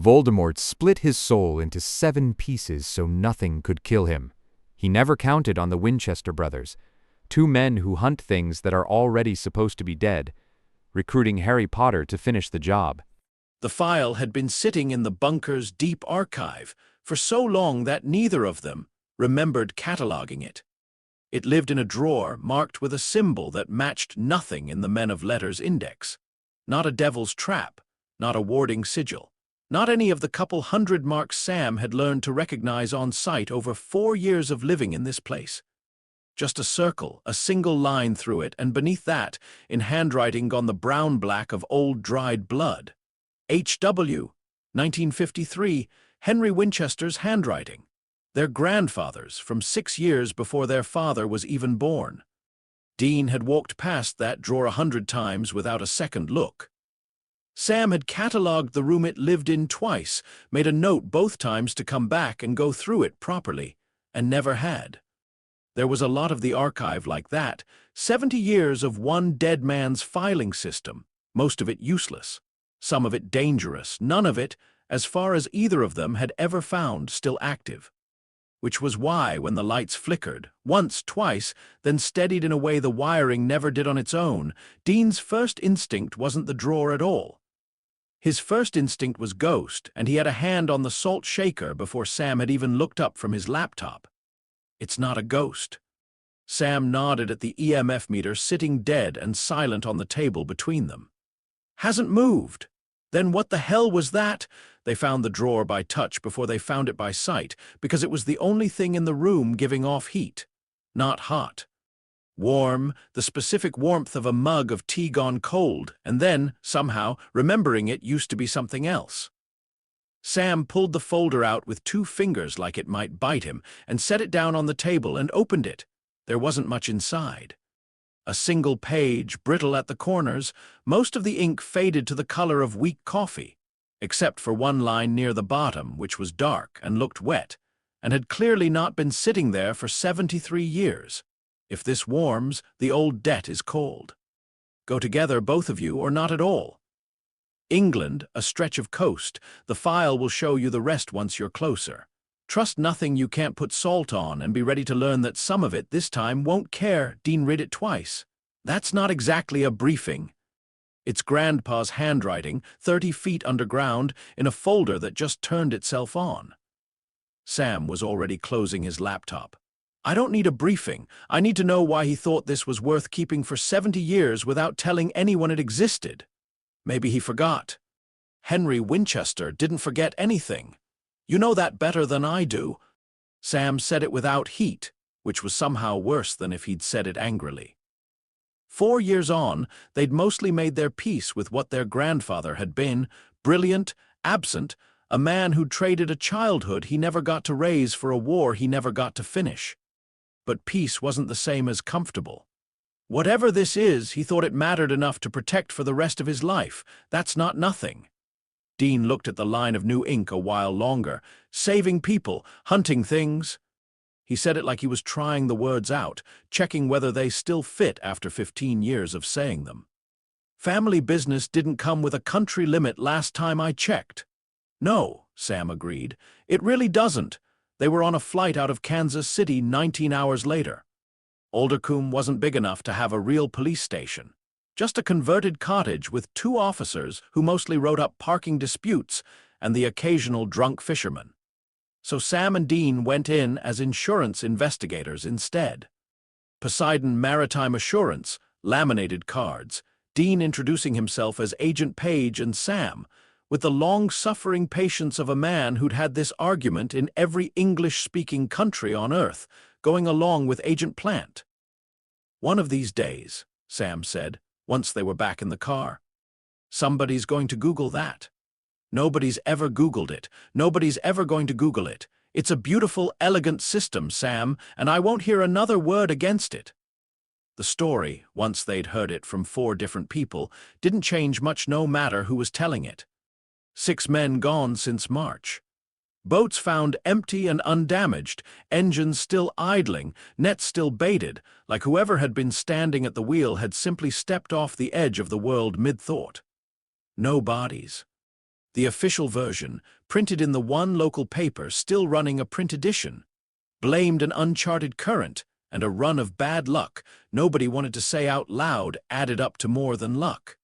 Voldemort split his soul into 7 pieces so nothing could kill him. He never counted on the Winchester brothers, 2 men who hunt things that are already supposed to be dead, recruiting Harry Potter to finish the job. The file had been sitting in the bunker's deep archive for so long that neither of them remembered cataloging it. It lived in a drawer marked with a symbol that matched nothing in the Men of Letters index. Not a devil's trap, not a warding sigil, not any of the couple hundred marks Sam had learned to recognize on sight over 4 years of living in this place. Just a circle, a single line through it, and beneath that, in handwriting gone the brown-black of old dried blood. H.W., 1953, Henry Winchester's handwriting. Their grandfathers, from 6 years before their father was even born. Dean had walked past that drawer 100 times without a second look. Sam had catalogued the room it lived in twice, made a note both times to come back and go through it properly, and never had. There was a lot of the archive like that, 70 years of one dead man's filing system, most of it useless, some of it dangerous, none of it, as far as either of them had ever found, still active. Which was why, when the lights flickered, once, twice, then steadied in a way the wiring never did on its own, Dean's first instinct wasn't the drawer at all. His first instinct was ghost, and he had a hand on the salt shaker before Sam had even looked up from his laptop. It's not a ghost. Sam nodded at the EMF meter sitting dead and silent on the table between them. Hasn't moved. Then what the hell was that? They found the drawer by touch before they found it by sight, because it was the only thing in the room giving off heat. Not hot. Warm, the specific warmth of a mug of tea gone cold, and then, somehow, remembering it used to be something else. Sam pulled the folder out with 2 fingers like it might bite him, and set it down on the table and opened it. There wasn't much inside. A single page, brittle at the corners, most of the ink faded to the color of weak coffee, except for one line near the bottom, which was dark and looked wet, and had clearly not been sitting there for 73 years. If this warms, the old debt is cold. Go together, both of you, or not at all. England, a stretch of coast. The file will show you the rest once you're closer. Trust nothing you can't put salt on, and be ready to learn that some of it, this time, won't care. Dean read it twice. That's not exactly a briefing. It's Grandpa's handwriting, 30 feet underground, in a folder that just turned itself on. Sam was already closing his laptop. I don't need a briefing. I need to know why he thought this was worth keeping for 70 years without telling anyone it existed. Maybe he forgot. Henry Winchester didn't forget anything. You know that better than I do. Sam said it without heat, which was somehow worse than if he'd said it angrily. 4 years on, they'd mostly made their peace with what their grandfather had been, brilliant, absent, a man who'd traded a childhood he never got to raise for a war he never got to finish. But peace wasn't the same as comfortable. Whatever this is, he thought it mattered enough to protect for the rest of his life. That's not nothing. Dean looked at the line of new ink a while longer. Saving people, hunting things. He said it like he was trying the words out, checking whether they still fit after 15 years of saying them. Family business didn't come with a country limit last time I checked. No, Sam agreed. It really doesn't. They were on a flight out of Kansas City 19 hours later. Aldercombe wasn't big enough to have a real police station. Just a converted cottage with 2 officers who mostly wrote up parking disputes and the occasional drunk fisherman. So Sam and Dean went in as insurance investigators instead. Poseidon Maritime Assurance, laminated cards, Dean introducing himself as Agent Page, and Sam, with the long-suffering patience of a man who'd had this argument in every English-speaking country on Earth, going along with Agent Plant. One of these days, Sam said, once they were back in the car, somebody's going to Google that. Nobody's ever Googled it. Nobody's ever going to Google it. It's a beautiful, elegant system, Sam, and I won't hear another word against it. The story, once they'd heard it from 4 different people, didn't change much no matter who was telling it. 6 men gone since March. Boats found empty and undamaged, engines still idling, nets still baited, like whoever had been standing at the wheel had simply stepped off the edge of the world mid-thought. No bodies. The official version, printed in the one local paper still running a print edition, blamed an uncharted current and a run of bad luck nobody wanted to say out loud added up to more than luck.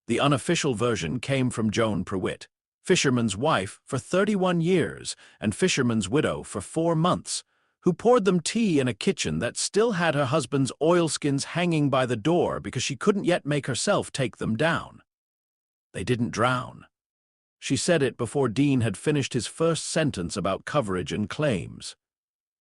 The unofficial version came from Joan Prewitt, fisherman's wife for 31 years and fisherman's widow for 4 months, who poured them tea in a kitchen that still had her husband's oilskins hanging by the door because she couldn't yet make herself take them down. They didn't drown. She said it before Dean had finished his first sentence about coverage and claims.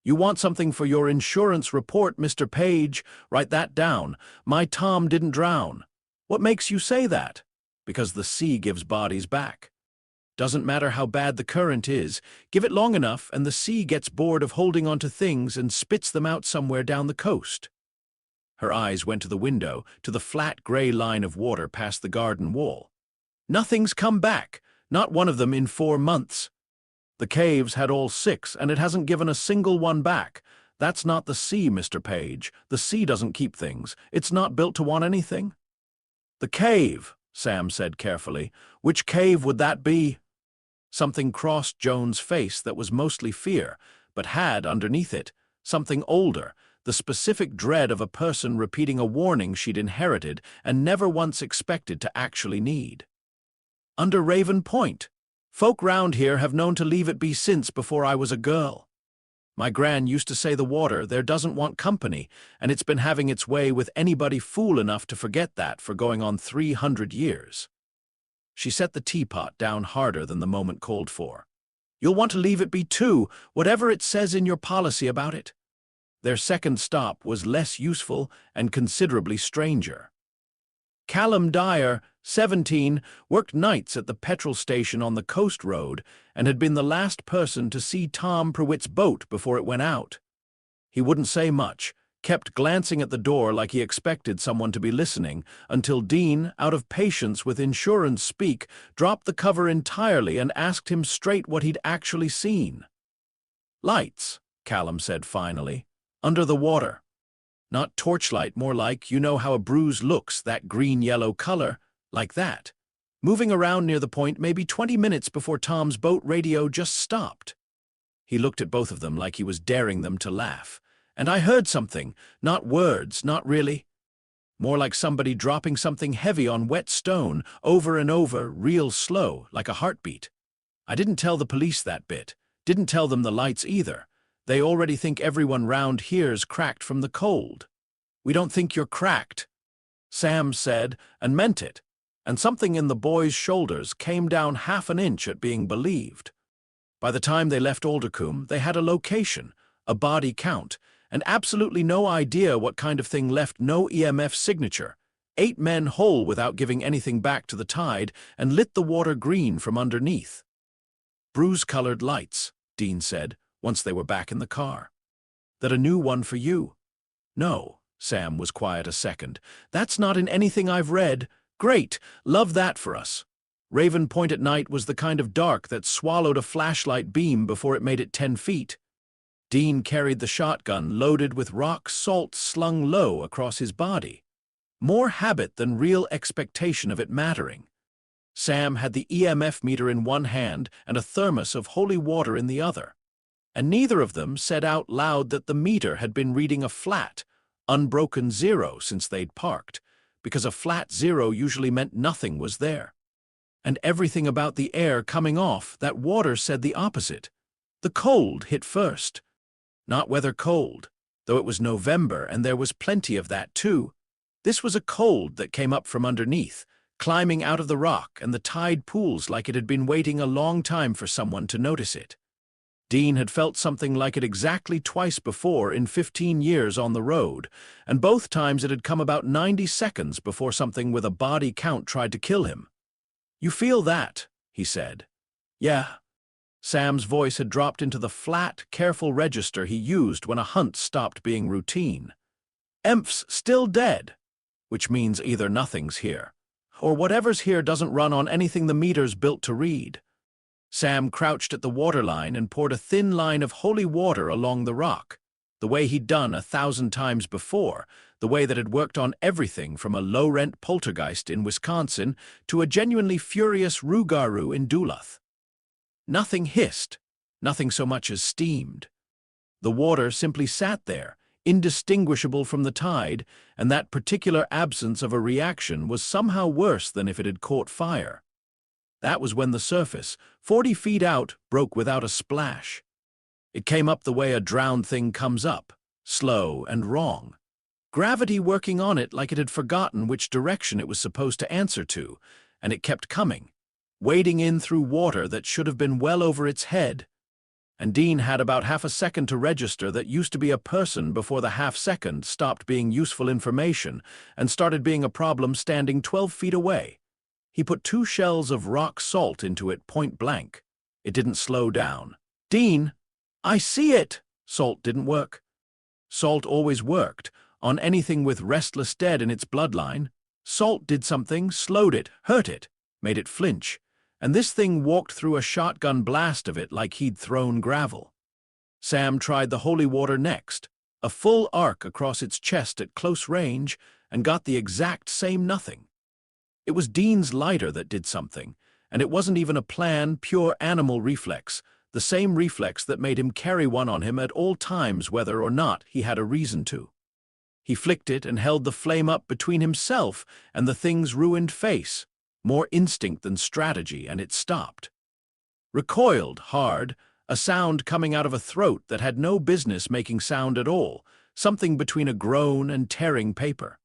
"You want something for your insurance report, Mr. Page? Write that down. My Tom didn't drown. What makes you say that? Because the sea gives bodies back. Doesn't matter how bad the current is, give it long enough and the sea gets bored of holding onto things and spits them out somewhere down the coast." Her eyes went to the window, to the flat gray line of water past the garden wall. "Nothing's come back, not one of them in 4 months. The caves had all 6, and it hasn't given a single one back. That's not the sea, Mr. Page. The sea doesn't keep things. It's not built to want anything." "The cave," Sam said carefully. "Which cave would that be?" Something crossed Joan's face that was mostly fear, but had, underneath it, something older, the specific dread of a person repeating a warning she'd inherited and never once expected to actually need. "Under Raven Point. Folk round here have known to leave it be since before I was a girl. My gran used to say the water there doesn't want company, and it's been having its way with anybody fool enough to forget that for going on 300 years. She set the teapot down harder than the moment called for. "You'll want to leave it be too, whatever it says in your policy about it." Their second stop was less useful and considerably stranger. Callum Dyer, 17, worked nights at the petrol station on the coast road and had been the last person to see Tom Prewitt's boat before it went out. He wouldn't say much, kept glancing at the door like he expected someone to be listening, until Dean, out of patience with insurance speak, dropped the cover entirely and asked him straight what he'd actually seen. "Lights," Callum said finally, "under the water. Not torchlight, more like, you know how a bruise looks, that green-yellow color, like that. Moving around near the point maybe 20 minutes before Tom's boat radio just stopped." He looked at both of them like he was daring them to laugh. "And I heard something, not words, not really. More like somebody dropping something heavy on wet stone, over and over, real slow, like a heartbeat. I didn't tell the police that bit, didn't tell them the lights either. They already think everyone round here's cracked from the cold. We don't think you're cracked," Sam said, and meant it, and something in the boy's shoulders came down half an inch at being believed. By the time they left Aldercombe, they had a location, a body count, and absolutely no idea what kind of thing left no EMF signature. 8 men whole without giving anything back to the tide and lit the water green from underneath. "Bruise-colored lights," Dean said, once they were back in the car. "That a new one for you?" "No," Sam was quiet a second. "That's not in anything I've read. Great, love that for us. Raven Point at night was the kind of dark that swallowed a flashlight beam before it made it 10 feet. Dean carried the shotgun loaded with rock salt slung low across his body. More habit than real expectation of it mattering. Sam had the EMF meter in one hand and a thermos of holy water in the other. And neither of them said out loud that the meter had been reading a flat, unbroken 0 since they'd parked, because a flat 0 usually meant nothing was there. And everything about the air coming off, that water said the opposite. The cold hit first. Not weather cold, though it was November and there was plenty of that too. This was a cold that came up from underneath, climbing out of the rock and the tide pools like it had been waiting a long time for someone to notice it. Dean had felt something like it exactly twice before in 15 years on the road, and both times it had come about 90 seconds before something with a body count tried to kill him. "You feel that?" he said. "Yeah." Sam's voice had dropped into the flat, careful register he used when a hunt stopped being routine. "Emp's still dead, which means either nothing's here, or whatever's here doesn't run on anything the meter's built to read." Sam crouched at the waterline and poured a thin line of holy water along the rock. the way he'd done 1,000 times before, the way that had worked on everything from a low-rent poltergeist in Wisconsin to a genuinely furious rougarou in Duluth. Nothing hissed, nothing so much as steamed. The water simply sat there, indistinguishable from the tide, and that particular absence of a reaction was somehow worse than if it had caught fire. That was when the surface, 40 feet out, broke without a splash. It came up the way a drowned thing comes up, slow and wrong. Gravity working on it like it had forgotten which direction it was supposed to answer to, and it kept coming, wading in through water that should have been well over its head. And Dean had about half a second to register that used to be a person before the half second stopped being useful information and started being a problem standing 12 feet away. He put 2 shells of rock salt into it point blank. It didn't slow down. "Dean, I see it!" Salt didn't work. Salt always worked, on anything with restless dead in its bloodline. Salt did something, slowed it, hurt it, made it flinch, and this thing walked through a shotgun blast of it like he'd thrown gravel. Sam tried the holy water next, a full arc across its chest at close range, and got the exact same nothing. It was Dean's lighter that did something, and it wasn't even a plan, pure animal reflex, the same reflex that made him carry one on him at all times whether or not he had a reason to. He flicked it and held the flame up between himself and the thing's ruined face, more instinct than strategy, and it stopped. Recoiled hard, a sound coming out of a throat that had no business making sound at all, something between a groan and tearing paper.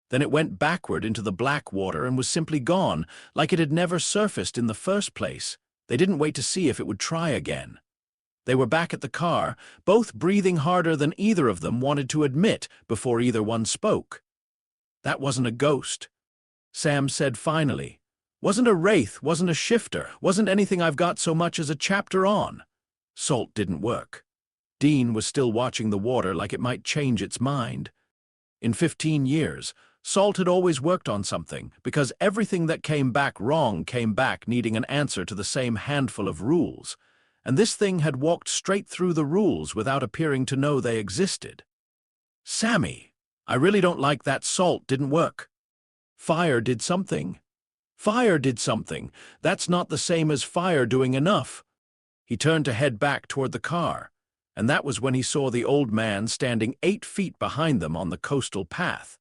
Then it went backward into the black water and was simply gone, like it had never surfaced in the first place. They didn't wait to see if it would try again. They were back at the car, both breathing harder than either of them wanted to admit before either one spoke. "That wasn't a ghost," Sam said finally. "Wasn't a wraith, wasn't a shifter, wasn't anything I've got so much as a chapter on." Salt didn't work. Dean was still watching the water like it might change its mind. In 15 years, Salt had always worked on something, because everything that came back wrong came back needing an answer to the same handful of rules, and this thing had walked straight through the rules without appearing to know they existed. "Sammy, I really don't like that salt didn't work." "Fire did something." "Fire did something. That's not the same as fire doing enough." He turned to head back toward the car, and that was when he saw the old man standing 8 feet behind them on the coastal path.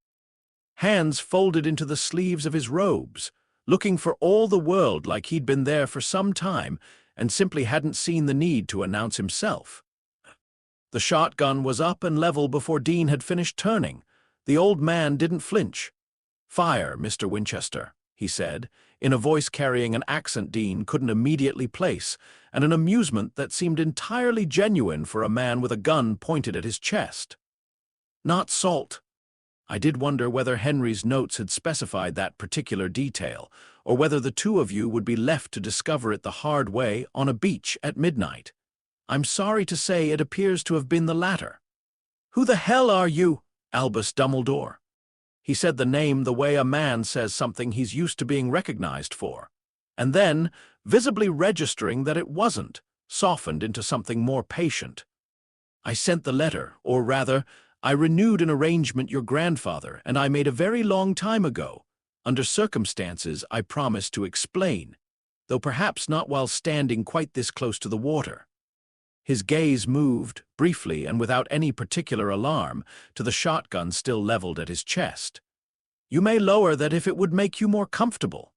Hands folded into the sleeves of his robes, looking for all the world like he'd been there for some time and simply hadn't seen the need to announce himself. The shotgun was up and level before Dean had finished turning. The old man didn't flinch. "Fire, Mr. Winchester," he said, in a voice carrying an accent Dean couldn't immediately place, and an amusement that seemed entirely genuine for a man with a gun pointed at his chest. "Not salt." I did wonder whether Henry's notes had specified that particular detail, or whether the two of you would be left to discover it the hard way on a beach at midnight. I'm sorry to say it appears to have been the latter. "Who the hell are you, Albus Dumbledore?" He said the name the way a man says something he's used to being recognized for, and then, visibly registering that it wasn't, softened into something more patient. "I sent the letter, or rather, I renewed an arrangement your grandfather and I made a very long time ago, under circumstances I promised to explain, though perhaps not while standing quite this close to the water." His gaze moved, briefly and without any particular alarm, to the shotgun still leveled at his chest. "You may lower that if it would make you more comfortable.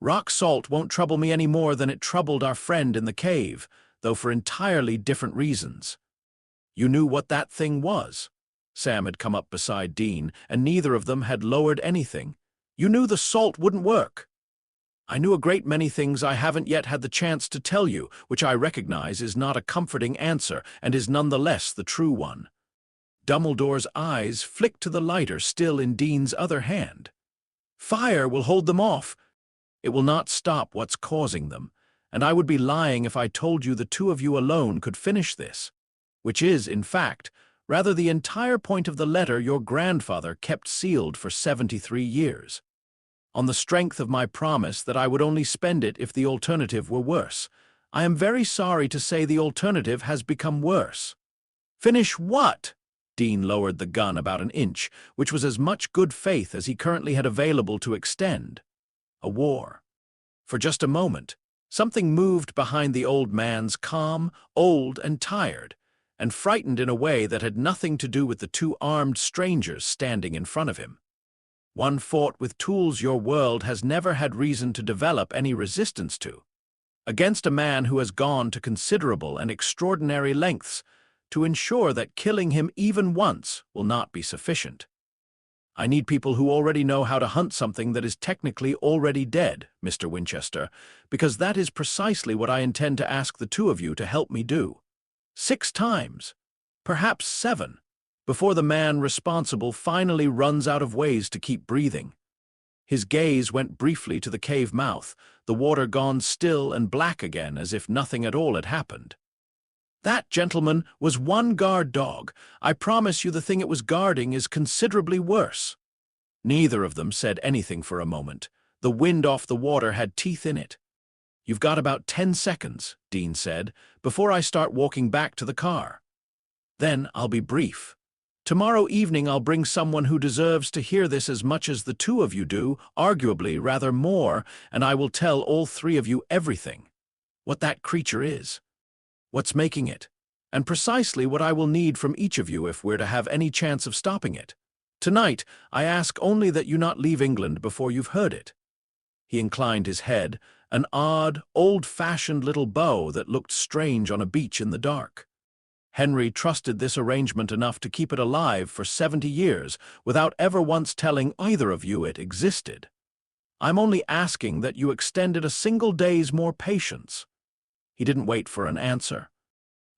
Rock salt won't trouble me any more than it troubled our friend in the cave, though for entirely different reasons." "You knew what that thing was?" Sam had come up beside Dean, and neither of them had lowered anything. "You knew the salt wouldn't work." "I knew a great many things I haven't yet had the chance to tell you, which I recognize is not a comforting answer and is nonetheless the true one." Dumbledore's eyes flicked to the lighter still in Dean's other hand. "Fire will hold them off. It will not stop what's causing them, and I would be lying if I told you the two of you alone could finish this, which is, in fact, rather the entire point of the letter your grandfather kept sealed for 73 years. On the strength of my promise that I would only spend it if the alternative were worse, I am very sorry to say the alternative has become worse." Finish what? Dean lowered the gun about an inch, which was as much good faith as he currently had available to extend. A war. For just a moment, something moved behind the old man's calm, old and tired, and frightened in a way that had nothing to do with the two armed strangers standing in front of him. One fought with tools your world has never had reason to develop any resistance to, against a man who has gone to considerable and extraordinary lengths to ensure that killing him even once will not be sufficient. I need people who already know how to hunt something that is technically already dead, Mr. Winchester, because that is precisely what I intend to ask the two of you to help me do. 6 times, perhaps 7, before the man responsible finally runs out of ways to keep breathing. His gaze went briefly to the cave mouth, the water gone still and black again as if nothing at all had happened. That, gentleman, was one guard dog. I promise you the thing it was guarding is considerably worse. Neither of them said anything for a moment. The wind off the water had teeth in it. You've got about 10 seconds, Dean said, before I start walking back to the car. Then I'll be brief. Tomorrow evening I'll bring someone who deserves to hear this as much as the two of you do, arguably rather more, and I will tell all 3 of you everything. What that creature is, what's making it, and precisely what I will need from each of you if we're to have any chance of stopping it. Tonight, I ask only that you not leave England before you've heard it. He inclined his head, an odd, old-fashioned little bow that looked strange on a beach in the dark. Henry trusted this arrangement enough to keep it alive for 70 years without ever once telling either of you it existed. I'm only asking that you extend it a single day's more patience. He didn't wait for an answer.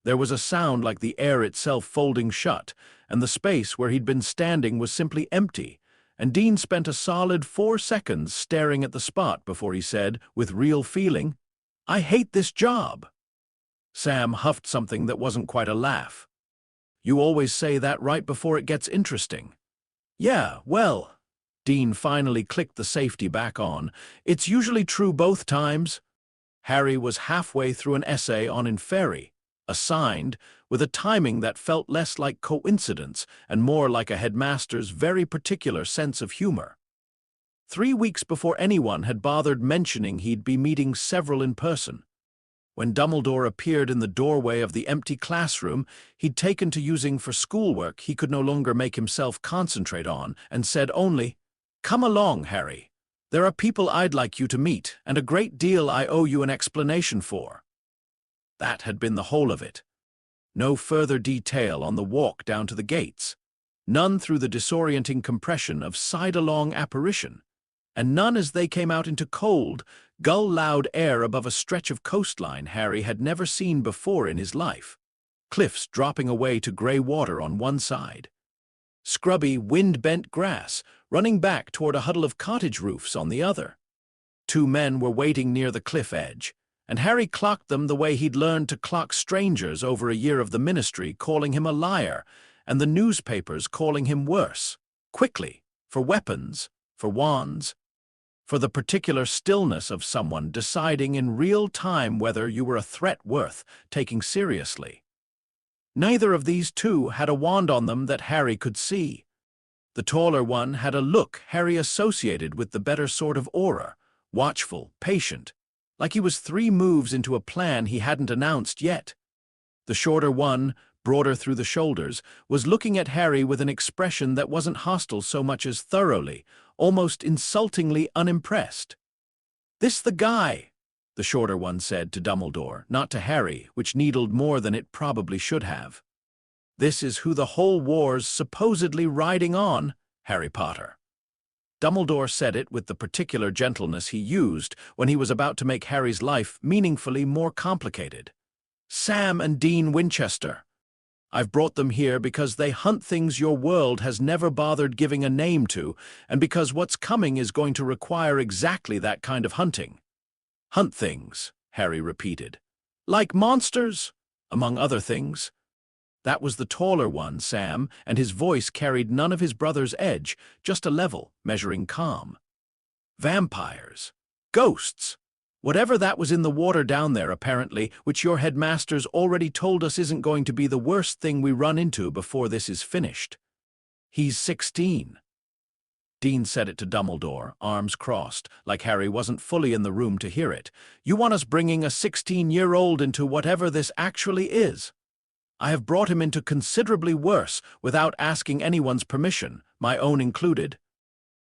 There was a sound like the air itself folding shut, and the space where he'd been standing was simply empty, and Dean spent a solid 4 seconds staring at the spot before he said, with real feeling, "I hate this job." Sam huffed something that wasn't quite a laugh. "You always say that right before it gets interesting." "Yeah, well," Dean finally clicked the safety back on, "it's usually true both times." Harry was halfway through an essay on Inferi, assigned, with a timing that felt less like coincidence and more like a headmaster's very particular sense of humor. 3 weeks before anyone had bothered mentioning he'd be meeting several in person. When Dumbledore appeared in the doorway of the empty classroom he'd taken to using for schoolwork he could no longer make himself concentrate on, and said only, "Come along, Harry. There are people I'd like you to meet, and a great deal I owe you an explanation for." That had been the whole of it. No further detail on the walk down to the gates, none through the disorienting compression of side-along apparition, and none as they came out into cold, gull-loud air above a stretch of coastline Harry had never seen before in his life, cliffs dropping away to grey water on one side, scrubby, wind-bent grass running back toward a huddle of cottage roofs on the other. 2 men were waiting near the cliff edge, and Harry clocked them the way he'd learned to clock strangers over a year of the ministry calling him a liar, and the newspapers calling him worse, quickly, for weapons, for wands, for the particular stillness of someone deciding in real time whether you were a threat worth taking seriously. Neither of these 2 had a wand on them that Harry could see. The taller one had a look Harry associated with the better sort of aura, watchful, patient, like he was 3 moves into a plan he hadn't announced yet. The shorter one, broader through the shoulders, was looking at Harry with an expression that wasn't hostile so much as thoroughly, almost insultingly unimpressed. "This the guy," the shorter one said to Dumbledore, not to Harry, which needled more than it probably should have. "This is who the whole war's supposedly riding on, Harry Potter." Dumbledore said it with the particular gentleness he used when he was about to make Harry's life meaningfully more complicated. "Sam and Dean Winchester. I've brought them here because they hunt things your world has never bothered giving a name to, and because what's coming is going to require exactly that kind of hunting." "Hunt things," Harry repeated. "Like monsters, among other things." That was the taller one, Sam, and his voice carried none of his brother's edge, just a level, measuring calm. "Vampires. Ghosts. Whatever that was in the water down there, apparently, which your headmaster's already told us isn't going to be the worst thing we run into before this is finished. He's 16. Dean said it to Dumbledore, arms crossed, like Harry wasn't fully in the room to hear it. You want us bringing a 16-year-old into whatever this actually is? I have brought him into considerably worse without asking anyone's permission, my own included,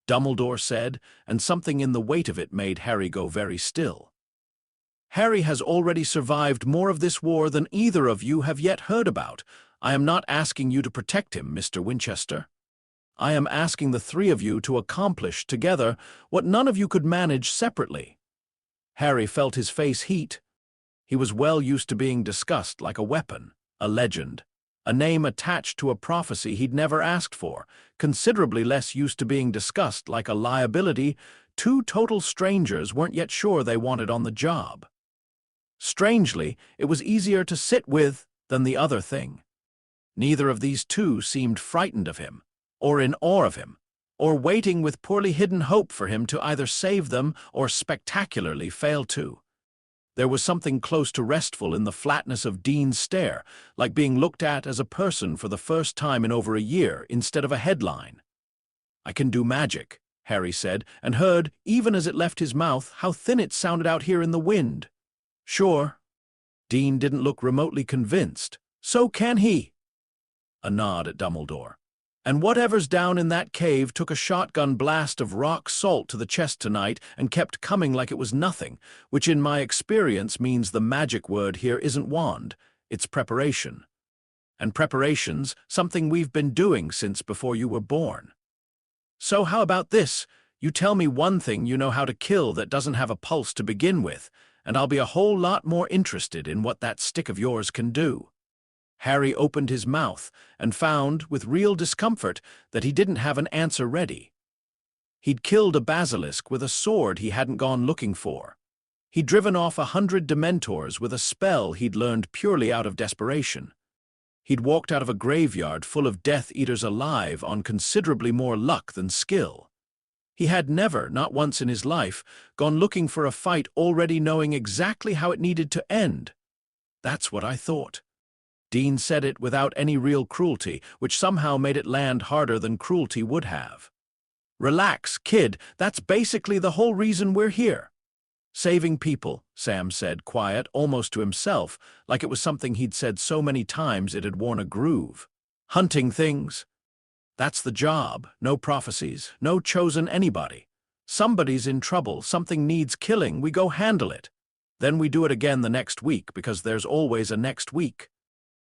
Dumbledore said, and something in the weight of it made Harry go very still. Harry has already survived more of this war than either of you have yet heard about. I am not asking you to protect him, Mr. Winchester. I am asking the three of you to accomplish together what none of you could manage separately. Harry felt his face heat. He was well used to being discussed like a weapon, a legend, a name attached to a prophecy he'd never asked for, considerably less used to being discussed like a liability two total strangers weren't yet sure they wanted on the job. Strangely, it was easier to sit with than the other thing. Neither of these two seemed frightened of him, or in awe of him, or waiting with poorly hidden hope for him to either save them or spectacularly fail to. There was something close to restful in the flatness of Dean's stare, like being looked at as a person for the first time in over a year instead of a headline. I can do magic, Harry said, and heard, even as it left his mouth, how thin it sounded out here in the wind. Sure. Dean didn't look remotely convinced. So can he. A nod at Dumbledore. And whatever's down in that cave took a shotgun blast of rock salt to the chest tonight and kept coming like it was nothing, which in my experience means the magic word here isn't wand, it's preparation. And preparation's something we've been doing since before you were born. So how about this? You tell me one thing you know how to kill that doesn't have a pulse to begin with, and I'll be a whole lot more interested in what that stick of yours can do. Harry opened his mouth and found, with real discomfort, that he didn't have an answer ready. He'd killed a basilisk with a sword he hadn't gone looking for. He'd driven off 100 Dementors with a spell he'd learned purely out of desperation. He'd walked out of a graveyard full of Death Eaters alive on considerably more luck than skill. He had never, not once in his life, gone looking for a fight already knowing exactly how it needed to end. That's what I thought. Dean said it without any real cruelty, which somehow made it land harder than cruelty would have. Relax, kid, that's basically the whole reason we're here. Saving people, Sam said, quiet, almost to himself, like it was something he'd said so many times it had worn a groove. Hunting things. That's the job, no prophecies, no chosen anybody. Somebody's in trouble, something needs killing, we go handle it. Then we do it again the next week, because there's always a next week.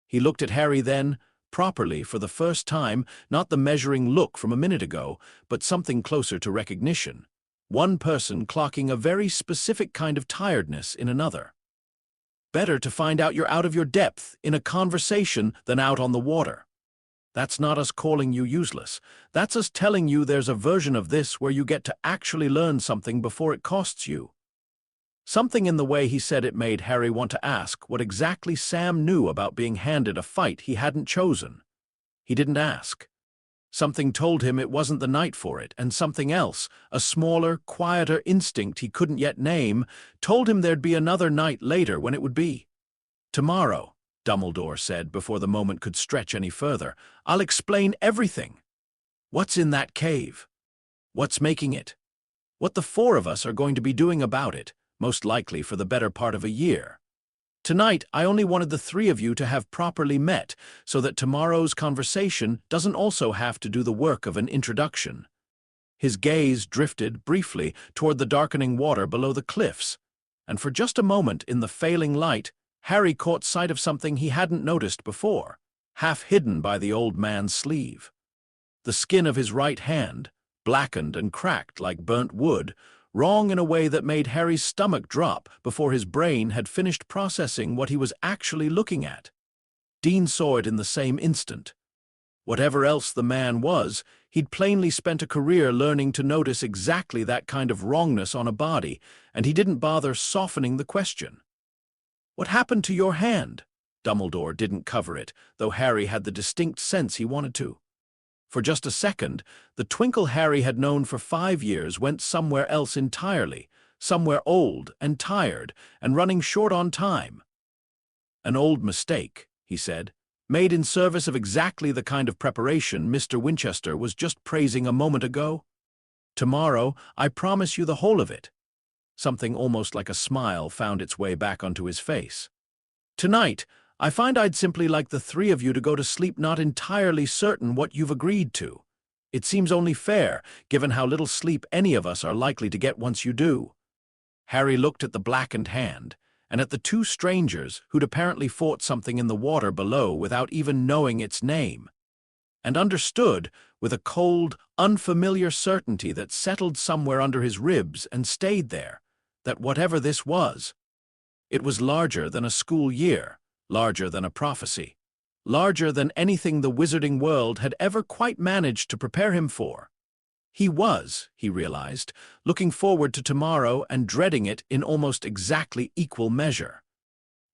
He looked at Harry then, properly, for the first time, not the measuring look from a minute ago, but something closer to recognition. One person clocking a very specific kind of tiredness in another. Better to find out you're out of your depth in a conversation than out on the water. That's not us calling you useless. That's us telling you there's a version of this where you get to actually learn something before it costs you. Something in the way he said it made Harry want to ask what exactly Sam knew about being handed a fight he hadn't chosen. He didn't ask. Something told him it wasn't the night for it, and something else, a smaller, quieter instinct he couldn't yet name, told him there'd be another night later when it would be. Tomorrow, Dumbledore said before the moment could stretch any further, I'll explain everything. What's in that cave? What's making it? What the four of us are going to be doing about it, most likely for the better part of a year. Tonight, I only wanted the three of you to have properly met, so that tomorrow's conversation doesn't also have to do the work of an introduction. His gaze drifted, briefly, toward the darkening water below the cliffs, and for just a moment in the failing light, Harry caught sight of something he hadn't noticed before, half hidden by the old man's sleeve. The skin of his right hand, blackened and cracked like burnt wood, wrong in a way that made Harry's stomach drop before his brain had finished processing what he was actually looking at. Dean saw it in the same instant. Whatever else the man was, he'd plainly spent a career learning to notice exactly that kind of wrongness on a body, and he didn't bother softening the question. What happened to your hand? Dumbledore didn't cover it, though Harry had the distinct sense he wanted to. For just a second, the twinkle Harry had known for 5 years went somewhere else entirely, somewhere old and tired and running short on time. An old mistake, he said, made in service of exactly the kind of preparation Mr. Winchester was just praising a moment ago. Tomorrow, I promise you the whole of it. Something almost like a smile found its way back onto his face. Tonight, I find I'd simply like the three of you to go to sleep not entirely certain what you've agreed to. It seems only fair, given how little sleep any of us are likely to get once you do. Harry looked at the blackened hand, and at the two strangers who'd apparently fought something in the water below without even knowing its name, and understood, with a cold, unfamiliar certainty that settled somewhere under his ribs and stayed there, that whatever this was, it was larger than a school year, larger than a prophecy, larger than anything the wizarding world had ever quite managed to prepare him for. He was, he realized, looking forward to tomorrow and dreading it in almost exactly equal measure.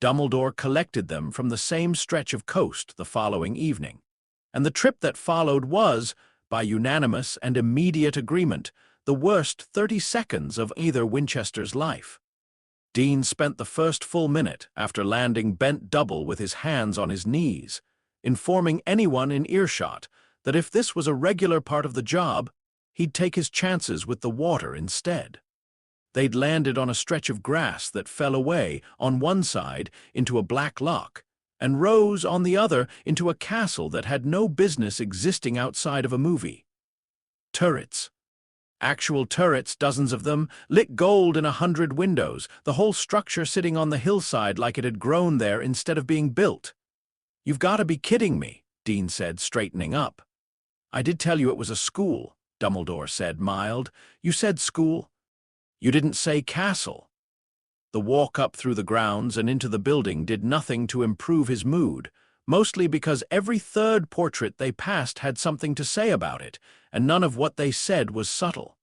Dumbledore collected them from the same stretch of coast the following evening, and the trip that followed was, by unanimous and immediate agreement, the worst 30 seconds of either Winchester's life. Dean spent the first full minute after landing bent double with his hands on his knees, informing anyone in earshot that if this was a regular part of the job, he'd take his chances with the water instead. They'd landed on a stretch of grass that fell away on one side into a black loch, and rose on the other into a castle that had no business existing outside of a movie. Turrets. Actual turrets, dozens of them, lit gold in 100 windows, the whole structure sitting on the hillside like it had grown there instead of being built. "You've got to be kidding me," Dean said, straightening up. "I did tell you it was a school," Dumbledore said, mild. "You said school. You didn't say castle." The walk up through the grounds and into the building did nothing to improve his mood, mostly because every third portrait they passed had something to say about it, and none of what they said was subtle.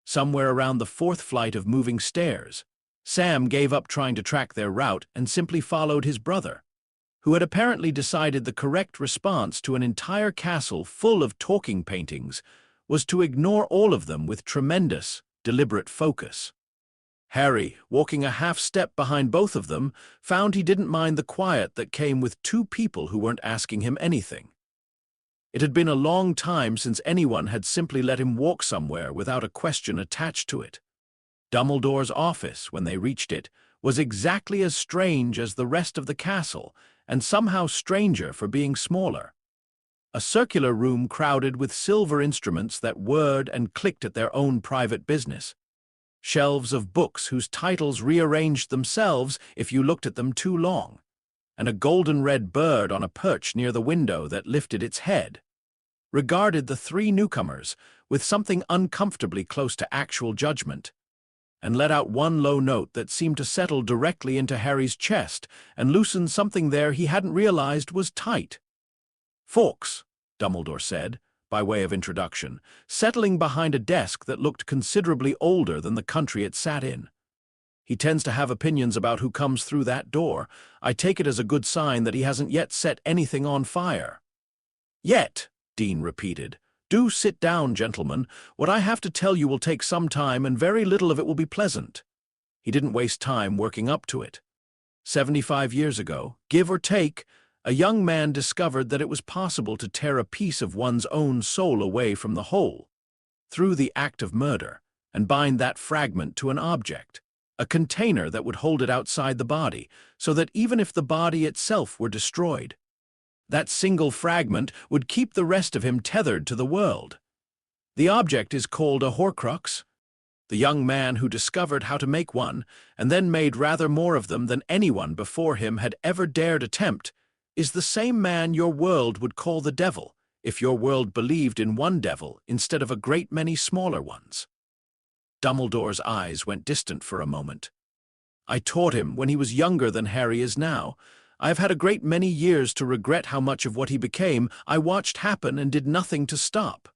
Somewhere around the fourth flight of moving stairs, Sam gave up trying to track their route and simply followed his brother, who had apparently decided the correct response to an entire castle full of talking paintings was to ignore all of them with tremendous, deliberate focus. Harry, walking a half-step behind both of them, found he didn't mind the quiet that came with two people who weren't asking him anything. It had been a long time since anyone had simply let him walk somewhere without a question attached to it. Dumbledore's office, when they reached it, was exactly as strange as the rest of the castle, and somehow stranger for being smaller. A circular room crowded with silver instruments that whirred and clicked at their own private business. Shelves of books whose titles rearranged themselves if you looked at them too long, and a golden-red bird on a perch near the window that lifted its head, regarded the three newcomers with something uncomfortably close to actual judgment, and let out one low note that seemed to settle directly into Harry's chest and loosen something there he hadn't realized was tight. "Fawkes," Dumbledore said, by way of introduction, settling behind a desk that looked considerably older than the country it sat in. "He tends to have opinions about who comes through that door. I take it as a good sign that he hasn't yet set anything on fire." "Yet," Dean repeated. "Do sit down, gentlemen. What I have to tell you will take some time, and very little of it will be pleasant." He didn't waste time working up to it. 75 years ago, give or take, a young man discovered that it was possible to tear a piece of one's own soul away from the whole, through the act of murder, and bind that fragment to an object, a container that would hold it outside the body, so that even if the body itself were destroyed, that single fragment would keep the rest of him tethered to the world. The object is called a Horcrux. The young man who discovered how to make one, and then made rather more of them than anyone before him had ever dared attempt, is the same man your world would call the devil, if your world believed in one devil instead of a great many smaller ones. Dumbledore's eyes went distant for a moment. "I taught him when he was younger than Harry is now. I have had a great many years to regret how much of what he became I watched happen and did nothing to stop."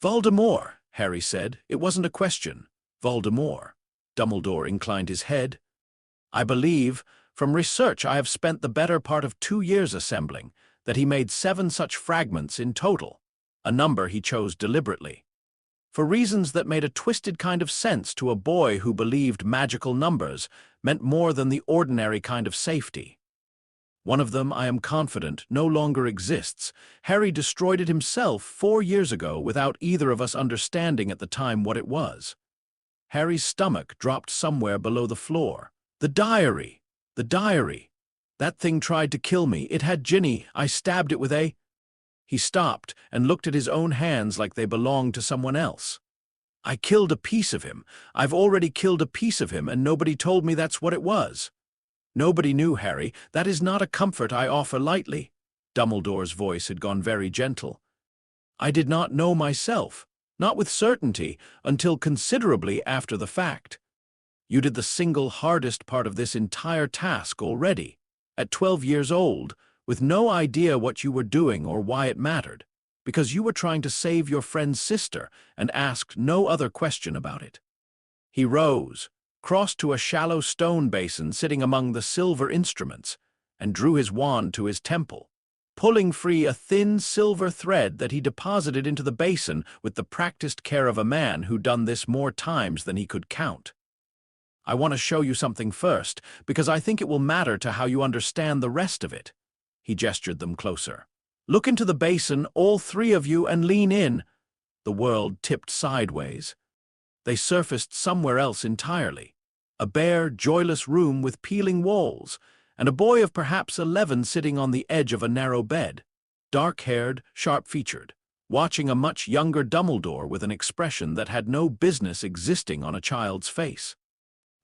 "Voldemort," Harry said. "It wasn't a question." "Voldemort." Dumbledore inclined his head. "I believe, from research I have spent the better part of 2 years assembling, that he made 7 such fragments in total, a number he chose deliberately. for reasons that made a twisted kind of sense to a boy who believed magical numbers meant more than the ordinary kind of safety. One of them, I am confident, no longer exists. Harry destroyed it himself 4 years ago without either of us understanding at the time what it was. Harry's stomach dropped somewhere below the floor. The diary! The diary! That thing tried to kill me. It had Ginny. I stabbed it with a... He stopped and looked at his own hands like they belonged to someone else. I killed a piece of him. I've already killed a piece of him, and nobody told me that's what it was. Nobody knew, Harry. That is not a comfort I offer lightly. Dumbledore's voice had gone very gentle. I did not know myself, not with certainty, until considerably after the fact. You did the single hardest part of this entire task already, at 12 years old, with no idea what you were doing or why it mattered, because you were trying to save your friend's sister and asked no other question about it. He rose, crossed to a shallow stone basin sitting among the silver instruments, and drew his wand to his temple, pulling free a thin silver thread that he deposited into the basin with the practiced care of a man who'd done this more times than he could count. I want to show you something first, because I think it will matter to how you understand the rest of it. He gestured them closer. Look into the basin, all three of you, and lean in. The world tipped sideways. They surfaced somewhere else entirely. A bare, joyless room with peeling walls, and a boy of perhaps 11 sitting on the edge of a narrow bed, dark-haired, sharp-featured, watching a much younger Dumbledore with an expression that had no business existing on a child's face.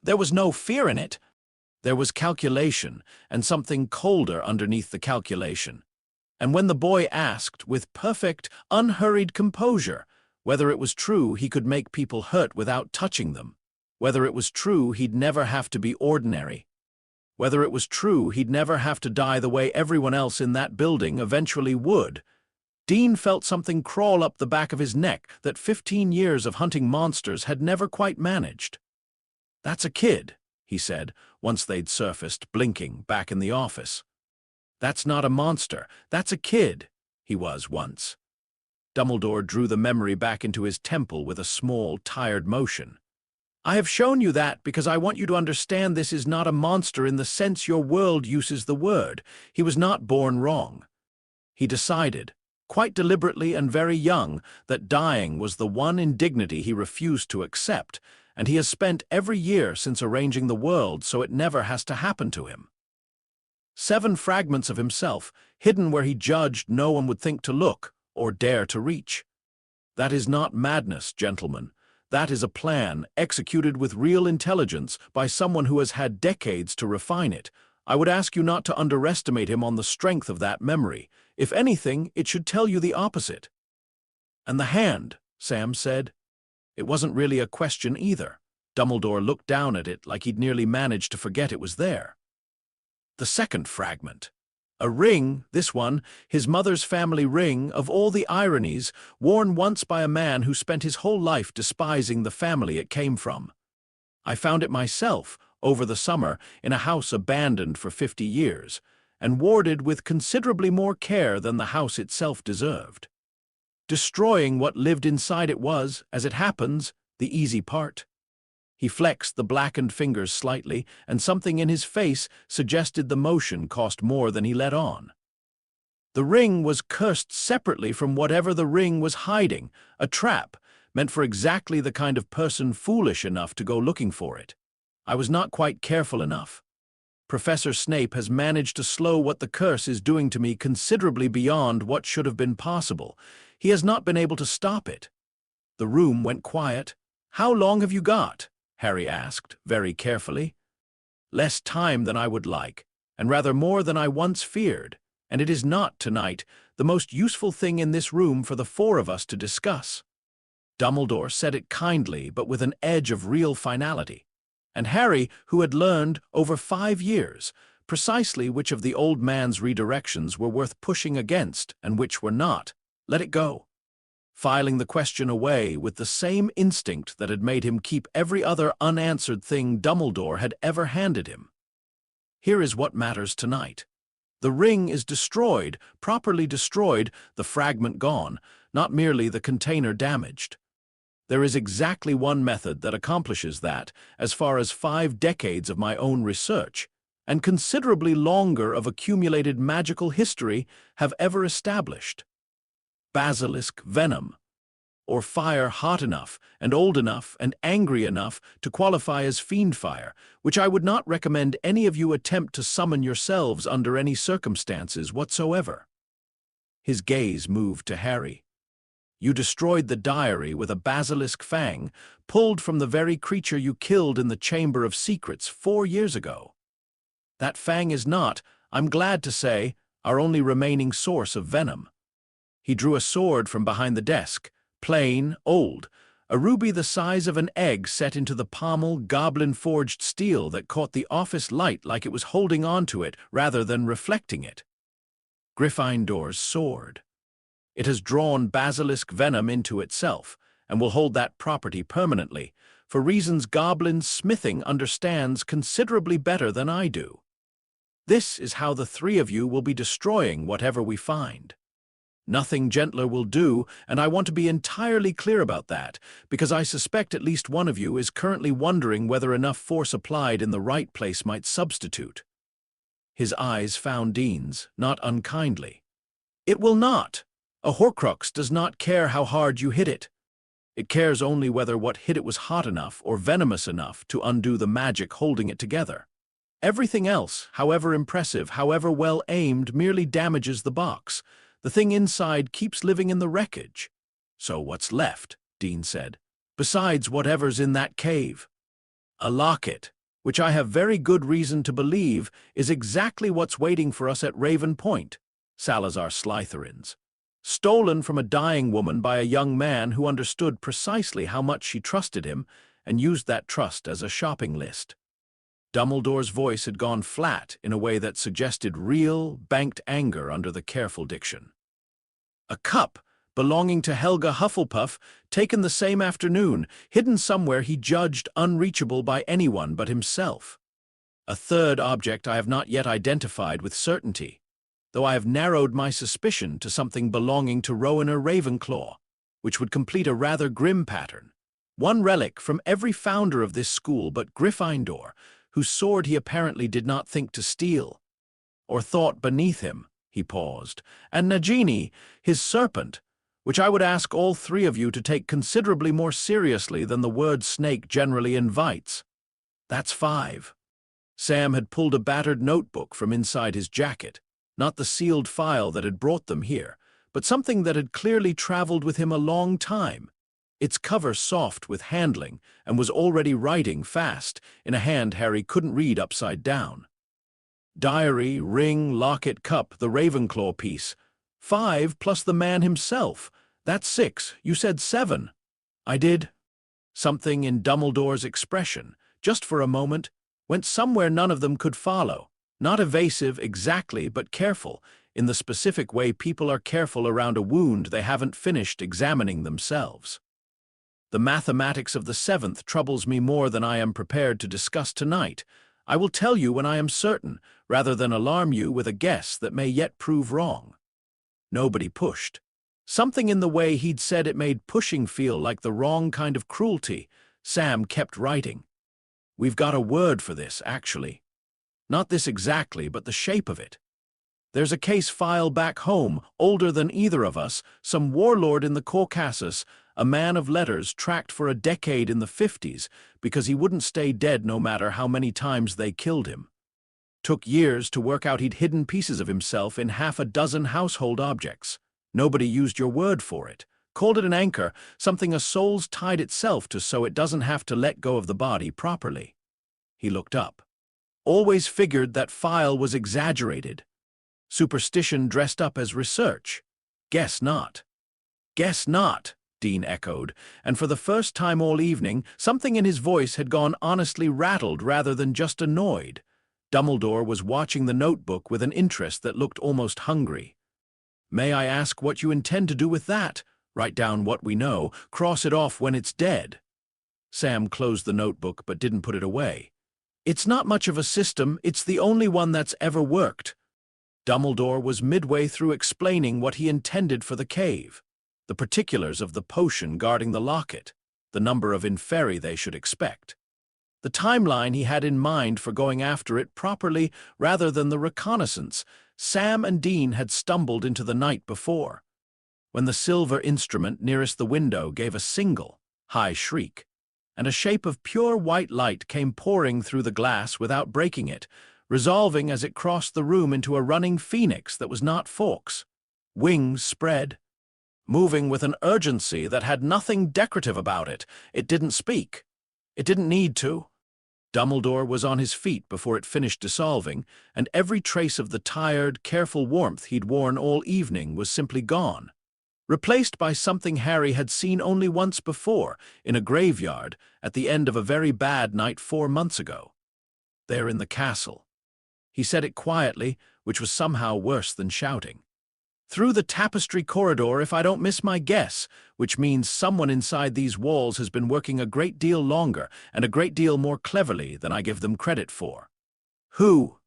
There was no fear in it. There was calculation, and something colder underneath the calculation. And when the boy asked, with perfect, unhurried composure, whether it was true he could make people hurt without touching them, whether it was true he'd never have to be ordinary, whether it was true he'd never have to die the way everyone else in that building eventually would, Dean felt something crawl up the back of his neck that 15 years of hunting monsters had never quite managed. That's a kid, he said, once they'd surfaced, blinking, back in the office. That's not a monster. That's a kid, he was once. Dumbledore drew the memory back into his temple with a small, tired motion. I have shown you that because I want you to understand this is not a monster in the sense your world uses the word. He was not born wrong. He decided, quite deliberately and very young, that dying was the one indignity he refused to accept, and he has spent every year since arranging the world so it never has to happen to him. 7 fragments of himself, hidden where he judged no one would think to look or dare to reach. That is not madness, gentlemen. That is a plan executed with real intelligence by someone who has had decades to refine it. I would ask you not to underestimate him on the strength of that memory. If anything, it should tell you the opposite. And the hand, Sam said. It wasn't really a question either. Dumbledore looked down at it like he'd nearly managed to forget it was there. The second fragment. A ring, this one, his mother's family ring, of all the ironies, worn once by a man who spent his whole life despising the family it came from. I found it myself, over the summer, in a house abandoned for 50 years, and warded with considerably more care than the house itself deserved. Destroying what lived inside it was, as it happens, the easy part. He flexed the blackened fingers slightly, and something in his face suggested the motion cost more than he let on. The ring was cursed separately from whatever the ring was hiding, a trap, meant for exactly the kind of person foolish enough to go looking for it. I was not quite careful enough. Professor Snape has managed to slow what the curse is doing to me considerably beyond what should have been possible. He has not been able to stop it. The room went quiet. How long have you got? Harry asked, very carefully. Less time than I would like, and rather more than I once feared, and it is not, tonight, the most useful thing in this room for the 4 of us to discuss. Dumbledore said it kindly, but with an edge of real finality, and Harry, who had learned, over 5 years, precisely which of the old man's redirections were worth pushing against and which were not, let it go, filing the question away with the same instinct that had made him keep every other unanswered thing Dumbledore had ever handed him. Here is what matters tonight. The ring is destroyed, properly destroyed, the fragment gone, not merely the container damaged. There is exactly one method that accomplishes that, as far as 5 decades of my own research, and considerably longer of accumulated magical history have ever established. Basilisk venom, or fire hot enough and old enough and angry enough to qualify as fiend fire, which I would not recommend any of you attempt to summon yourselves under any circumstances whatsoever. His gaze moved to Harry. You destroyed the diary with a basilisk fang, pulled from the very creature you killed in the Chamber of Secrets 4 years ago. That fang is not, I'm glad to say, our only remaining source of venom. He drew a sword from behind the desk, plain, old, a ruby the size of an egg set into the pommel goblin-forged steel that caught the office light like it was holding onto it rather than reflecting it. Gryffindor's sword. It has drawn basilisk venom into itself, and will hold that property permanently, for reasons goblin smithing understands considerably better than I do. This is how the 3 of you will be destroying whatever we find. Nothing gentler will do, and I want to be entirely clear about that, because I suspect at least one of you is currently wondering whether enough force applied in the right place might substitute. His eyes found Dean's, not unkindly. It will not. A Horcrux does not care how hard you hit it. It cares only whether what hit it was hot enough or venomous enough to undo the magic holding it together. Everything else, however impressive, however well aimed, merely damages the box. The thing inside keeps living in the wreckage. So what's left, Dean said, besides whatever's in that cave? A locket, which I have very good reason to believe is exactly what's waiting for us at Raven Point, Salazar Slytherins. Stolen from a dying woman by a young man who understood precisely how much she trusted him and used that trust as a shopping list. Dumbledore's voice had gone flat in a way that suggested real, banked anger under the careful diction. A cup belonging to Helga Hufflepuff, taken the same afternoon, hidden somewhere he judged unreachable by anyone but himself. A third object I have not yet identified with certainty, though I have narrowed my suspicion to something belonging to Rowena Ravenclaw, which would complete a rather grim pattern. One relic from every founder of this school but Gryffindor, whose sword he apparently did not think to steal. Or thought beneath him, he paused, and Nagini, his serpent, which I would ask all 3 of you to take considerably more seriously than the word snake generally invites. That's 5. Sam had pulled a battered notebook from inside his jacket, not the sealed file that had brought them here, but something that had clearly traveled with him a long time, its cover soft with handling, and was already writing fast, in a hand Harry couldn't read upside down. Diary, ring, locket, cup, the Ravenclaw piece. 5 plus the man himself. That's 6. You said 7. I did. Something in Dumbledore's expression, just for a moment, went somewhere none of them could follow. Not evasive exactly, but careful, in the specific way people are careful around a wound they haven't finished examining themselves. The mathematics of the 7th troubles me more than I am prepared to discuss tonight. I will tell you when I am certain, rather than alarm you with a guess that may yet prove wrong. Nobody pushed. Something in the way he'd said it made pushing feel like the wrong kind of cruelty. Sam kept writing. We've got a word for this, actually. Not this exactly, but the shape of it. There's a case file back home, older than either of us, some warlord in the Caucasus, a man of letters tracked for a decade in the 50s because he wouldn't stay dead no matter how many times they killed him. Took years to work out he'd hidden pieces of himself in half a dozen household objects. Nobody used your word for it. Called it an anchor, something a soul's tied itself to so it doesn't have to let go of the body properly. He looked up. Always figured that file was exaggerated. Superstition dressed up as research. Guess not. Guess not, Dean echoed, and for the first time all evening, something in his voice had gone honestly rattled rather than just annoyed. Dumbledore was watching the notebook with an interest that looked almost hungry. May I ask what you intend to do with that? Write down what we know, cross it off when it's dead. Sam closed the notebook but didn't put it away. It's not much of a system, it's the only one that's ever worked. Dumbledore was midway through explaining what he intended for the cave, the particulars of the potion guarding the locket, the number of inferi they should expect. The timeline he had in mind for going after it properly rather than the reconnaissance Sam and Dean had stumbled into the night before, when the silver instrument nearest the window gave a single, high shriek, and a shape of pure white light came pouring through the glass without breaking it, resolving as it crossed the room into a running phoenix that was not Fawkes. Wings spread, moving with an urgency that had nothing decorative about it. It didn't speak. It didn't need to. Dumbledore was on his feet before it finished dissolving, and every trace of the tired, careful warmth he'd worn all evening was simply gone, replaced by something Harry had seen only once before, in a graveyard, at the end of a very bad night 4 months ago. There in the castle. He said it quietly, which was somehow worse than shouting. Through the tapestry corridor, if I don't miss my guess, which means someone inside these walls has been working a great deal longer and a great deal more cleverly than I give them credit for. Who?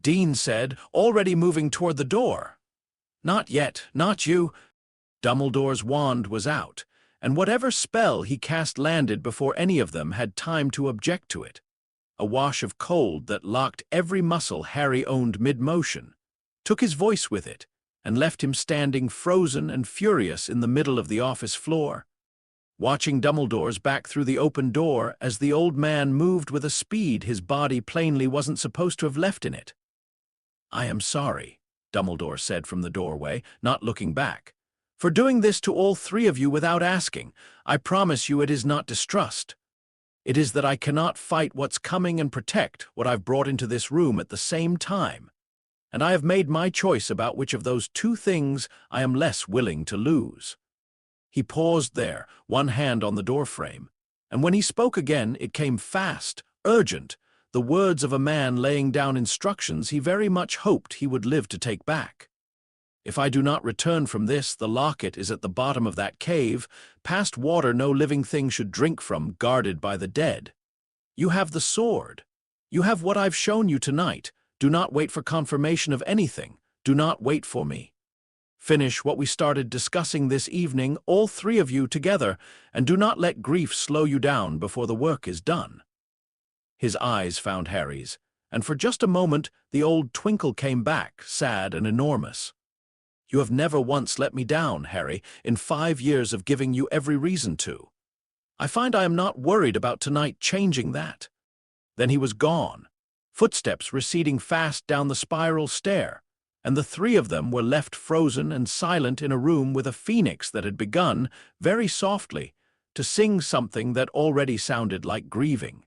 Dean said, already moving toward the door. Not yet, not you. Dumbledore's wand was out, and whatever spell he cast landed before any of them had time to object to it. A wash of cold that locked every muscle Harry owned mid-motion, took his voice with it, and left him standing frozen and furious in the middle of the office floor, watching Dumbledore's back through the open door as the old man moved with a speed his body plainly wasn't supposed to have left in it. "I am sorry," Dumbledore said from the doorway, not looking back, "for doing this to all three of you without asking. I promise you it is not distrust. It is that I cannot fight what's coming and protect what I've brought into this room at the same time. And I have made my choice about which of those two things I am less willing to lose." He paused there, one hand on the doorframe, and when he spoke again it came fast, urgent, the words of a man laying down instructions he very much hoped he would live to take back. "If I do not return from this, the locket is at the bottom of that cave, past water no living thing should drink from, guarded by the dead. You have the sword. You have what I've shown you tonight. Do not wait for confirmation of anything. Do not wait for me. Finish what we started discussing this evening, all three of you together, and do not let grief slow you down before the work is done." His eyes found Harry's, and for just a moment the old twinkle came back, sad and enormous. "You have never once let me down, Harry, in 5 years of giving you every reason to. I find I am not worried about tonight changing that." Then he was gone, footsteps receding fast down the spiral stair, and the three of them were left frozen and silent in a room with a phoenix that had begun, very softly, to sing something that already sounded like grieving.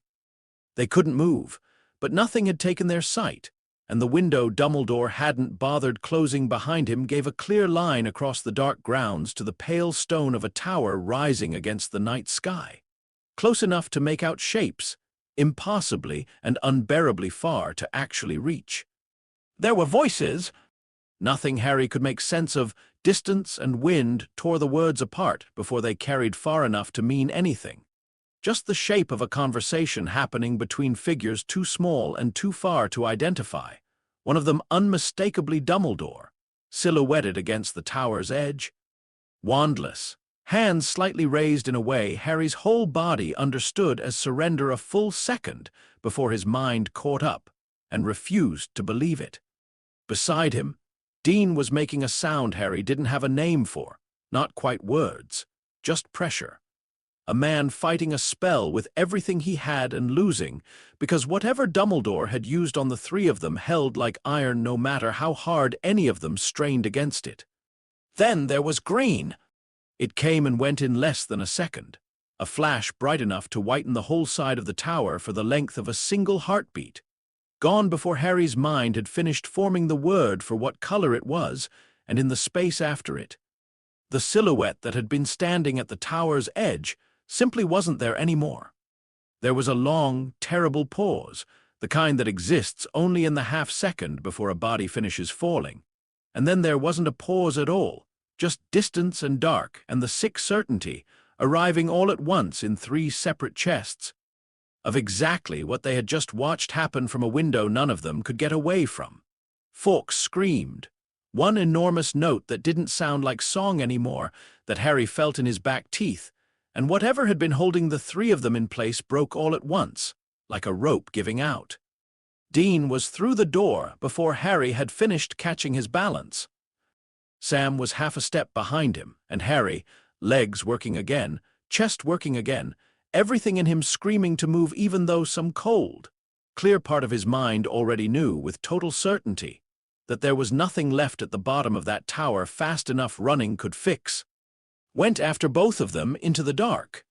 They couldn't move, but nothing had taken their sight, and the window Dumbledore hadn't bothered closing behind him gave a clear line across the dark grounds to the pale stone of a tower rising against the night sky, close enough to make out shapes, impossibly and unbearably far to actually reach. There were voices. Nothing Harry could make sense of. Distance and wind tore the words apart before they carried far enough to mean anything. Just the shape of a conversation happening between figures too small and too far to identify, one of them unmistakably Dumbledore, silhouetted against the tower's edge. Wandless, hands slightly raised in a way Harry's whole body understood as surrender a full second before his mind caught up and refused to believe it. Beside him, Dean was making a sound Harry didn't have a name for, not quite words, just pressure. A man fighting a spell with everything he had and losing, because whatever Dumbledore had used on the three of them held like iron no matter how hard any of them strained against it. Then there was green. It came and went in less than a second, a flash bright enough to whiten the whole side of the tower for the length of a single heartbeat, gone before Harry's mind had finished forming the word for what color it was, and in the space after it, the silhouette that had been standing at the tower's edge simply wasn't there anymore. There was a long, terrible pause, the kind that exists only in the half-second before a body finishes falling, and then there wasn't a pause at all. Just distance and dark and the sick certainty, arriving all at once in 3 separate chests, of exactly what they had just watched happen from a window none of them could get away from. Fawkes screamed, one enormous note that didn't sound like song anymore, that Harry felt in his back teeth, and whatever had been holding the three of them in place broke all at once, like a rope giving out. Dean was through the door before Harry had finished catching his balance. Sam was half a step behind him, and Harry, legs working again, chest working again, everything in him screaming to move even though some cold, clear part of his mind already knew with total certainty that there was nothing left at the bottom of that tower fast enough running could fix, went after both of them into the dark.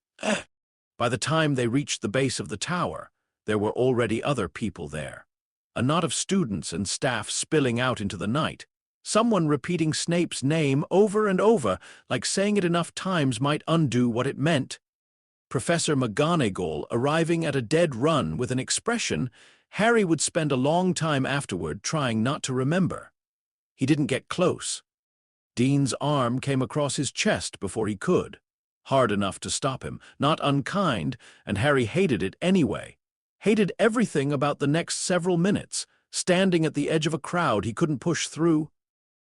By the time they reached the base of the tower, there were already other people there. A knot of students and staff spilling out into the night, someone repeating Snape's name over and over, like saying it enough times might undo what it meant. Professor McGonagall arriving at a dead run with an expression Harry would spend a long time afterward trying not to remember. He didn't get close. Dean's arm came across his chest before he could, hard enough to stop him, not unkind, and Harry hated it anyway. Hated everything about the next several minutes, standing at the edge of a crowd he couldn't push through,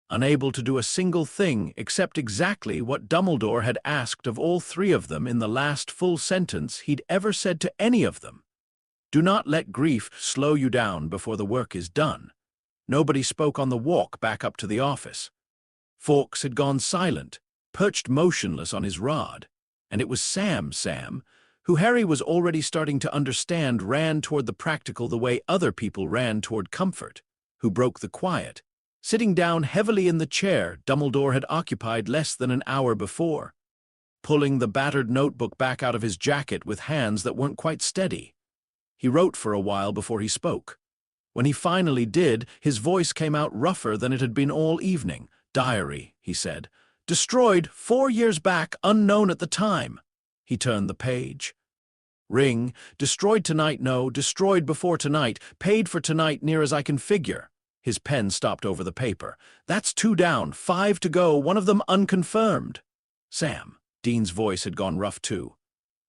unable to do a single thing except exactly what Dumbledore had asked of all three of them in the last full sentence he'd ever said to any of them. Do not let grief slow you down before the work is done. Nobody spoke on the walk back up to the office. Fawkes had gone silent, perched motionless on his rod, and it was Sam, who Harry was already starting to understand ran toward the practical the way other people ran toward comfort, who broke the quiet, sitting down heavily in the chair Dumbledore had occupied less than an hour before, pulling the battered notebook back out of his jacket with hands that weren't quite steady. He wrote for a while before he spoke. When he finally did, his voice came out rougher than it had been all evening. Diary, he said. Destroyed 4 years back, unknown at the time. He turned the page. Ring, destroyed tonight, no, destroyed before tonight, paid for tonight near as I can figure. His pen stopped over the paper. That's 2 down, 5 to go, one of them unconfirmed. Sam, Dean's voice had gone rough too.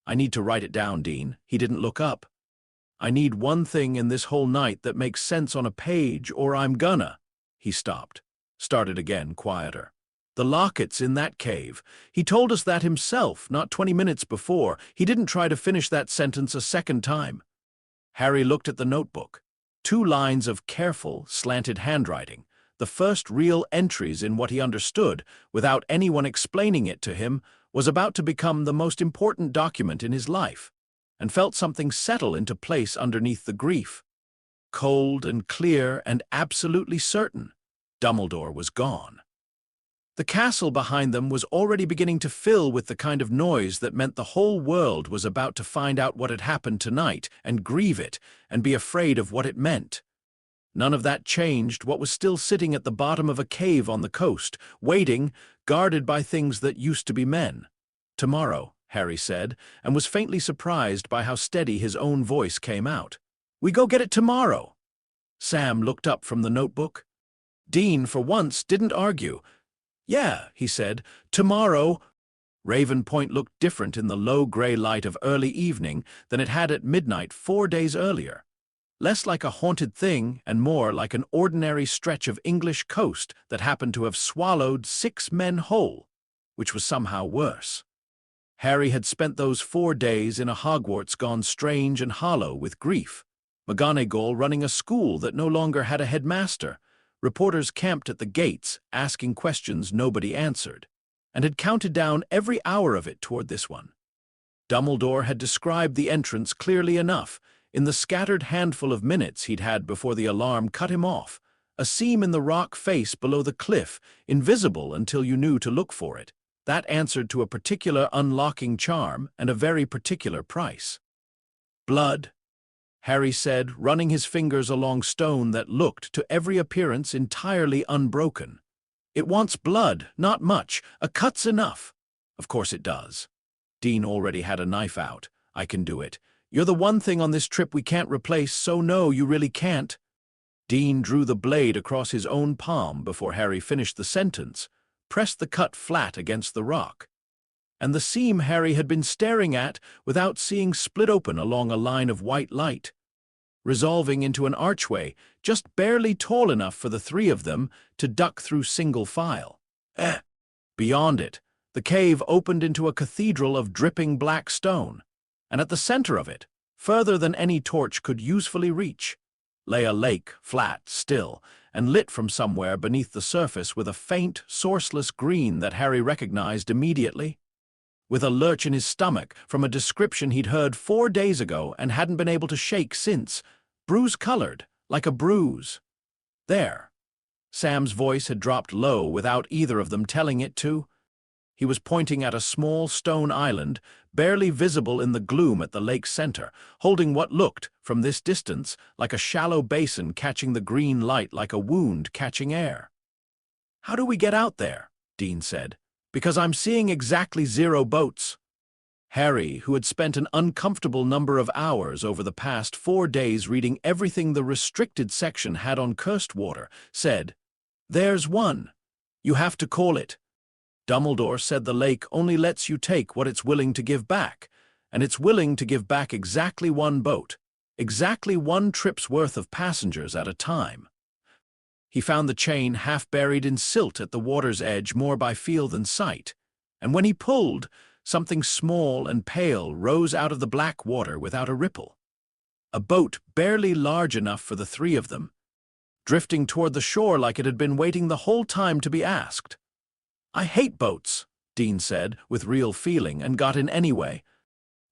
I need to write it down, Dean. He didn't look up. I need one thing in this whole night that makes sense on a page, or I'm gonna. He stopped. Started again, quieter. The locket's in that cave. He told us that himself, not 20 minutes before. He didn't try to finish that sentence a second time. Harry looked at the notebook. 2 lines of careful, slanted handwriting, the first real entries in what he understood, without anyone explaining it to him, was about to become the most important document in his life, and felt something settle into place underneath the grief. Cold and clear and absolutely certain. Dumbledore was gone. The castle behind them was already beginning to fill with the kind of noise that meant the whole world was about to find out what had happened tonight and grieve it and be afraid of what it meant. None of that changed what was still sitting at the bottom of a cave on the coast, waiting, guarded by things that used to be men. Tomorrow, Harry said, and was faintly surprised by how steady his own voice came out. We go get it tomorrow. Sam looked up from the notebook. Dean, for once, didn't argue. Yeah, he said, tomorrow. Raven Point looked different in the low gray light of early evening than it had at midnight 4 days earlier. Less like a haunted thing and more like an ordinary stretch of English coast that happened to have swallowed 6 men whole, which was somehow worse. Harry had spent those 4 days in a Hogwarts gone strange and hollow with grief. McGonagall running a school that no longer had a headmaster, reporters camped at the gates, asking questions nobody answered, and had counted down every hour of it toward this one. Dumbledore had described the entrance clearly enough, in the scattered handful of minutes he'd had before the alarm cut him off, a seam in the rock face below the cliff, invisible until you knew to look for it. That answered to a particular unlocking charm and a very particular price. Blood, Harry said, running his fingers along stone that looked, to every appearance, entirely unbroken. It wants blood, not much. A cut's enough. Of course it does. Dean already had a knife out. I can do it. You're the one thing on this trip we can't replace, so no, you really can't. Dean drew the blade across his own palm before Harry finished the sentence, pressed the cut flat against the rock. And the seam Harry had been staring at without seeing split open along a line of white light, resolving into an archway just barely tall enough for the 3 of them to duck through single file. Beyond it, The cave opened into a cathedral of dripping black stone, and at the center of it, further than any torch could usefully reach, lay a lake, flat, still, and lit from somewhere beneath the surface with a faint, sourceless green that Harry recognized immediately. With a lurch in his stomach from a description he'd heard 4 days ago and hadn't been able to shake since, bruise-colored, like a bruise. There. Sam's voice had dropped low without either of them telling it to. He was pointing at a small stone island, barely visible in the gloom at the lake's center, holding what looked, from this distance, like a shallow basin catching the green light like a wound catching air. "How do we get out there?" Dean said. "Because I'm seeing exactly 0 boats." Harry, who had spent an uncomfortable number of hours over the past 4 days reading everything the restricted section had on cursed water, said, "There's one. You have to call it. Dumbledore said the lake only lets you take what it's willing to give back, and it's willing to give back exactly 1 boat, exactly 1 trip's worth of passengers at a time." He found the chain half buried in silt at the water's edge more by feel than sight, and when he pulled, something small and pale rose out of the black water without a ripple. A boat barely large enough for the 3 of them, drifting toward the shore like it had been waiting the whole time to be asked. "I hate boats," Dean said, with real feeling, and got in anyway.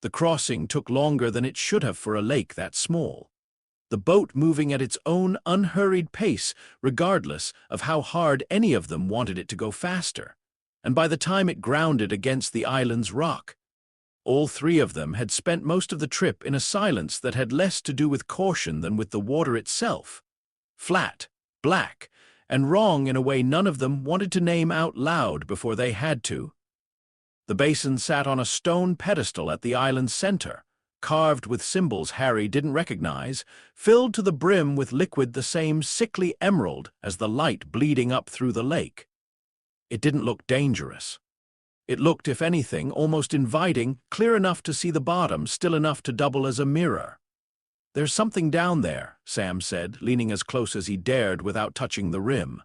The crossing took longer than it should have for a lake that small. The boat moving at its own unhurried pace, regardless of how hard any of them wanted it to go faster. And by the time it grounded against the island's rock, all 3 of them had spent most of the trip in a silence that had less to do with caution than with the water itself. Flat, black, and wrong in a way none of them wanted to name out loud before they had to. The basin sat on a stone pedestal at the island's center, carved with symbols Harry didn't recognize, filled to the brim with liquid the same sickly emerald as the light bleeding up through the lake. It didn't look dangerous. It looked, if anything, almost inviting, clear enough to see the bottom, still enough to double as a mirror. "There's something down there," Sam said, leaning as close as he dared without touching the rim.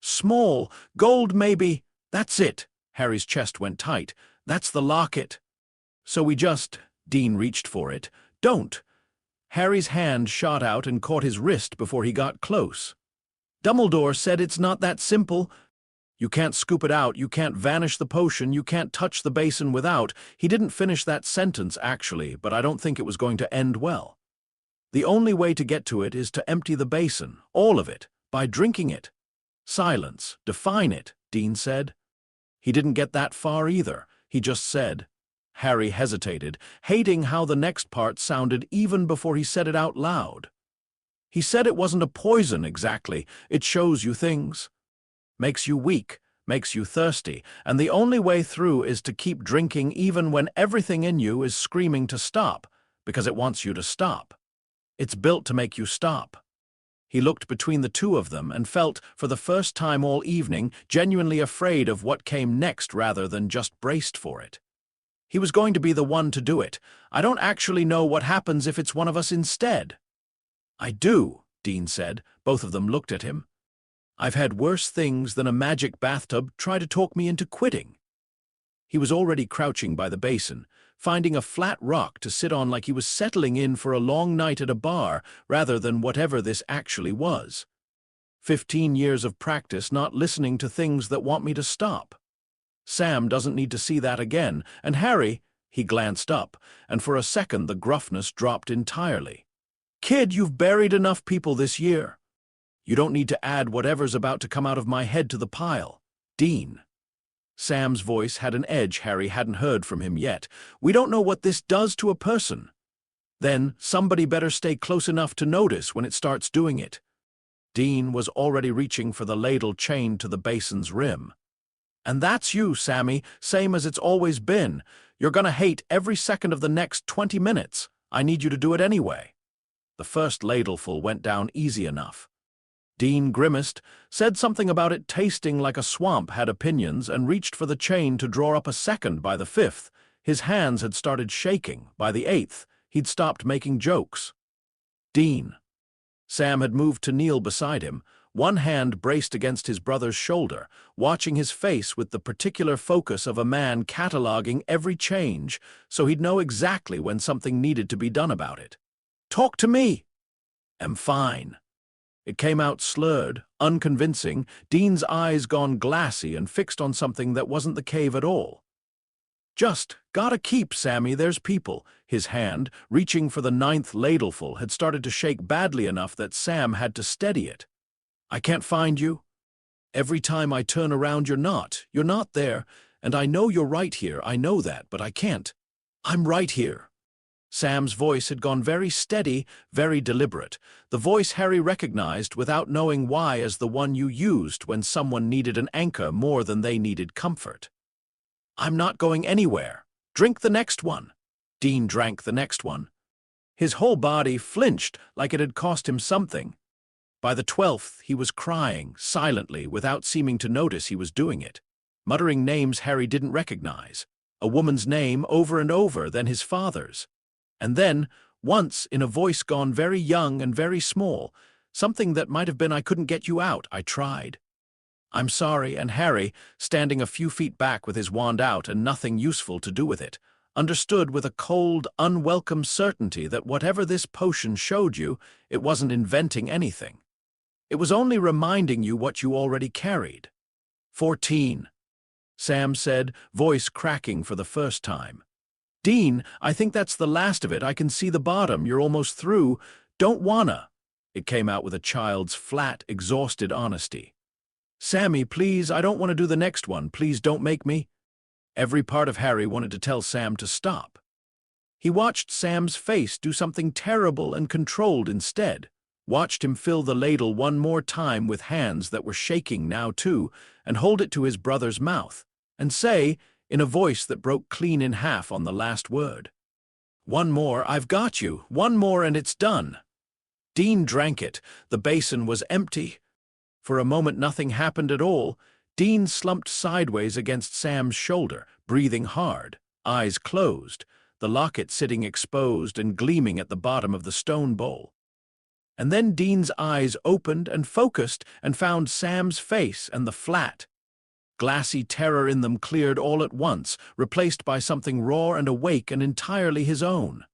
"Small, gold maybe." "That's it." Harry's chest went tight. "That's the locket." "So we just—" Dean reached for it. "Don't." Harry's hand shot out and caught his wrist before he got close. "Dumbledore said it's not that simple. You can't scoop it out, you can't vanish the potion, you can't touch the basin without—" He didn't finish that sentence, actually, but I don't think it was going to end well. "The only way to get to it is to empty the basin, all of it, by drinking it." "Silence. Define it," Dean said. He didn't get that far either. He just said. Harry hesitated, hating how the next part sounded even before he said it out loud. "He said it wasn't a poison exactly. It shows you things. Makes you weak, makes you thirsty, and the only way through is to keep drinking even when everything in you is screaming to stop, because it wants you to stop. It's built to make you stop." He looked between the 2 of them and felt, for the first time all evening, genuinely afraid of what came next rather than just braced for it. He was going to be the one to do it. "I don't actually know what happens if it's one of us instead." "I do," Dean said. Both of them looked at him. "I've had worse things than a magic bathtub try to talk me into quitting." He was already crouching by the basin, finding a flat rock to sit on like he was settling in for a long night at a bar rather than whatever this actually was. 15 years of practice not listening to things that want me to stop. Sam doesn't need to see that again, and Harry, he glanced up, and for a second the gruffness dropped entirely. "Kid, you've buried enough people this year. You don't need to add whatever's about to come out of my head to the pile. Dean." Sam's voice had an edge Harry hadn't heard from him yet. "We don't know what this does to a person. Then somebody better stay close enough to notice when it starts doing it." Dean was already reaching for the ladle chained to the basin's rim. "And that's you, Sammy, same as it's always been. You're gonna hate every second of the next 20 minutes. I need you to do it anyway." The first ladleful went down easy enough. Dean grimaced, said something about it tasting like a swamp had opinions, and reached for the chain to draw up a second by the 5th. His hands had started shaking. By the 8th, he'd stopped making jokes. "Dean." Sam had moved to kneel beside him, one hand braced against his brother's shoulder, watching his face with the particular focus of a man cataloging every change so he'd know exactly when something needed to be done about it. "Talk to me!" "Am fine." It came out slurred, unconvincing, Dean's eyes gone glassy and fixed on something that wasn't the cave at all. "Just gotta keep, Sammy, there's people." His hand, reaching for the 9th ladleful, had started to shake badly enough that Sam had to steady it. "I can't find you. Every time I turn around you're not there, and I know you're right here, I know that, but I can't. I'm right here." Sam's voice had gone very steady, very deliberate, the voice Harry recognized without knowing why as the one you used when someone needed an anchor more than they needed comfort. "I'm not going anywhere. Drink the next one." Dean drank the next one. His whole body flinched like it had cost him something. By the 12th, he was crying, silently, without seeming to notice he was doing it, muttering names Harry didn't recognize, a woman's name over and over, then his father's. And then, once, in a voice gone very young and very small, something that might have been, "I couldn't get you out, I tried." "I'm sorry," and Harry, standing a few feet back with his wand out and nothing useful to do with it, understood with a cold, unwelcome certainty that whatever this potion showed you, it wasn't inventing anything. It was only reminding you what you already carried. 14, Sam said, voice cracking for the first time. "Dean, I think that's the last of it. I can see the bottom. You're almost through. Don't wanna." It came out with a child's flat, exhausted honesty. "Sammy, please, I don't want to do the next one. Please don't make me." Every part of Harry wanted to tell Sam to stop. He watched Sam's face do something terrible and controlled instead, watched him fill the ladle one more time with hands that were shaking now too, and hold it to his brother's mouth, and say, in a voice that broke clean in half on the last word, "One more, I've got you. One more and it's done." Dean drank it. The basin was empty. For a moment nothing happened at all. Dean slumped sideways against Sam's shoulder, breathing hard, eyes closed, the locket sitting exposed and gleaming at the bottom of the stone bowl. And then Dean's eyes opened and focused and found Sam's face, and the flat, glassy terror in them cleared all at once, replaced by something raw and awake and entirely his own.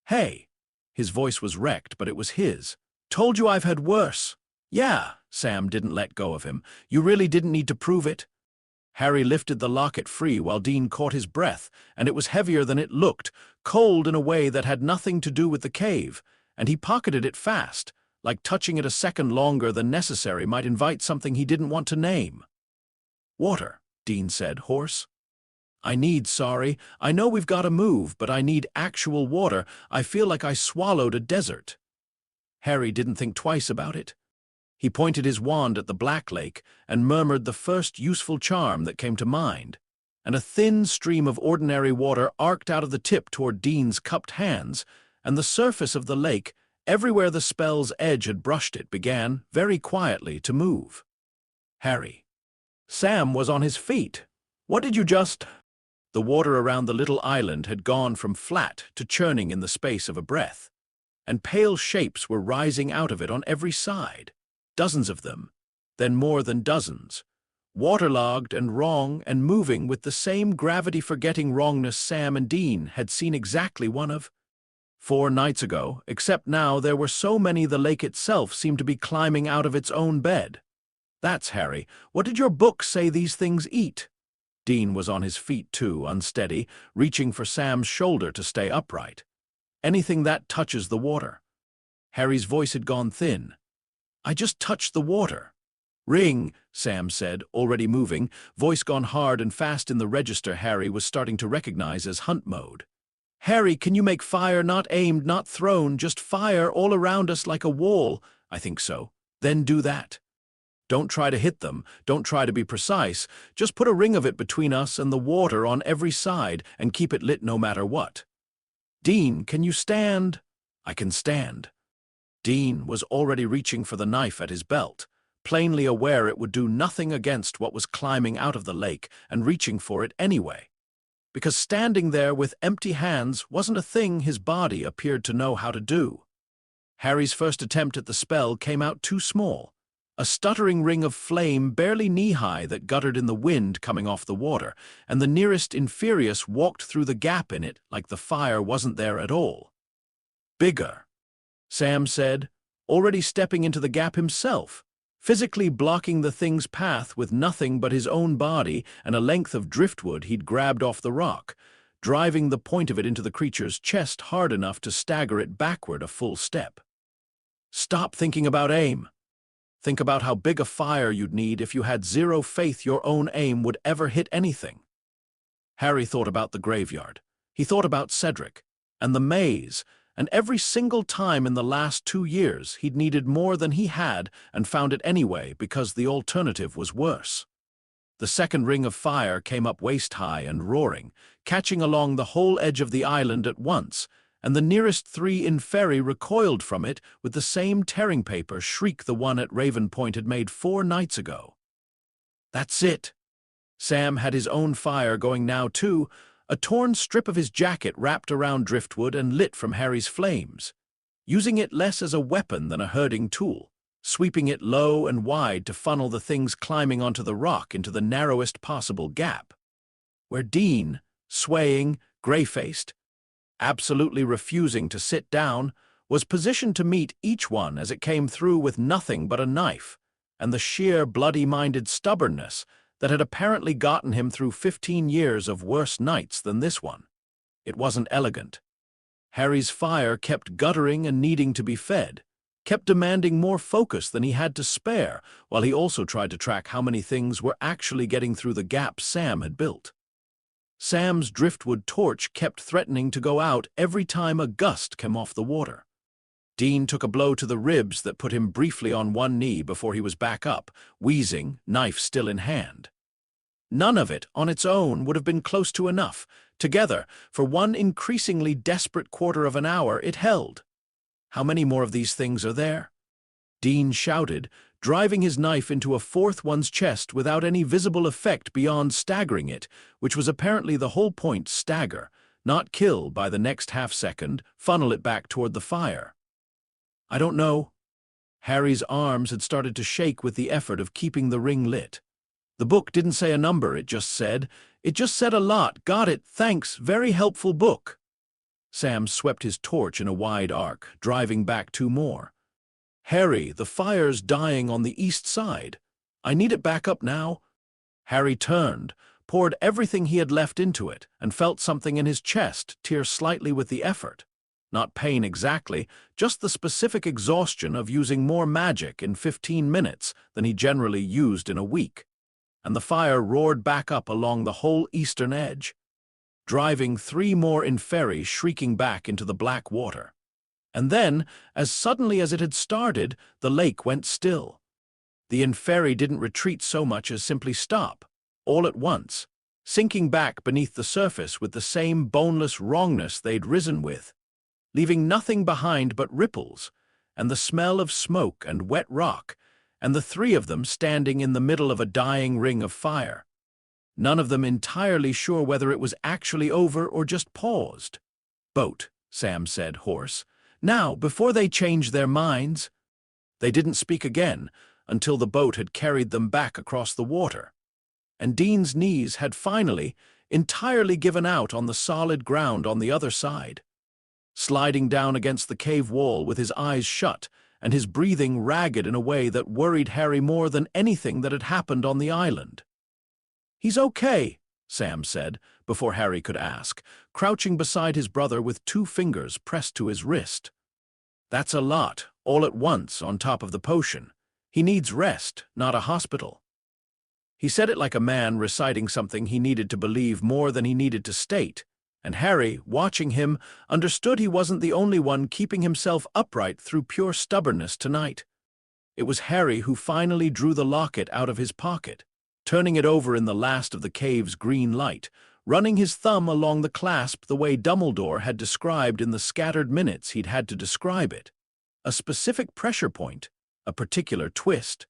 "Hey." His voice was wrecked, but it was his. "Told you I've had worse." "Yeah." Sam didn't let go of him. "You really didn't need to prove it." Harry lifted the locket free while Dean caught his breath, and it was heavier than it looked, cold in a way that had nothing to do with the cave, and he pocketed it fast, like touching it a second longer than necessary might invite something he didn't want to name. "Water," Dean said, hoarse. Sorry, I know we've got to move, but I need actual water. I feel like I swallowed a desert." Harry didn't think twice about it. He pointed his wand at the Black Lake and murmured the first useful charm that came to mind, and a thin stream of ordinary water arced out of the tip toward Dean's cupped hands, and the surface of the lake, everywhere the spell's edge had brushed it, began, very quietly, to move. Harry. Sam was on his feet. "What did you just—" The water around the little island had gone from flat to churning in the space of a breath, and pale shapes were rising out of it on every side, dozens of them, then more than dozens, waterlogged and wrong and moving with the same gravity-forgetting wrongness Sam and Dean had seen exactly one of 4 nights ago, except now there were so many the lake itself seemed to be climbing out of its own bed. "That's Harry. What did your book say these things eat?" Dean was on his feet too, unsteady, reaching for Sam's shoulder to stay upright. "Anything that touches the water." Harry's voice had gone thin. "I just touched the water." "Ring," Sam said, already moving, voice gone hard and fast in the register Harry was starting to recognize as hunt mode. "Harry, can you make fire, not aimed, not thrown, just fire all around us like a wall?" "I think so." "Then do that. Don't try to hit them, don't try to be precise, just put a ring of it between us and the water on every side and keep it lit no matter what." "Dean, can you stand?" "I can stand." Dean was already reaching for the knife at his belt, plainly aware it would do nothing against what was climbing out of the lake, and reaching for it anyway, because standing there with empty hands wasn't a thing his body appeared to know how to do. Harry's first attempt at the spell came out too small. a stuttering ring of flame barely knee-high that guttered in the wind coming off the water, and the nearest Inferius walked through the gap in it like the fire wasn't there at all. "Bigger," Sam said, already stepping into the gap himself, physically blocking the thing's path with nothing but his own body and a length of driftwood he'd grabbed off the rock, driving the point of it into the creature's chest hard enough to stagger it backward a full step. "Stop thinking about aim. Think about how big a fire you'd need if you had zero faith your own aim would ever hit anything." Harry thought about the graveyard. He thought about Cedric, and the maze, and every single time in the last 2 years he'd needed more than he had and found it anyway because the alternative was worse. The second ring of fire came up waist-high and roaring, catching along the whole edge of the island at once, and the nearest 3 Inferi recoiled from it with the same tearing paper shriek the one at Raven Point had made 4 nights ago. That's it. Sam had his own fire going now too, a torn strip of his jacket wrapped around driftwood and lit from Harry's flames, using it less as a weapon than a herding tool, sweeping it low and wide to funnel the things climbing onto the rock into the narrowest possible gap, where Dean, swaying, gray-faced, absolutely refusing to sit down, was positioned to meet each one as it came through with nothing but a knife, and the sheer bloody-minded stubbornness that had apparently gotten him through 15 years of worse nights than this one. It wasn't elegant. Harry's fire kept guttering and needing to be fed, kept demanding more focus than he had to spare, while he also tried to track how many things were actually getting through the gap Sam had built. Sam's driftwood torch kept threatening to go out every time a gust came off the water. Dean took a blow to the ribs that put him briefly on one knee before he was back up, wheezing, knife still in hand. None of it, on its own, would have been close to enough. Together, for one increasingly desperate quarter of an hour, it held. How many more of these things are there? Dean shouted, driving his knife into a fourth one's chest without any visible effect beyond staggering it, which was apparently the whole point: stagger, not kill by the next half-second, funnel it back toward the fire. "I don't know." Harry's arms had started to shake with the effort of keeping the ring lit. The book didn't say a number, it just said a lot. "Got it, thanks, very helpful book." Sam swept his torch in a wide arc, driving back 2 more. "Harry, the fire's dying on the east side. I need it back up now." Harry turned, poured everything he had left into it, and felt something in his chest tear slightly with the effort. Not pain exactly, just the specific exhaustion of using more magic in 15 minutes than he generally used in a week. And the fire roared back up along the whole eastern edge, driving 3 more Inferi shrieking back into the black water. And then, as suddenly as it had started, the lake went still. The Inferi didn't retreat so much as simply stop, all at once, sinking back beneath the surface with the same boneless wrongness they'd risen with, leaving nothing behind but ripples, and the smell of smoke and wet rock, and the 3 of them standing in the middle of a dying ring of fire. None of them entirely sure whether it was actually over or just paused. "Boat," Sam said, hoarse. "Now, before they change their minds." They didn't speak again until the boat had carried them back across the water, and Dean's knees had finally, entirely given out on the solid ground on the other side, sliding down against the cave wall with his eyes shut and his breathing ragged in a way that worried Harry more than anything that had happened on the island. "He's okay," Sam said, before Harry could ask, crouching beside his brother with 2 fingers pressed to his wrist. "That's a lot, all at once, on top of the potion. He needs rest, not a hospital." He said it like a man reciting something he needed to believe more than he needed to state, and Harry, watching him, understood he wasn't the only one keeping himself upright through pure stubbornness tonight. It was Harry who finally drew the locket out of his pocket, turning it over in the last of the cave's green light, running his thumb along the clasp the way Dumbledore had described in the scattered minutes he'd had to describe it. A specific pressure point, a particular twist.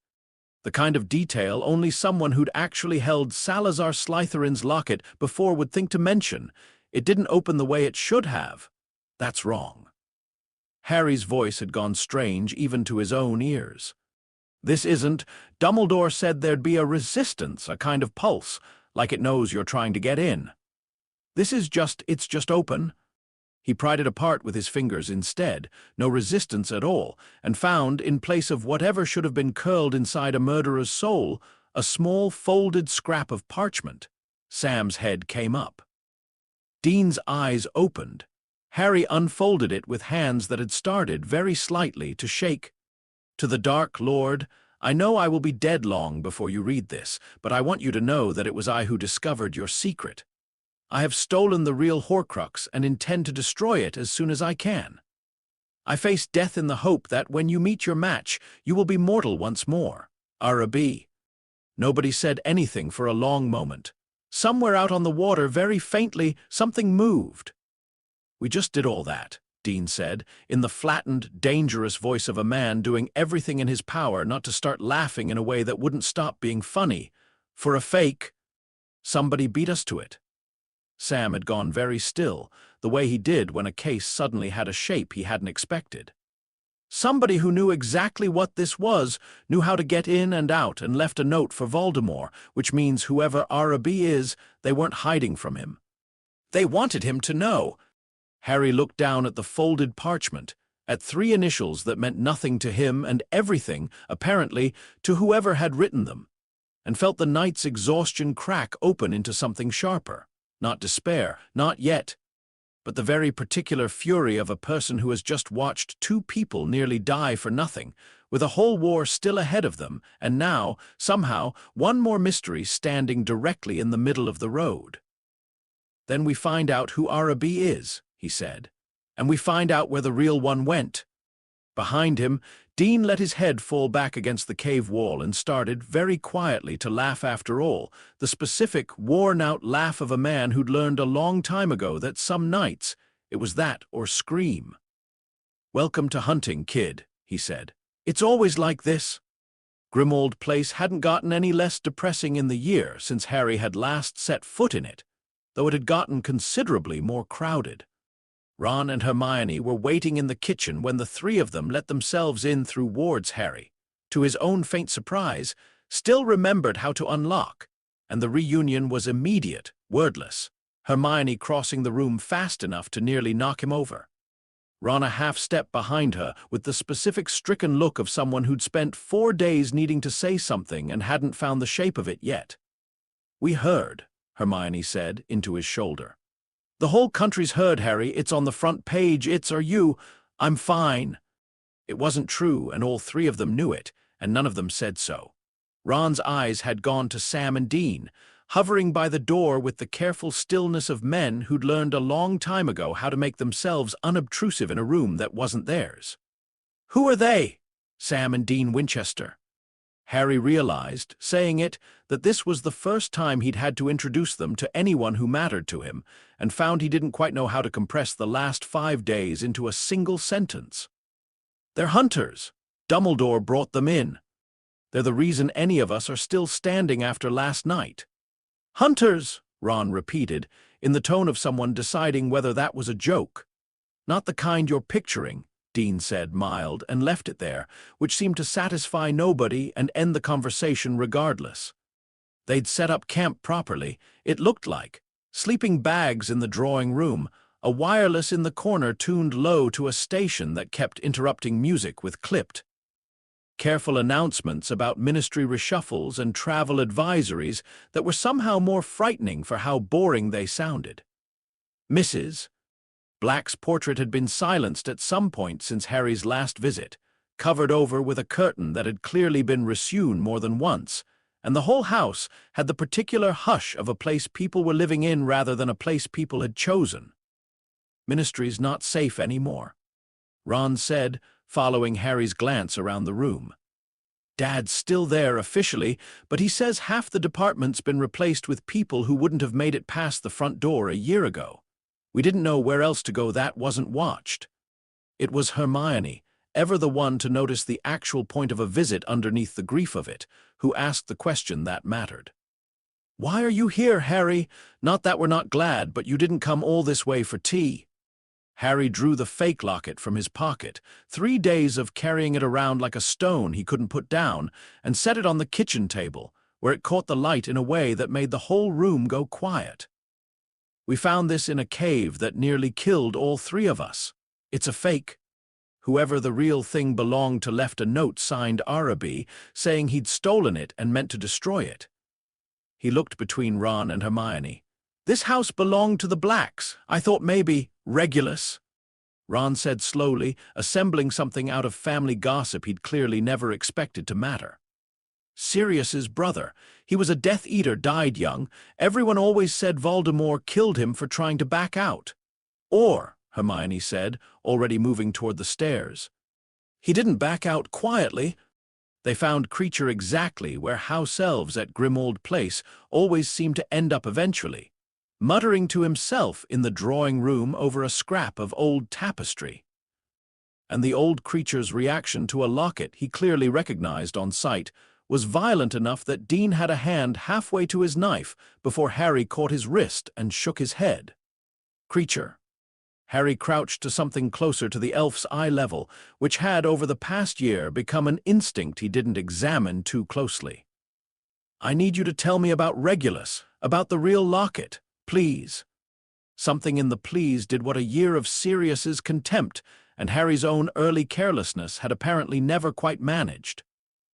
The kind of detail only someone who'd actually held Salazar Slytherin's locket before would think to mention. It didn't open the way it should have. That's wrong. Harry's voice had gone strange even to his own ears. This isn't. Dumbledore said there'd be a resistance, a kind of pulse, like it knows you're trying to get in. It's just open. He pried it apart with his fingers instead, no resistance at all, and found, in place of whatever should have been curled inside a murderer's soul, a small folded scrap of parchment. Sam's head came up. Dean's eyes opened. Harry unfolded it with hands that had started, very slightly, to shake. To the Dark Lord, I know I will be dead long before you read this, but I want you to know that it was I who discovered your secret. I have stolen the real Horcrux and intend to destroy it as soon as I can. I face death in the hope that when you meet your match, you will be mortal once more. R.A.B. Nobody said anything for a long moment. Somewhere out on the water, very faintly, something moved. We just did all that, Dean said, in the flattened, dangerous voice of a man doing everything in his power not to start laughing in a way that wouldn't stop being funny. For a fake, somebody beat us to it. Sam had gone very still, the way he did when a case suddenly had a shape he hadn't expected. Somebody who knew exactly what this was, knew how to get in and out, and left a note for Voldemort, which means whoever R.A.B. is, they weren't hiding from him. They wanted him to know. Harry looked down at the folded parchment, at 3 initials that meant nothing to him and everything, apparently, to whoever had written them, and felt the knight's exhaustion crack open into something sharper. Not despair, not yet, but the very particular fury of a person who has just watched 2 people nearly die for nothing, with a whole war still ahead of them, and now, somehow, one more mystery standing directly in the middle of the road. Then we find out who R.A.B. is, he said, and we find out where the real one went. Behind him, Dean let his head fall back against the cave wall and started, very quietly, to laugh after all, the specific, worn-out laugh of a man who'd learned a long time ago that some nights it was that or scream. "Welcome to hunting, kid," he said. "It's always like this." Grimmauld Place hadn't gotten any less depressing in the year since Harry had last set foot in it, though it had gotten considerably more crowded. Ron and Hermione were waiting in the kitchen when the 3 of them let themselves in through Ward's Harry, to his own faint surprise, still remembered how to unlock, and the reunion was immediate, wordless, Hermione crossing the room fast enough to nearly knock him over. Ron a half-step behind her, with the specific stricken look of someone who'd spent 4 days needing to say something and hadn't found the shape of it yet. "We heard," Hermione said, into his shoulder. "The whole country's heard, Harry. It's on the front page. Are you? I'm fine." It wasn't true, and all 3 of them knew it, and none of them said so. Ron's eyes had gone to Sam and Dean, hovering by the door with the careful stillness of men who'd learned a long time ago how to make themselves unobtrusive in a room that wasn't theirs. "Who are they?" "Sam and Dean Winchester." Harry realized, saying it, that this was the first time he'd had to introduce them to anyone who mattered to him, and found he didn't quite know how to compress the last 5 days into a single sentence. "They're hunters. Dumbledore brought them in. They're the reason any of us are still standing after last night." "Hunters," Ron repeated, in the tone of someone deciding whether that was a joke. "Not the kind you're picturing," Dean said, mild, and left it there, which seemed to satisfy nobody and end the conversation regardless. They'd set up camp properly, it looked like. Sleeping bags in the drawing room, a wireless in the corner tuned low to a station that kept interrupting music with clipped, careful announcements about ministry reshuffles and travel advisories that were somehow more frightening for how boring they sounded. Mrs. Black's portrait had been silenced at some point since Harry's last visit, covered over with a curtain that had clearly been resewn more than once, and the whole house had the particular hush of a place people were living in rather than a place people had chosen. "Ministry's not safe anymore," Ron said, following Harry's glance around the room. "Dad's still there officially, but he says half the department's been replaced with people who wouldn't have made it past the front door a year ago. We didn't know where else to go that wasn't watched." It was Hermione, ever the one to notice the actual point of a visit underneath the grief of it, who asked the question that mattered. "Why are you here, Harry? Not that we're not glad, but you didn't come all this way for tea." Harry drew the fake locket from his pocket, 3 days of carrying it around like a stone he couldn't put down, and set it on the kitchen table, where it caught the light in a way that made the whole room go quiet. We found this in a cave that nearly killed all 3 of us. It's a fake. Whoever the real thing belonged to left a note signed Araby, saying he'd stolen it and meant to destroy it. He looked between Ron and Hermione. This house belonged to the Blacks. I thought maybe Regulus. Ron said slowly, assembling something out of family gossip he'd clearly never expected to matter. Sirius's brother. He was a Death Eater, died young. Everyone always said Voldemort killed him for trying to back out. Or, Hermione said, already moving toward the stairs. He didn't back out quietly. They found Creature exactly where house elves at Grimmauld Place always seemed to end up eventually, muttering to himself in the drawing room over a scrap of old tapestry. And the old creature's reaction to a locket he clearly recognized on sight was violent enough that Dean had a hand halfway to his knife before Harry caught his wrist and shook his head. Creature. Harry crouched to something closer to the elf's eye level, which had, over the past year, become an instinct he didn't examine too closely. I need you to tell me about Regulus, about the real locket, please. Something in the please did what a year of Sirius's contempt and Harry's own early carelessness had apparently never quite managed.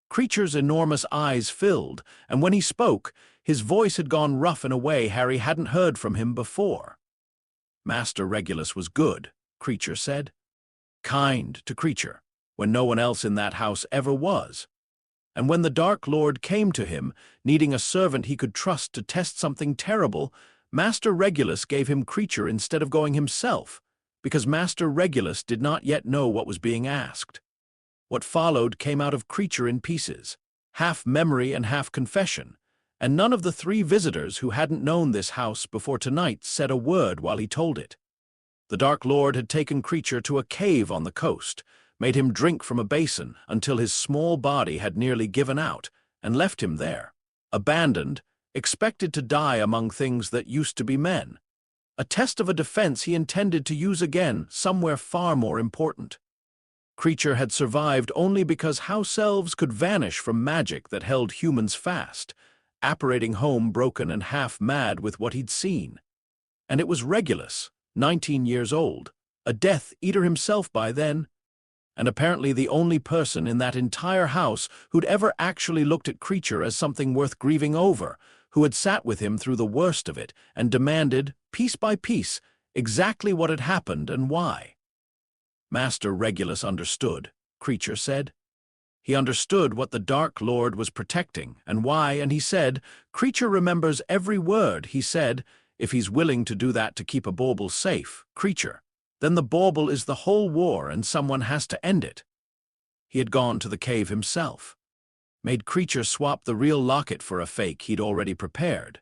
Creature's enormous eyes filled, and when he spoke, his voice had gone rough in a way Harry hadn't heard from him before. Master Regulus was good, Creature said. Kind to Creature, when no one else in that house ever was. And when the Dark Lord came to him, needing a servant he could trust to test something terrible, Master Regulus gave him Creature instead of going himself, because Master Regulus did not yet know what was being asked. What followed came out of Creature in pieces, half memory and half confession, and none of the 3 visitors who hadn't known this house before tonight said a word while he told it. The Dark Lord had taken Creature to a cave on the coast, made him drink from a basin until his small body had nearly given out, and left him there, abandoned, expected to die among things that used to be men. A test of a defense he intended to use again somewhere far more important. Creature had survived only because house elves could vanish from magic that held humans fast, apparating home broken and half-mad with what he'd seen. And it was Regulus, 19 years old, a Death Eater himself by then, and apparently the only person in that entire house who'd ever actually looked at Creature as something worth grieving over, who had sat with him through the worst of it and demanded, piece by piece, exactly what had happened and why. Master Regulus understood, Creature said. He understood what the Dark Lord was protecting and why, and he said, Creature remembers every word he said. If he's willing to do that to keep a bauble safe, Creature, then the bauble is the whole war and someone has to end it. He had gone to the cave himself, made Creature swap the real locket for a fake he'd already prepared.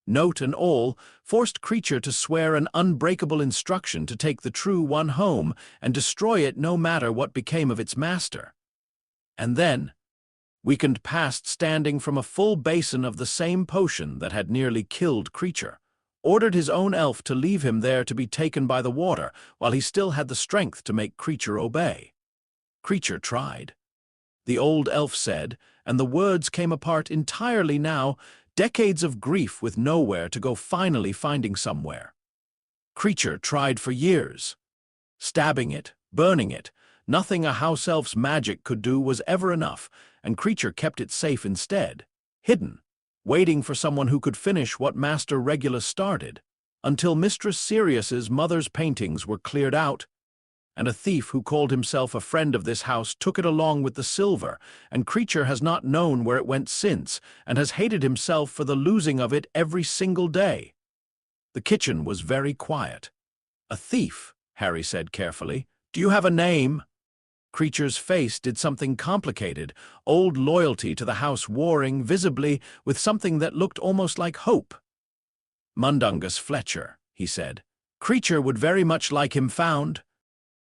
Note and all, forced Creature to swear an unbreakable instruction to take the true one home and destroy it no matter what became of its master. And then, weakened past standing from a full basin of the same potion that had nearly killed Creature, ordered his own elf to leave him there to be taken by the water while he still had the strength to make Creature obey. Creature tried. The old elf said, and the words came apart entirely now, decades of grief with nowhere to go, finally finding somewhere. Creature tried for years. Stabbing it, burning it, nothing a house elf's magic could do was ever enough, and Creature kept it safe instead, hidden, waiting for someone who could finish what Master Regulus started, until Mistress Sirius's mother's paintings were cleared out, and a thief who called himself a friend of this house took it along with the silver, and Creature has not known where it went since, and has hated himself for the losing of it every single day. The kitchen was very quiet. A thief, Harry said carefully. Do you have a name? Creature's face did something complicated, old loyalty to the house warring visibly with something that looked almost like hope. Mundungus Fletcher, he said. Creature would very much like him found.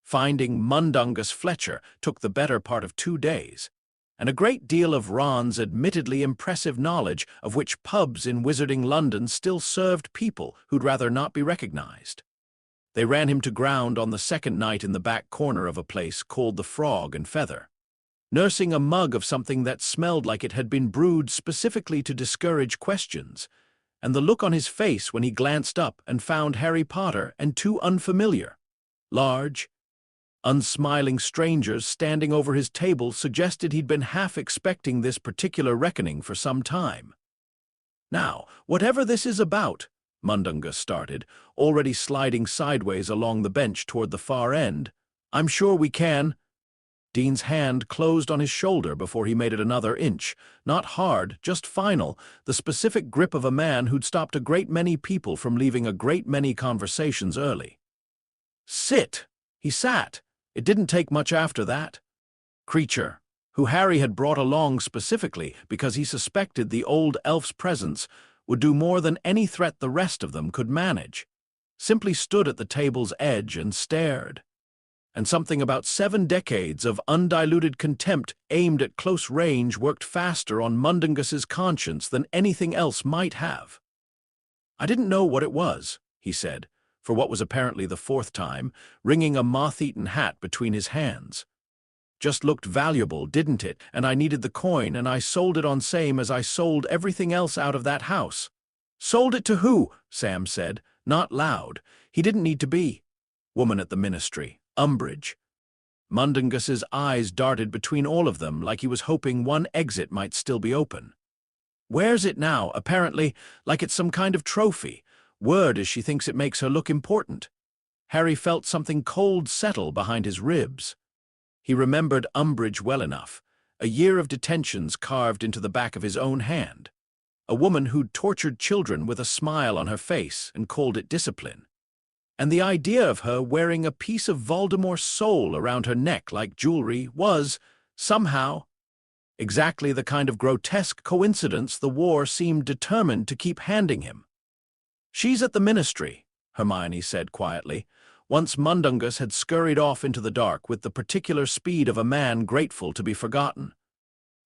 Finding Mundungus Fletcher took the better part of 2 days, and a great deal of Ron's admittedly impressive knowledge of which pubs in Wizarding London still served people who'd rather not be recognized. They ran him to ground on the second night in the back corner of a place called the Frog and Feather, nursing a mug of something that smelled like it had been brewed specifically to discourage questions, and the look on his face when he glanced up and found Harry Potter and two unfamiliar, large, unsmiling strangers standing over his table suggested he'd been half expecting this particular reckoning for some time. "Now, whatever this is about," Mundungus started, already sliding sideways along the bench toward the far end, "I'm sure we can—" Dean's hand closed on his shoulder before he made it another inch. Not hard, just final, the specific grip of a man who'd stopped a great many people from leaving a great many conversations early. "Sit!" He sat. It didn't take much after that. Creature, who Harry had brought along specifically because he suspected the old elf's presence would do more than any threat the rest of them could manage, simply stood at the table's edge and stared. And something about 7 decades of undiluted contempt aimed at close range worked faster on Mundungus's conscience than anything else might have. "I didn't know what it was," he said, for what was apparently the 4th time, wringing a moth-eaten hat between his hands. "Just looked valuable, didn't it? And I needed the coin, and I sold it on same as I sold everything else out of that house." "Sold it to who?" Sam said, not loud. He didn't need to be. "Woman at the ministry. Umbridge." Mundungus's eyes darted between all of them like he was hoping one exit might still be open. "Wears it now, apparently, like it's some kind of trophy. Word as she thinks it makes her look important." Harry felt something cold settle behind his ribs. He remembered Umbridge well enough, a year of detentions carved into the back of his own hand, a woman who'd tortured children with a smile on her face and called it discipline. And the idea of her wearing a piece of Voldemort's soul around her neck like jewelry was, somehow, exactly the kind of grotesque coincidence the war seemed determined to keep handing him. "She's at the ministry," Hermione said quietly, once Mundungus had scurried off into the dark with the particular speed of a man grateful to be forgotten.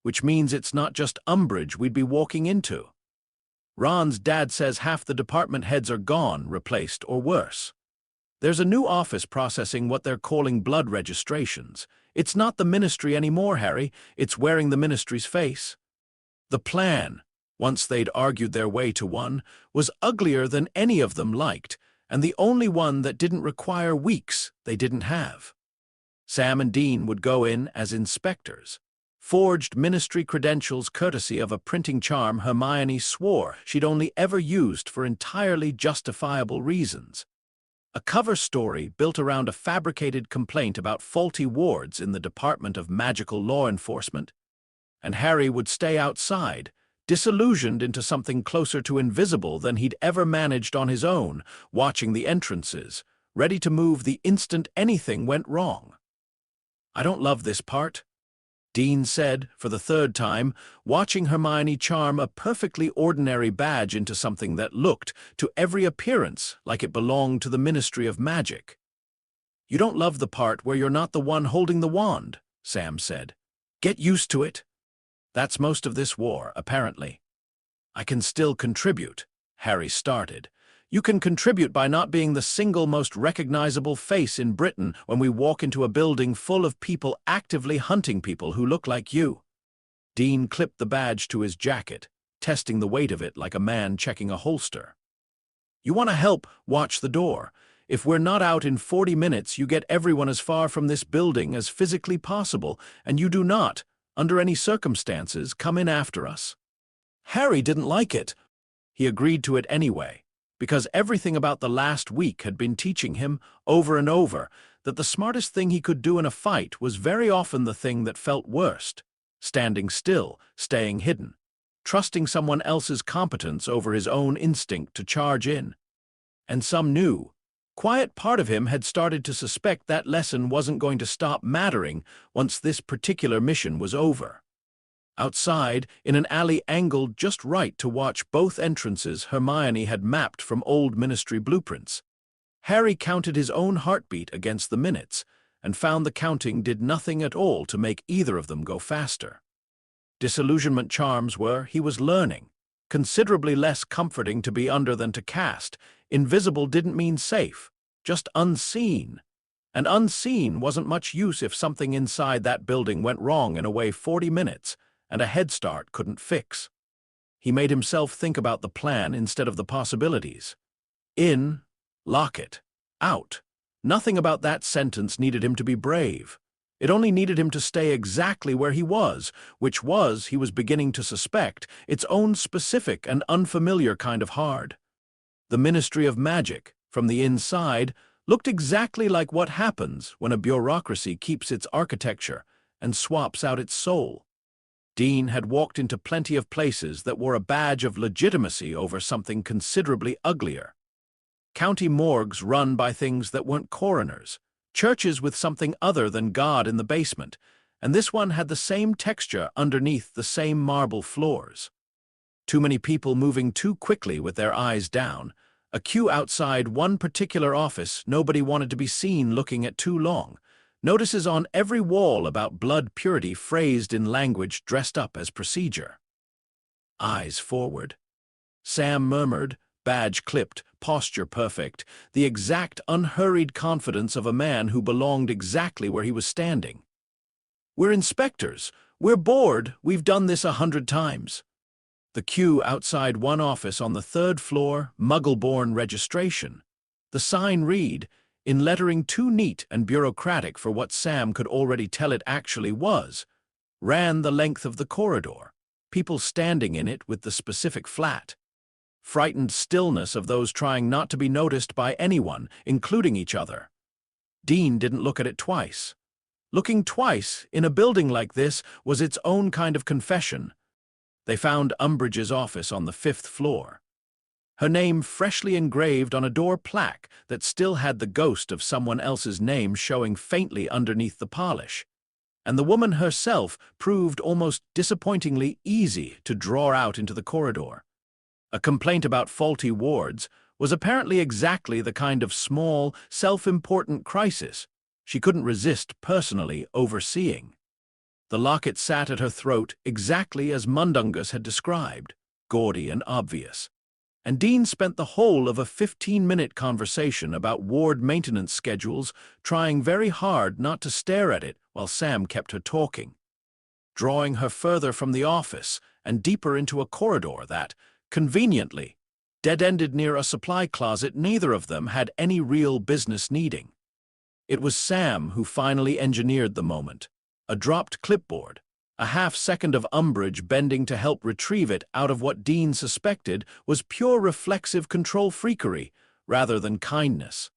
"Which means it's not just Umbridge we'd be walking into. Ron's dad says half the department heads are gone, replaced, or worse. There's a new office processing what they're calling blood registrations. It's not the ministry anymore, Harry. It's wearing the ministry's face." The plan, once they'd argued their way to one, was uglier than any of them liked, and the only one that didn't require weeks they didn't have. Sam and Dean would go in as inspectors. Forged ministry credentials courtesy of a printing charm Hermione swore she'd only ever used for entirely justifiable reasons. A cover story built around a fabricated complaint about faulty wards in the Department of Magical Law Enforcement. And Harry would stay outside, disillusioned into something closer to invisible than he'd ever managed on his own, watching the entrances, ready to move the instant anything went wrong. "I don't love this part," Dean said, for the 3rd time, watching Hermione charm a perfectly ordinary badge into something that looked, to every appearance, like it belonged to the Ministry of Magic. "You don't love the part where you're not the one holding the wand," Sam said. "Get used to it. That's most of this war, apparently." "I can still contribute," Harry started. "You can contribute by not being the single most recognizable face in Britain when we walk into a building full of people actively hunting people who look like you." Dean clipped the badge to his jacket, testing the weight of it like a man checking a holster. "You want to help, watch the door. If we're not out in 40 minutes, you get everyone as far from this building as physically possible, and you do not, under any circumstances, come in after us." Harry didn't like it. He agreed to it anyway, because everything about the last week had been teaching him, over and over, that the smartest thing he could do in a fight was very often the thing that felt worst: standing still, staying hidden, trusting someone else's competence over his own instinct to charge in. And some new, quiet part of him had started to suspect that lesson wasn't going to stop mattering once this particular mission was over. Outside, in an alley angled just right to watch both entrances Hermione had mapped from old ministry blueprints, Harry counted his own heartbeat against the minutes and found the counting did nothing at all to make either of them go faster. Disillusionment charms were, he was learning, considerably less comforting to be under than to cast. Invisible didn't mean safe. just unseen. And unseen wasn't much use if something inside that building went wrong in a way 40 minutes and a head start couldn't fix. He made himself think about the plan instead of the possibilities. In, lock it. Out. Nothing about that sentence needed him to be brave. It only needed him to stay exactly where he was, which was, he was beginning to suspect, its own specific and unfamiliar kind of hard. The Ministry of Magic, from the inside, looked exactly like what happens when a bureaucracy keeps its architecture and swaps out its soul. Dean had walked into plenty of places that wore a badge of legitimacy over something considerably uglier. County morgues run by things that weren't coroners, churches with something other than God in the basement, and this one had the same texture underneath the same marble floors. Too many people moving too quickly with their eyes down, a queue outside one particular office nobody wanted to be seen looking at too long, notices on every wall about blood purity phrased in language dressed up as procedure. Eyes forward. Sam murmured, badge clipped, posture perfect, the exact unhurried confidence of a man who belonged exactly where he was standing. "We're inspectors. We're bored. We've done this 100 times. The queue outside one office on the 3rd floor, Muggle-born registration. The sign read, in lettering too neat and bureaucratic for what Sam could already tell it actually was, ran the length of the corridor, people standing in it with the specific flat. Frightened stillness of those trying not to be noticed by anyone, including each other. Dean didn't look at it twice. Looking twice in a building like this was its own kind of confession. They found Umbridge's office on the 5th floor. Her name freshly engraved on a door plaque that still had the ghost of someone else's name showing faintly underneath the polish. And the woman herself proved almost disappointingly easy to draw out into the corridor. A complaint about faulty wards was apparently exactly the kind of small, self-important crisis she couldn't resist personally overseeing. The locket sat at her throat exactly as Mundungus had described, gaudy and obvious. And Dean spent the whole of a 15-minute conversation about ward maintenance schedules trying very hard not to stare at it while Sam kept her talking, drawing her further from the office and deeper into a corridor that, conveniently, dead-ended near a supply closet neither of them had any real business needing. It was Sam who finally engineered the moment. A dropped clipboard, a half-second of Umbridge bending to help retrieve it out of what Dean suspected was pure reflexive control freakery rather than kindness.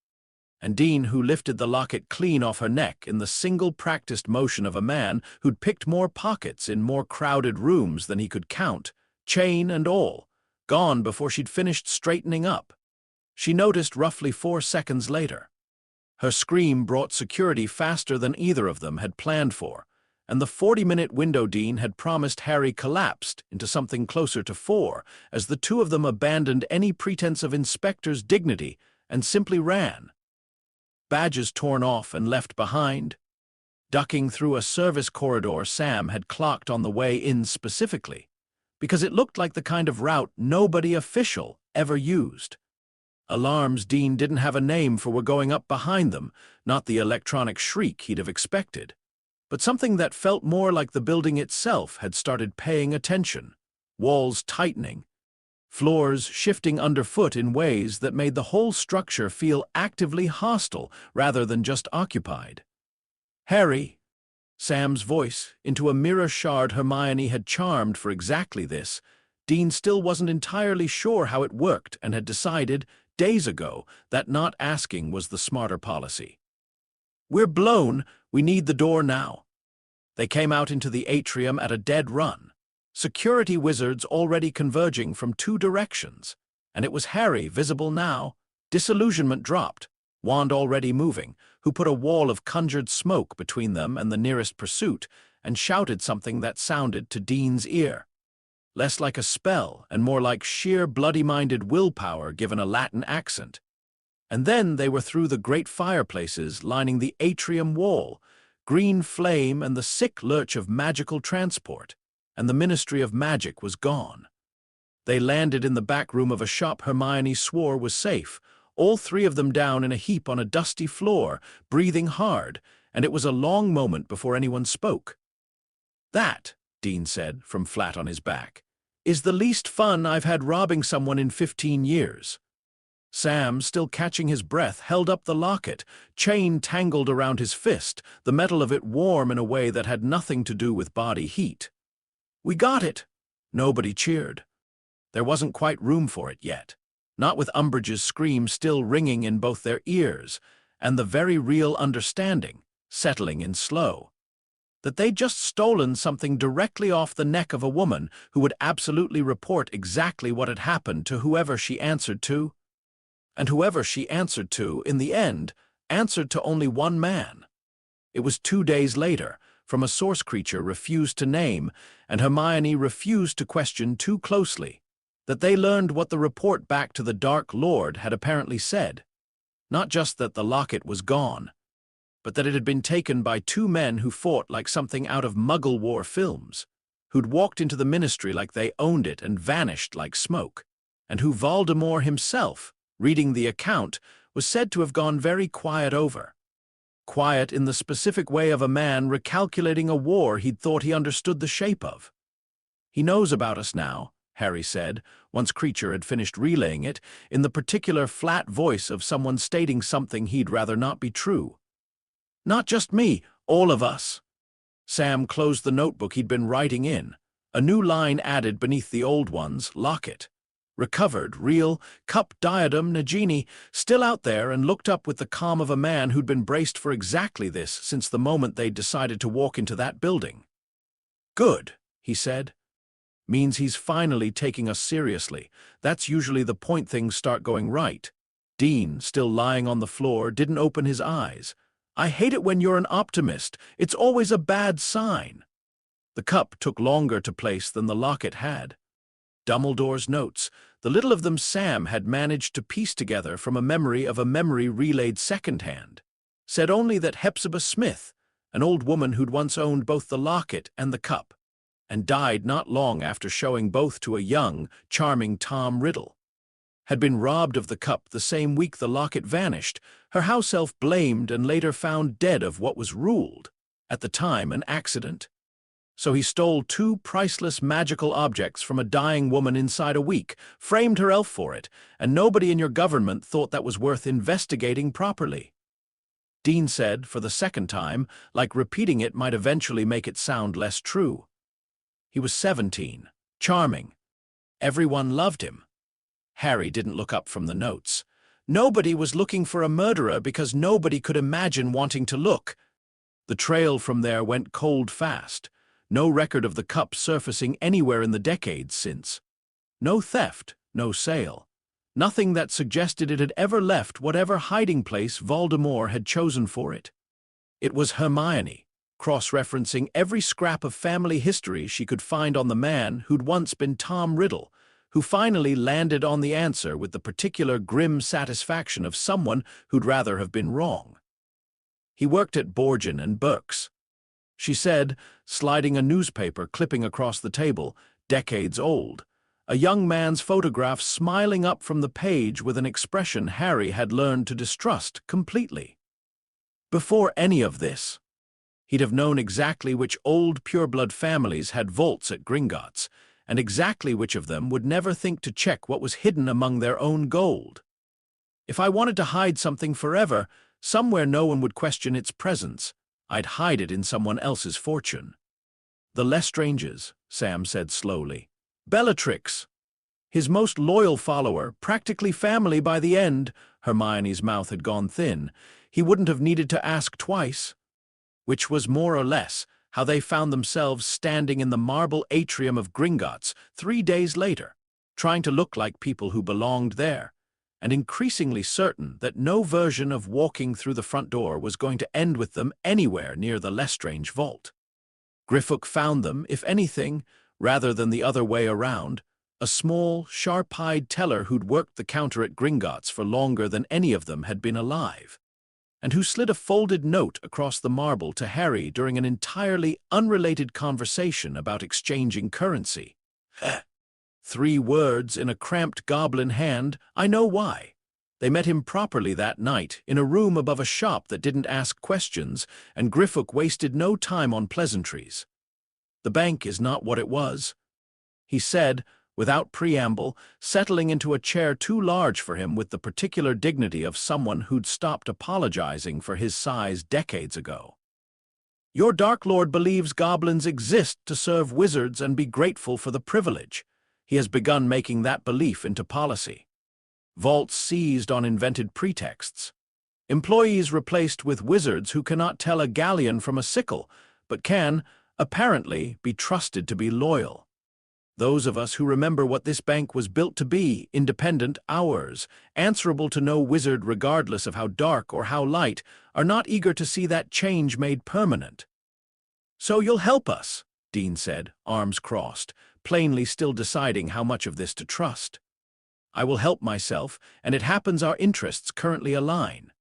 And Dean who lifted the locket clean off her neck in the single practiced motion of a man who'd picked more pockets in more crowded rooms than he could count, chain and all, gone before she'd finished straightening up. She noticed roughly 4 seconds later. Her scream brought security faster than either of them had planned for, and the 40-minute window Dean had promised Harry collapsed into something closer to 4 as the two of them abandoned any pretense of inspector's dignity and simply ran. Badges torn off and left behind. Ducking through a service corridor Sam had clocked on the way in specifically, because it looked like the kind of route nobody official ever used. Alarms Dean didn't have a name for were going up behind them, not the electronic shriek he'd have expected, but something that felt more like the building itself had started paying attention, walls tightening, floors shifting underfoot in ways that made the whole structure feel actively hostile rather than just occupied. "Harry," Sam's voice, into a mirror shard Hermione had charmed for exactly this. Dean still wasn't entirely sure how it worked and had decided, days ago, that not asking was the smarter policy. "We're blown. We need the door now." They came out into the atrium at a dead run, security wizards already converging from 2 directions, and it was Harry visible now, disillusionment dropped, wand already moving, who put a wall of conjured smoke between them and the nearest pursuit and shouted something that sounded to Dean's ear. Less like a spell and more like sheer bloody-minded willpower given a Latin accent. And then they were through the great fireplaces lining the atrium wall, green flame and the sick lurch of magical transport, and the Ministry of Magic was gone. They landed in the back room of a shop Hermione swore was safe, all three of them down in a heap on a dusty floor, breathing hard, and it was a long moment before anyone spoke. "That," Dean said, from flat on his back, "is the least fun I've had robbing someone in 15 years. Sam, still catching his breath, held up the locket, chain tangled around his fist, the metal of it warm in a way that had nothing to do with body heat. "We got it!" Nobody cheered. There wasn't quite room for it yet, not with Umbridge's scream still ringing in both their ears, and the very real understanding, settling in slow, that they'd just stolen something directly off the neck of a woman who would absolutely report exactly what had happened to whoever she answered to. And whoever she answered to, in the end, answered to only one man. It was 2 days later, from a source creature refused to name, and Hermione refused to question too closely, that they learned what the report back to the Dark Lord had apparently said. Not just that the locket was gone, but that it had been taken by 2 men who fought like something out of Muggle War films, who'd walked into the Ministry like they owned it and vanished like smoke, and who Voldemort himself, reading the account, was said to have gone very quiet over. Quiet in the specific way of a man recalculating a war he'd thought he understood the shape of. "He knows about us now," Harry said, once Creature had finished relaying it, in the particular flat voice of someone stating something he'd rather not be true. "Not just me, all of us." Sam closed the notebook he'd been writing in, a new line added beneath the old one's, locket. Recovered, real, cup, diadem, Nagini, still out there, and looked up with the calm of a man who'd been braced for exactly this since the moment they'd decided to walk into that building. "Good," he said. "Means he's finally taking us seriously. That's usually the point things start going right." Dean, still lying on the floor, didn't open his eyes. "I hate it when you're an optimist. It's always a bad sign." The cup took longer to place than the locket had. Dumbledore's notes, the little of them Sam had managed to piece together from a memory of a memory relayed secondhand, said only that Hepzibah Smith, an old woman who'd once owned both the locket and the cup, and died not long after showing both to a young, charming Tom Riddle, had been robbed of the cup the same week the locket vanished, her house elf blamed and later found dead of what was ruled, at the time, an accident. So he stole 2 priceless magical objects from a dying woman inside a week, framed her elf for it, and nobody in your government thought that was worth investigating properly. Dean said, for the second time, like repeating it might eventually make it sound less true. He was 17, charming. Everyone loved him. Harry didn't look up from the notes. Nobody was looking for a murderer because nobody could imagine wanting to look. The trail from there went cold fast. No record of the cup surfacing anywhere in the decades since. No theft, no sale. Nothing that suggested it had ever left whatever hiding place Voldemort had chosen for it. It was Hermione, cross-referencing every scrap of family history she could find on the man who'd once been Tom Riddle, who finally landed on the answer with the particular grim satisfaction of someone who'd rather have been wrong. He worked at Borgin and Burke's. She said, sliding a newspaper clipping across the table, decades old, a young man's photograph smiling up from the page with an expression Harry had learned to distrust completely. Before any of this, he'd have known exactly which old pureblood families had vaults at Gringotts, and exactly which of them would never think to check what was hidden among their own gold. If I wanted to hide something forever, somewhere no one would question its presence, I'd hide it in someone else's fortune. "The Lestranges," Sam said slowly. "Bellatrix. His most loyal follower, practically family by the end." Hermione's mouth had gone thin. "He wouldn't have needed to ask twice." Which was more or less how they found themselves standing in the marble atrium of Gringotts 3 days later, trying to look like people who belonged there, and increasingly certain that no version of walking through the front door was going to end with them anywhere near the Lestrange vault. Griffook found them, if anything, rather than the other way around, a small, sharp-eyed teller who'd worked the counter at Gringotts for longer than any of them had been alive, and who slid a folded note across the marble to Harry during an entirely unrelated conversation about exchanging currency. 3 words in a cramped goblin hand, "I know why." They met him properly that night, in a room above a shop that didn't ask questions, and Griffith wasted no time on pleasantries. "The bank is not what it was," he said, without preamble, settling into a chair too large for him with the particular dignity of someone who'd stopped apologizing for his size decades ago. "Your Dark Lord believes goblins exist to serve wizards and be grateful for the privilege. He has begun making that belief into policy. Vaults seized on invented pretexts. Employees replaced with wizards who cannot tell a galleon from a sickle, but can, apparently, be trusted to be loyal. Those of us who remember what this bank was built to be, independent, ours, answerable to no wizard regardless of how dark or how light, are not eager to see that change made permanent." "So you'll help us," Dean said, arms crossed, plainly still deciding how much of this to trust. "I will help myself, and it happens our interests currently align."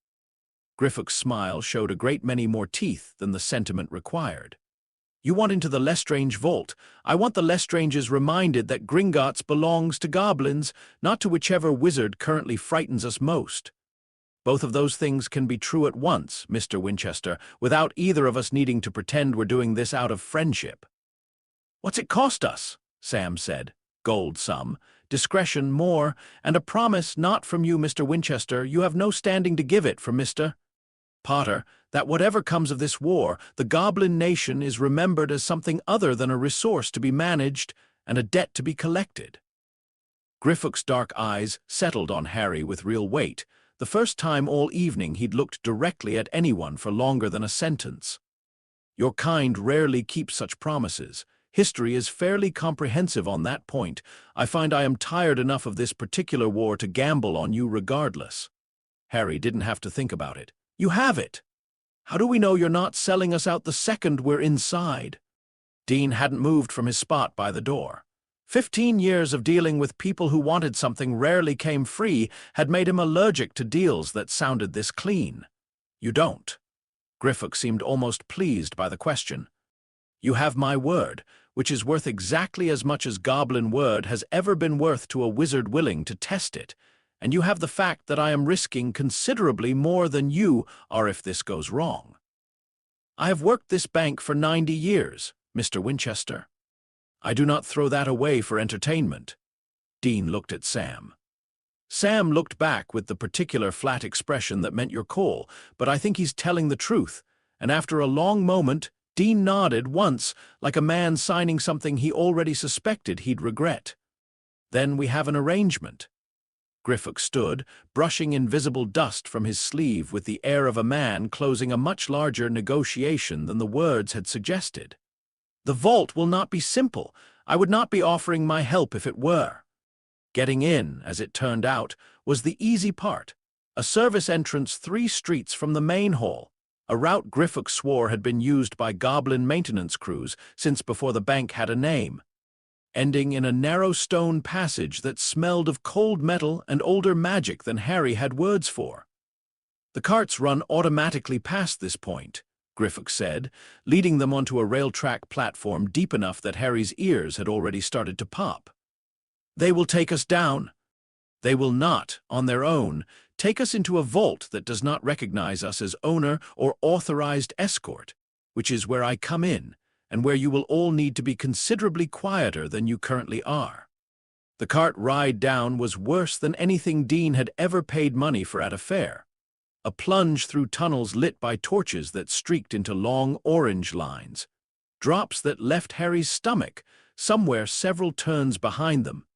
Griffith's smile showed a great many more teeth than the sentiment required. "You want into the Lestrange vault. I want the Lestranges reminded that Gringotts belongs to goblins, not to whichever wizard currently frightens us most. Both of those things can be true at once, Mr. Winchester, without either of us needing to pretend we're doing this out of friendship." "What's it cost us?" Sam said. "Gold some, discretion more, and a promise not from you, Mr. Winchester. You have no standing to give it from Mr. Potter, that whatever comes of this war, the Goblin Nation is remembered as something other than a resource to be managed and a debt to be collected." Griffith's dark eyes settled on Harry with real weight, the first time all evening he'd looked directly at anyone for longer than a sentence. "Your kind rarely keeps such promises. History is fairly comprehensive on that point. I find I am tired enough of this particular war to gamble on you regardless." Harry didn't have to think about it. "You have it. How do we know you're not selling us out the second we're inside?" Dean hadn't moved from his spot by the door. 15 years of dealing with people who wanted something rarely came free had made him allergic to deals that sounded this clean. "You don't." Griffith seemed almost pleased by the question. "You have my word, which is worth exactly as much as Goblin word has ever been worth to a wizard willing to test it, and you have the fact that I am risking considerably more than you are if this goes wrong. I have worked this bank for 90 years, Mr. Winchester. I do not throw that away for entertainment." Dean looked at Sam. Sam looked back with the particular flat expression that meant your call, but I think he's telling the truth, and after a long moment, Dean nodded once, like a man signing something he already suspected he'd regret. "Then we have an arrangement." Griffith stood, brushing invisible dust from his sleeve with the air of a man closing a much larger negotiation than the words had suggested. "The vault will not be simple. I would not be offering my help if it were. Getting in, as it turned out, was the easy part. A service entrance 3 streets from the main hall, a route Griffith swore had been used by goblin maintenance crews since before the bank had a name, ending in a narrow stone passage that smelled of cold metal and older magic than Harry had words for. "The carts run automatically past this point," Griffith said, leading them onto a rail track platform deep enough that Harry's ears had already started to pop. "They will take us down. They will not, on their own, take us into a vault that does not recognize us as owner or authorized escort, which is where I come in, and where you will all need to be considerably quieter than you currently are." The cart ride down was worse than anything Dean had ever paid money for at a fair. A plunge through tunnels lit by torches that streaked into long orange lines. Drops that left Harry's stomach, somewhere several turns behind them.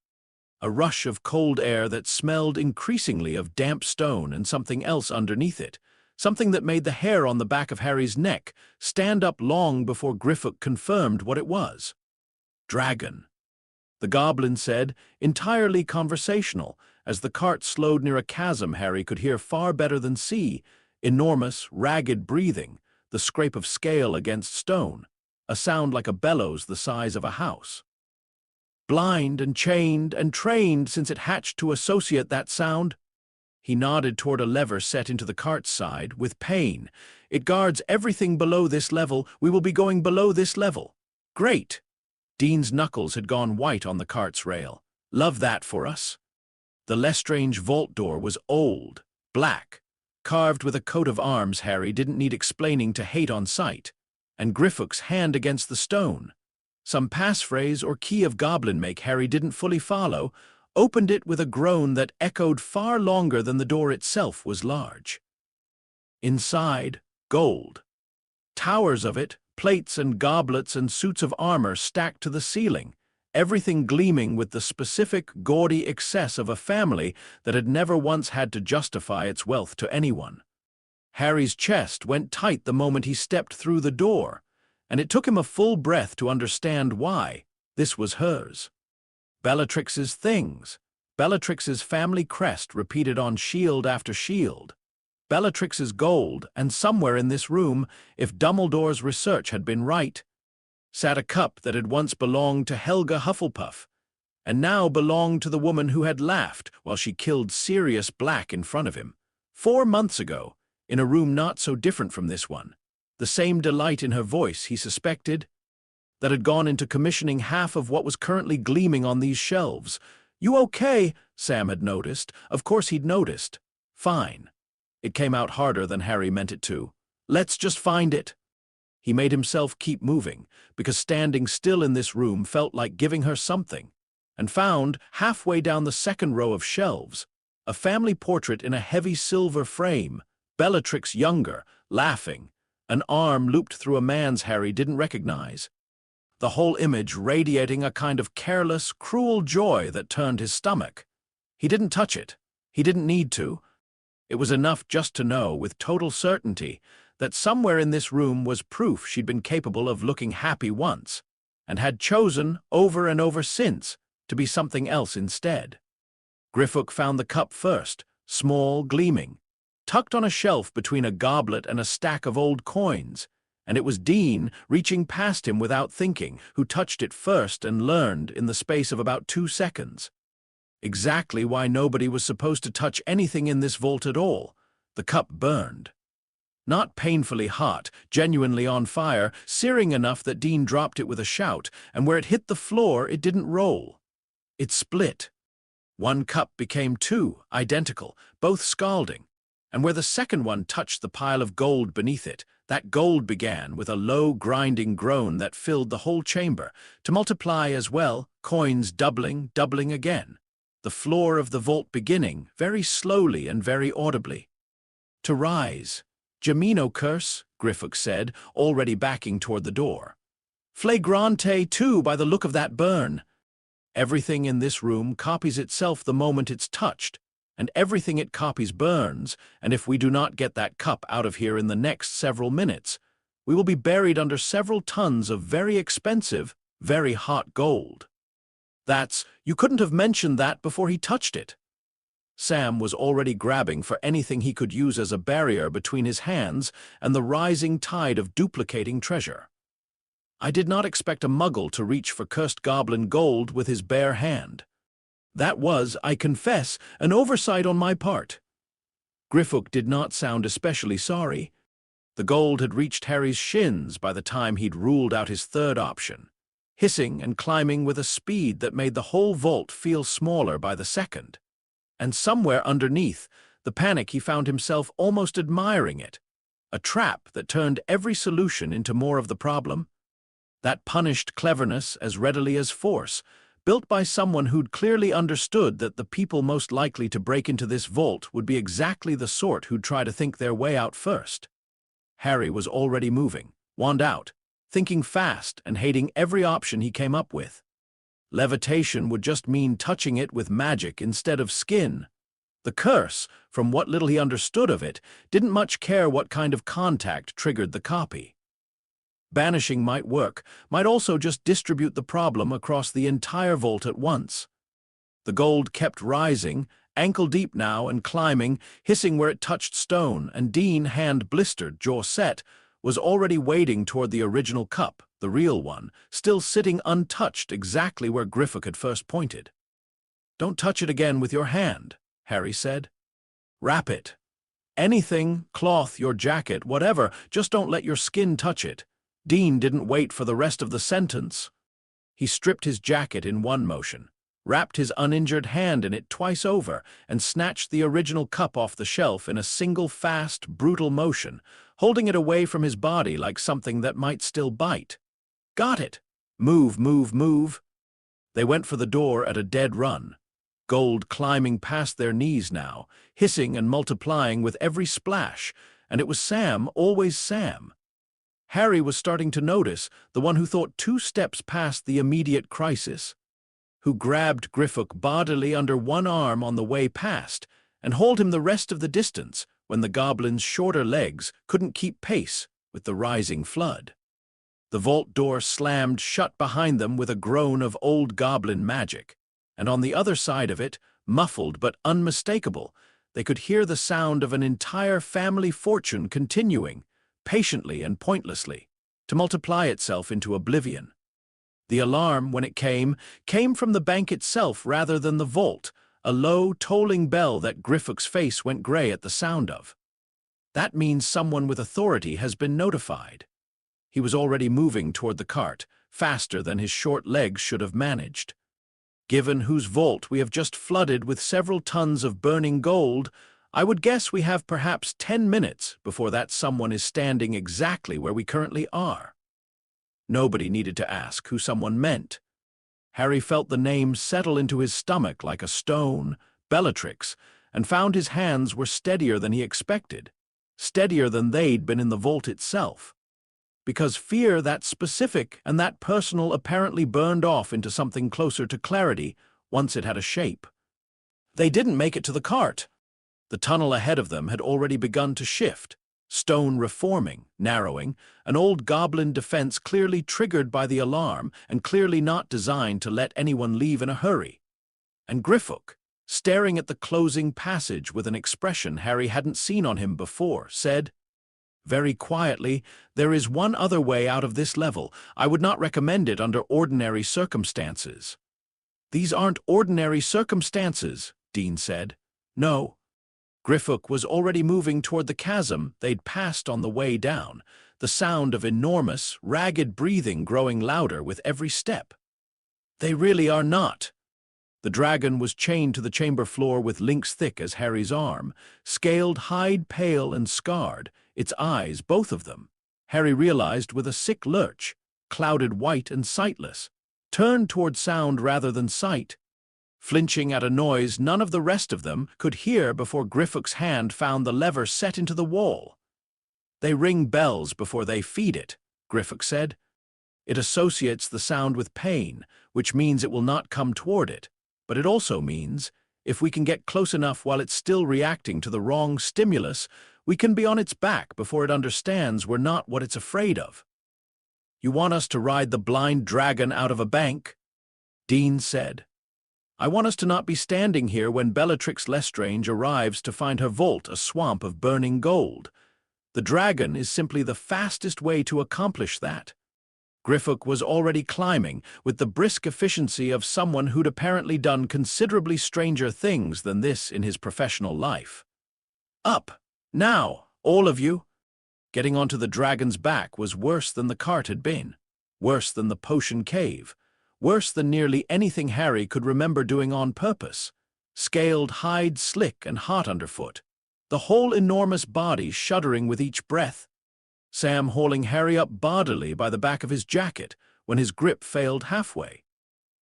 A rush of cold air that smelled increasingly of damp stone and something else underneath it, something that made the hair on the back of Harry's neck stand up long before Griffith confirmed what it was. "Dragon," the goblin said, entirely conversational, as the cart slowed near a chasm Harry could hear far better than see, enormous, ragged breathing, the scrape of scale against stone, a sound like a bellows the size of a house. "Blind and chained and trained since it hatched to associate that sound." He nodded toward a lever set into the cart's side, with pain. "It guards everything below this level. We will be going below this level." "Great." Dean's knuckles had gone white on the cart's rail. "Love that for us." The Lestrange vault door was old, black, carved with a coat of arms Harry didn't need explaining to hate on sight, and Griffook's hand against the stone, some passphrase or key of goblin make Harry didn't fully follow, opened it with a groan that echoed far longer than the door itself was large. Inside, gold. Towers of it, plates and goblets and suits of armor stacked to the ceiling, everything gleaming with the specific, gaudy excess of a family that had never once had to justify its wealth to anyone. Harry's chest went tight the moment he stepped through the door, and it took him a full breath to understand why. This was hers. Bellatrix's things. Bellatrix's family crest repeated on shield after shield. Bellatrix's gold, and somewhere in this room, if Dumbledore's research had been right, sat a cup that had once belonged to Helga Hufflepuff, and now belonged to the woman who had laughed while she killed Sirius Black in front of him, 4 months ago, in a room not so different from this one. The same delight in her voice, he suspected, that had gone into commissioning half of what was currently gleaming on these shelves. "You okay?" Sam had noticed. Of course he'd noticed. "Fine." It came out harder than Harry meant it to. "Let's just find it." He made himself keep moving, because standing still in this room felt like giving her something, and found, halfway down the second row of shelves, a family portrait in a heavy silver frame, Bellatrix younger, laughing, an arm looped through a man's Harry didn't recognize. The whole image radiating a kind of careless, cruel joy that turned his stomach. He didn't touch it. He didn't need to. It was enough just to know, with total certainty, that somewhere in this room was proof she'd been capable of looking happy once, and had chosen, over and over since, to be something else instead. Griffook found the cup first, small, gleaming, tucked on a shelf between a goblet and a stack of old coins, and it was Dean, reaching past him without thinking, who touched it first and learned, in the space of about 2 seconds, exactly why nobody was supposed to touch anything in this vault at all. The cup burned. Not painfully hot, genuinely on fire, searing enough that Dean dropped it with a shout, and where it hit the floor it didn't roll. It split. One cup became 2, identical, both scalding, and where the second one touched the pile of gold beneath it, that gold began, with a low, grinding groan that filled the whole chamber, to multiply as well, coins doubling, doubling again. The floor of the vault beginning, very slowly and very audibly, to rise. "Gemino curse," Griffook said, already backing toward the door. "Flagrante, too, by the look of that burn." Everything in this room copies itself the moment it's touched, and everything it copies burns, and if we do not get that cup out of here in the next several minutes, we will be buried under several tons of very expensive, very hot gold. You couldn't have mentioned that before he touched it." Sam was already grabbing for anything he could use as a barrier between his hands and the rising tide of duplicating treasure. "I did not expect a muggle to reach for cursed goblin gold with his bare hand. That was, I confess, an oversight on my part." Griffook did not sound especially sorry. The gold had reached Harry's shins by the time he'd ruled out his third option, hissing and climbing with a speed that made the whole vault feel smaller by the second. And somewhere underneath the panic he found himself almost admiring it, a trap that turned every solution into more of the problem. That punished cleverness as readily as force, built by someone who'd clearly understood that the people most likely to break into this vault would be exactly the sort who'd try to think their way out first. Harry was already moving, wand out, thinking fast and hating every option he came up with. Levitation would just mean touching it with magic instead of skin. The curse, from what little he understood of it, didn't much care what kind of contact triggered the copy. Banishing might work, might also just distribute the problem across the entire vault at once. The gold kept rising, ankle-deep now and climbing, hissing where it touched stone, and Dean, hand blistered, jaw set, was already wading toward the original cup, the real one, still sitting untouched exactly where Griffook had first pointed. "Don't touch it again with your hand," Harry said. "Wrap it. Anything, cloth, your jacket, whatever, just don't let your skin touch it." Dean didn't wait for the rest of the sentence. He stripped his jacket in one motion, wrapped his uninjured hand in it twice over, and snatched the original cup off the shelf in a single fast, brutal motion, holding it away from his body like something that might still bite. "Got it! Move, move, move!" They went for the door at a dead run, gold climbing past their knees now, hissing and multiplying with every splash, and it was Sam, always Sam. Harry was starting to notice, the one who thought 2 steps past the immediate crisis, who grabbed Griffock bodily under one arm on the way past and hauled him the rest of the distance when the goblin's shorter legs couldn't keep pace with the rising flood. The vault door slammed shut behind them with a groan of old goblin magic, and on the other side of it, muffled but unmistakable, they could hear the sound of an entire family fortune continuing, patiently and pointlessly, to multiply itself into oblivion. The alarm, when it came from the bank itself rather than the vault, a low, tolling bell that Griffock's face went gray at the sound of. That means someone with authority has been notified. He was already moving toward the cart, faster than his short legs should have managed. Given whose vault we have just flooded with several tons of burning gold, I would guess we have perhaps 10 minutes before that someone is standing exactly where we currently are. Nobody needed to ask who someone meant. Harry felt the name settle into his stomach like a stone, Bellatrix, and found his hands were steadier than he expected, steadier than they'd been in the vault itself. Because fear that specific and that personal apparently burned off into something closer to clarity once it had a shape. They didn't make it to the cart. The tunnel ahead of them had already begun to shift, stone reforming, narrowing, an old goblin defense clearly triggered by the alarm and clearly not designed to let anyone leave in a hurry. And Griffock, staring at the closing passage with an expression Harry hadn't seen on him before, said, very quietly, "There is one other way out of this level. I would not recommend it under ordinary circumstances." "These aren't ordinary circumstances," Dean said. "No." Griffock was already moving toward the chasm they'd passed on the way down, the sound of enormous, ragged breathing growing louder with every step. "They really are not." The dragon was chained to the chamber floor with links thick as Harry's arm, scaled hide pale and scarred, its eyes, both of them, Harry realized with a sick lurch, clouded white and sightless, turned toward sound rather than sight, flinching at a noise none of the rest of them could hear before Griffock's hand found the lever set into the wall. "They ring bells before they feed it," Griffock said. "It associates the sound with pain, which means it will not come toward it, but it also means, if we can get close enough while it's still reacting to the wrong stimulus, we can be on its back before it understands we're not what it's afraid of." "You want us to ride the blind dragon out of a bank?" Dean said. "I want us to not be standing here when Bellatrix Lestrange arrives to find her vault a swamp of burning gold. The dragon is simply the fastest way to accomplish that." Griffock was already climbing, with the brisk efficiency of someone who'd apparently done considerably stranger things than this in his professional life. "Up! Now, all of you!" Getting onto the dragon's back was worse than the cart had been, worse than the potion cave, worse than nearly anything Harry could remember doing on purpose. Scaled hide slick and hot underfoot, the whole enormous body shuddering with each breath. Sam hauling Harry up bodily by the back of his jacket when his grip failed halfway.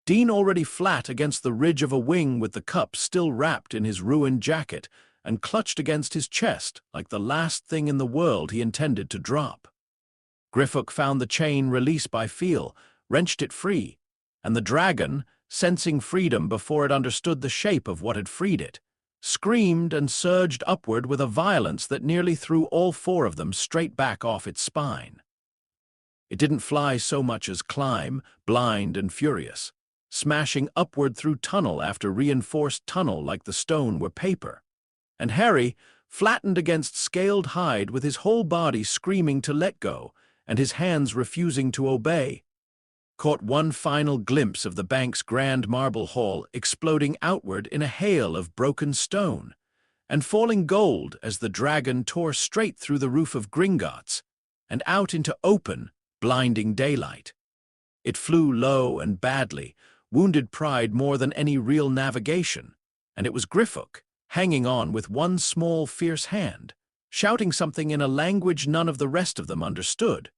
Dean already flat against the ridge of a wing with the cup still wrapped in his ruined jacket and clutched against his chest like the last thing in the world he intended to drop. Griffock found the chain release by feel, wrenched it free, and the dragon, sensing freedom before it understood the shape of what had freed it, screamed and surged upward with a violence that nearly threw all 4 of them straight back off its spine. It didn't fly so much as climb, blind and furious, smashing upward through tunnel after reinforced tunnel like the stone were paper. And Harry, flattened against scaled hide with his whole body screaming to let go and his hands refusing to obey, caught one final glimpse of the bank's grand marble hall exploding outward in a hail of broken stone, and falling gold as the dragon tore straight through the roof of Gringotts and out into open, blinding daylight. It flew low and badly, wounded pride more than any real navigation, and it was Griffook, hanging on with one small, fierce hand, shouting something in a language none of the rest of them understood,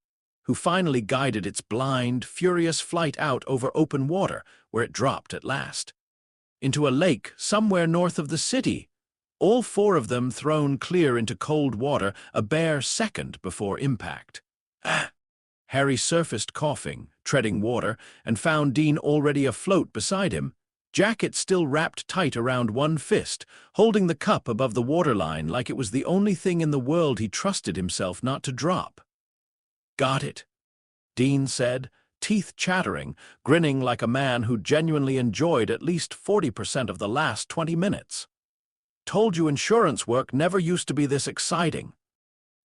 who finally guided its blind, furious flight out over open water, where it dropped at last. Into a lake somewhere north of the city, all four of them thrown clear into cold water a bare second before impact. Harry surfaced coughing, treading water, and found Dean already afloat beside him, jacket still wrapped tight around one fist, holding the cup above the waterline like it was the only thing in the world he trusted himself not to drop. "Got it," Dean said, teeth chattering, grinning like a man who genuinely enjoyed at least 40% of the last 20 minutes. "Told you insurance work never used to be this exciting."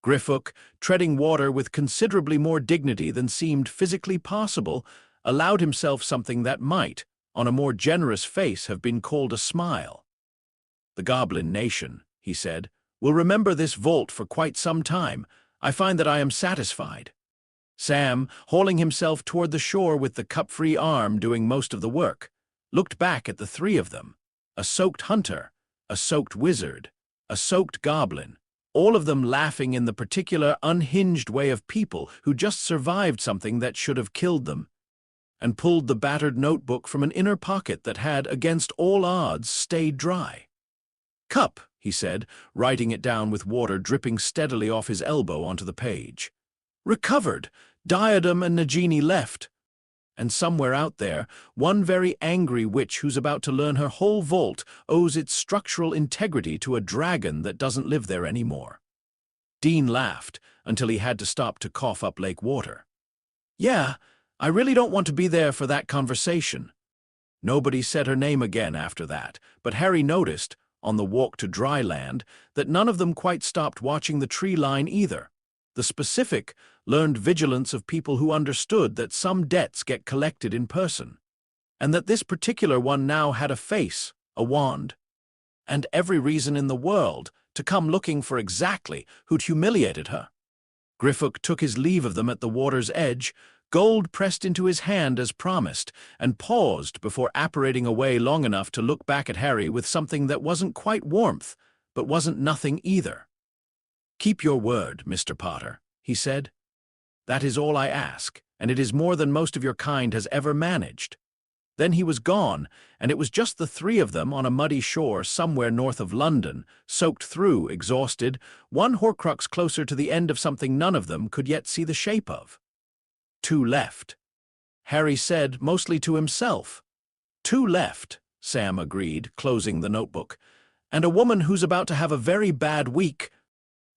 Griffook, treading water with considerably more dignity than seemed physically possible, allowed himself something that might, on a more generous face, have been called a smile. "The Goblin Nation," he said, "will remember this vault for quite some time. I find that I am satisfied." Sam, hauling himself toward the shore with the cup-free arm doing most of the work, looked back at the three of them, a soaked hunter, a soaked wizard, a soaked goblin, all of them laughing in the particular unhinged way of people who just survived something that should have killed them, and pulled the battered notebook from an inner pocket that had, against all odds, stayed dry. "Cup," he said, writing it down with water dripping steadily off his elbow onto the page. "Recovered. Diadem and Nagini left. And somewhere out there, one very angry witch who's about to learn her whole vault owes its structural integrity to a dragon that doesn't live there anymore." Dean laughed until he had to stop to cough up lake water. "Yeah, I really don't want to be there for that conversation." Nobody said her name again after that, but Harry noticed, on the walk to dry land, that none of them quite stopped watching the tree line either. The specific, learned vigilance of people who understood that some debts get collected in person, and that this particular one now had a face, a wand, and every reason in the world to come looking for exactly who'd humiliated her. Griffook took his leave of them at the water's edge, gold pressed into his hand as promised, and paused before apparating away long enough to look back at Harry with something that wasn't quite warmth, but wasn't nothing either. "Keep your word, Mr. Potter," he said. "That is all I ask, and it is more than most of your kind has ever managed." Then he was gone, and it was just the three of them on a muddy shore somewhere north of London, soaked through, exhausted, one Horcrux closer to the end of something none of them could yet see the shape of. "Two left," Harry said, mostly to himself. "Two left," Sam agreed, closing the notebook. "And a woman who's about to have a very bad week."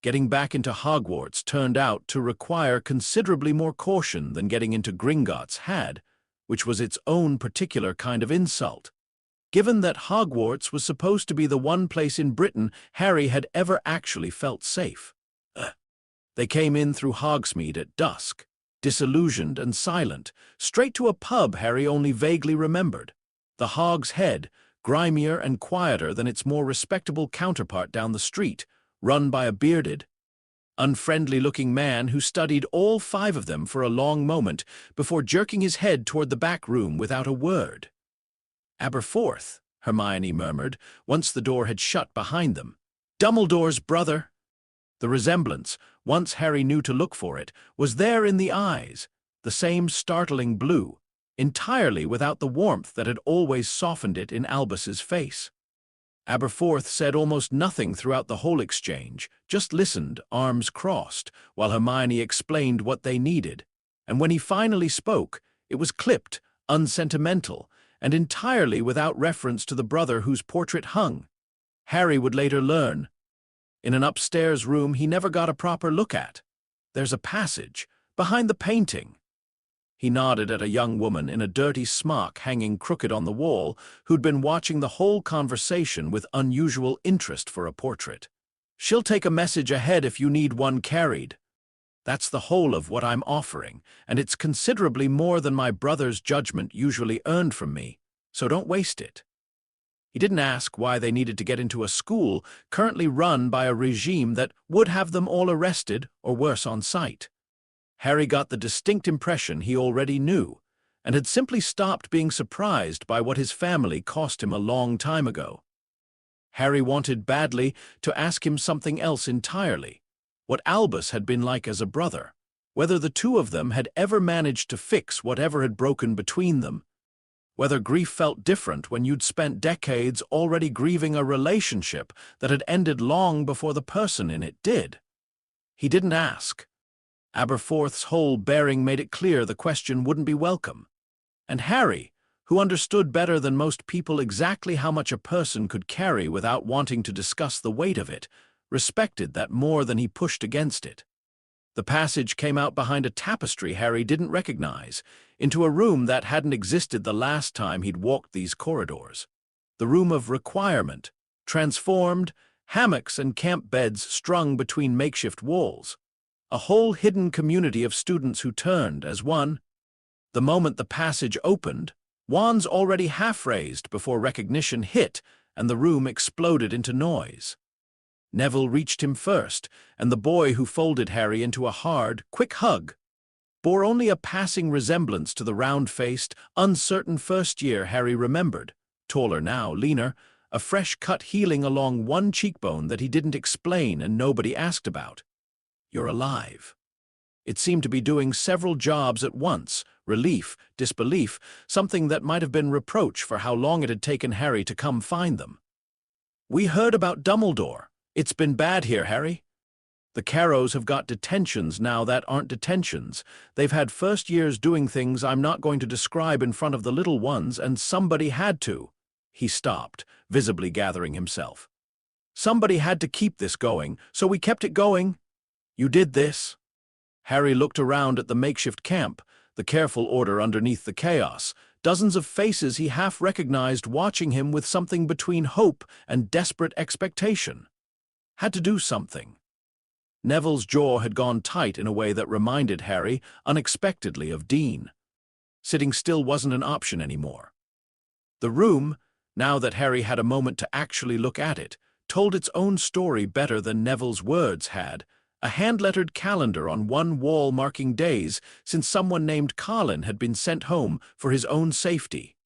Getting back into Hogwarts turned out to require considerably more caution than getting into Gringotts had, which was its own particular kind of insult, given that Hogwarts was supposed to be the one place in Britain Harry had ever actually felt safe. They came in through Hogsmeade at dusk, disillusioned and silent, straight to a pub Harry only vaguely remembered, the Hog's Head, grimier and quieter than its more respectable counterpart down the street, run by a bearded, unfriendly-looking man who studied all five of them for a long moment before jerking his head toward the back room without a word. "Aberforth," Hermione murmured, once the door had shut behind them. "Dumbledore's brother." The resemblance, once Harry knew to look for it, was there in the eyes, the same startling blue, entirely without the warmth that had always softened it in Albus's face. Aberforth said almost nothing throughout the whole exchange, just listened, arms crossed, while Hermione explained what they needed, and when he finally spoke, it was clipped, unsentimental, and entirely without reference to the brother whose portrait hung, Harry would later learn, in an upstairs room he never got a proper look at. "There's a passage, behind the painting." He nodded at a young woman in a dirty smock hanging crooked on the wall, who'd been watching the whole conversation with unusual interest for a portrait. "She'll take a message ahead if you need one carried. That's the whole of what I'm offering, and it's considerably more than my brother's judgment usually earned from me, so don't waste it." He didn't ask why they needed to get into a school currently run by a regime that would have them all arrested or worse on sight. Harry got the distinct impression he already knew, and had simply stopped being surprised by what his family cost him a long time ago. Harry wanted badly to ask him something else entirely, what Albus had been like as a brother, whether the two of them had ever managed to fix whatever had broken between them, whether grief felt different when you'd spent decades already grieving a relationship that had ended long before the person in it did. He didn't ask. Aberforth's whole bearing made it clear the question wouldn't be welcome. And Harry, who understood better than most people exactly how much a person could carry without wanting to discuss the weight of it, respected that more than he pushed against it. The passage came out behind a tapestry Harry didn't recognize, into a room that hadn't existed the last time he'd walked these corridors. The room of requirement, transformed, hammocks and camp beds strung between makeshift walls. A whole hidden community of students who turned as one. The moment the passage opened, wands already half-raised before recognition hit and the room exploded into noise. Neville reached him first, and the boy who folded Harry into a hard, quick hug bore only a passing resemblance to the round-faced, uncertain first year Harry remembered, taller now, leaner, a fresh cut healing along one cheekbone that he didn't explain and nobody asked about. "You're alive." It seemed to be doing several jobs at once, relief, disbelief, something that might have been reproach for how long it had taken Harry to come find them. "We heard about Dumbledore. It's been bad here, Harry. The Carrows have got detentions now that aren't detentions. They've had first years doing things I'm not going to describe in front of the little ones, and somebody had to." He stopped, visibly gathering himself. "Somebody had to keep this going, so we kept it going. You did this." Harry looked around at the makeshift camp, the careful order underneath the chaos, dozens of faces he half recognized watching him with something between hope and desperate expectation. Had to do something. Neville's jaw had gone tight in a way that reminded Harry, unexpectedly, of Dean. Sitting still wasn't an option anymore. The room, now that Harry had a moment to actually look at it, told its own story better than Neville's words had. A hand-lettered calendar on one wall marking days since someone named Colin had been sent home for his own safety.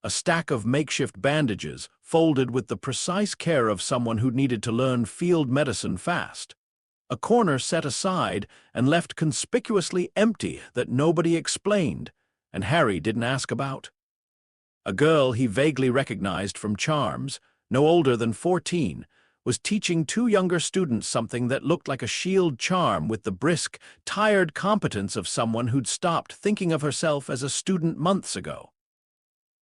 A stack of makeshift bandages, folded with the precise care of someone who needed to learn field medicine fast. A corner set aside and left conspicuously empty that nobody explained, and Harry didn't ask about. A girl he vaguely recognized from charms, no older than 14, was teaching two younger students something that looked like a shield charm with the brisk, tired competence of someone who'd stopped thinking of herself as a student months ago.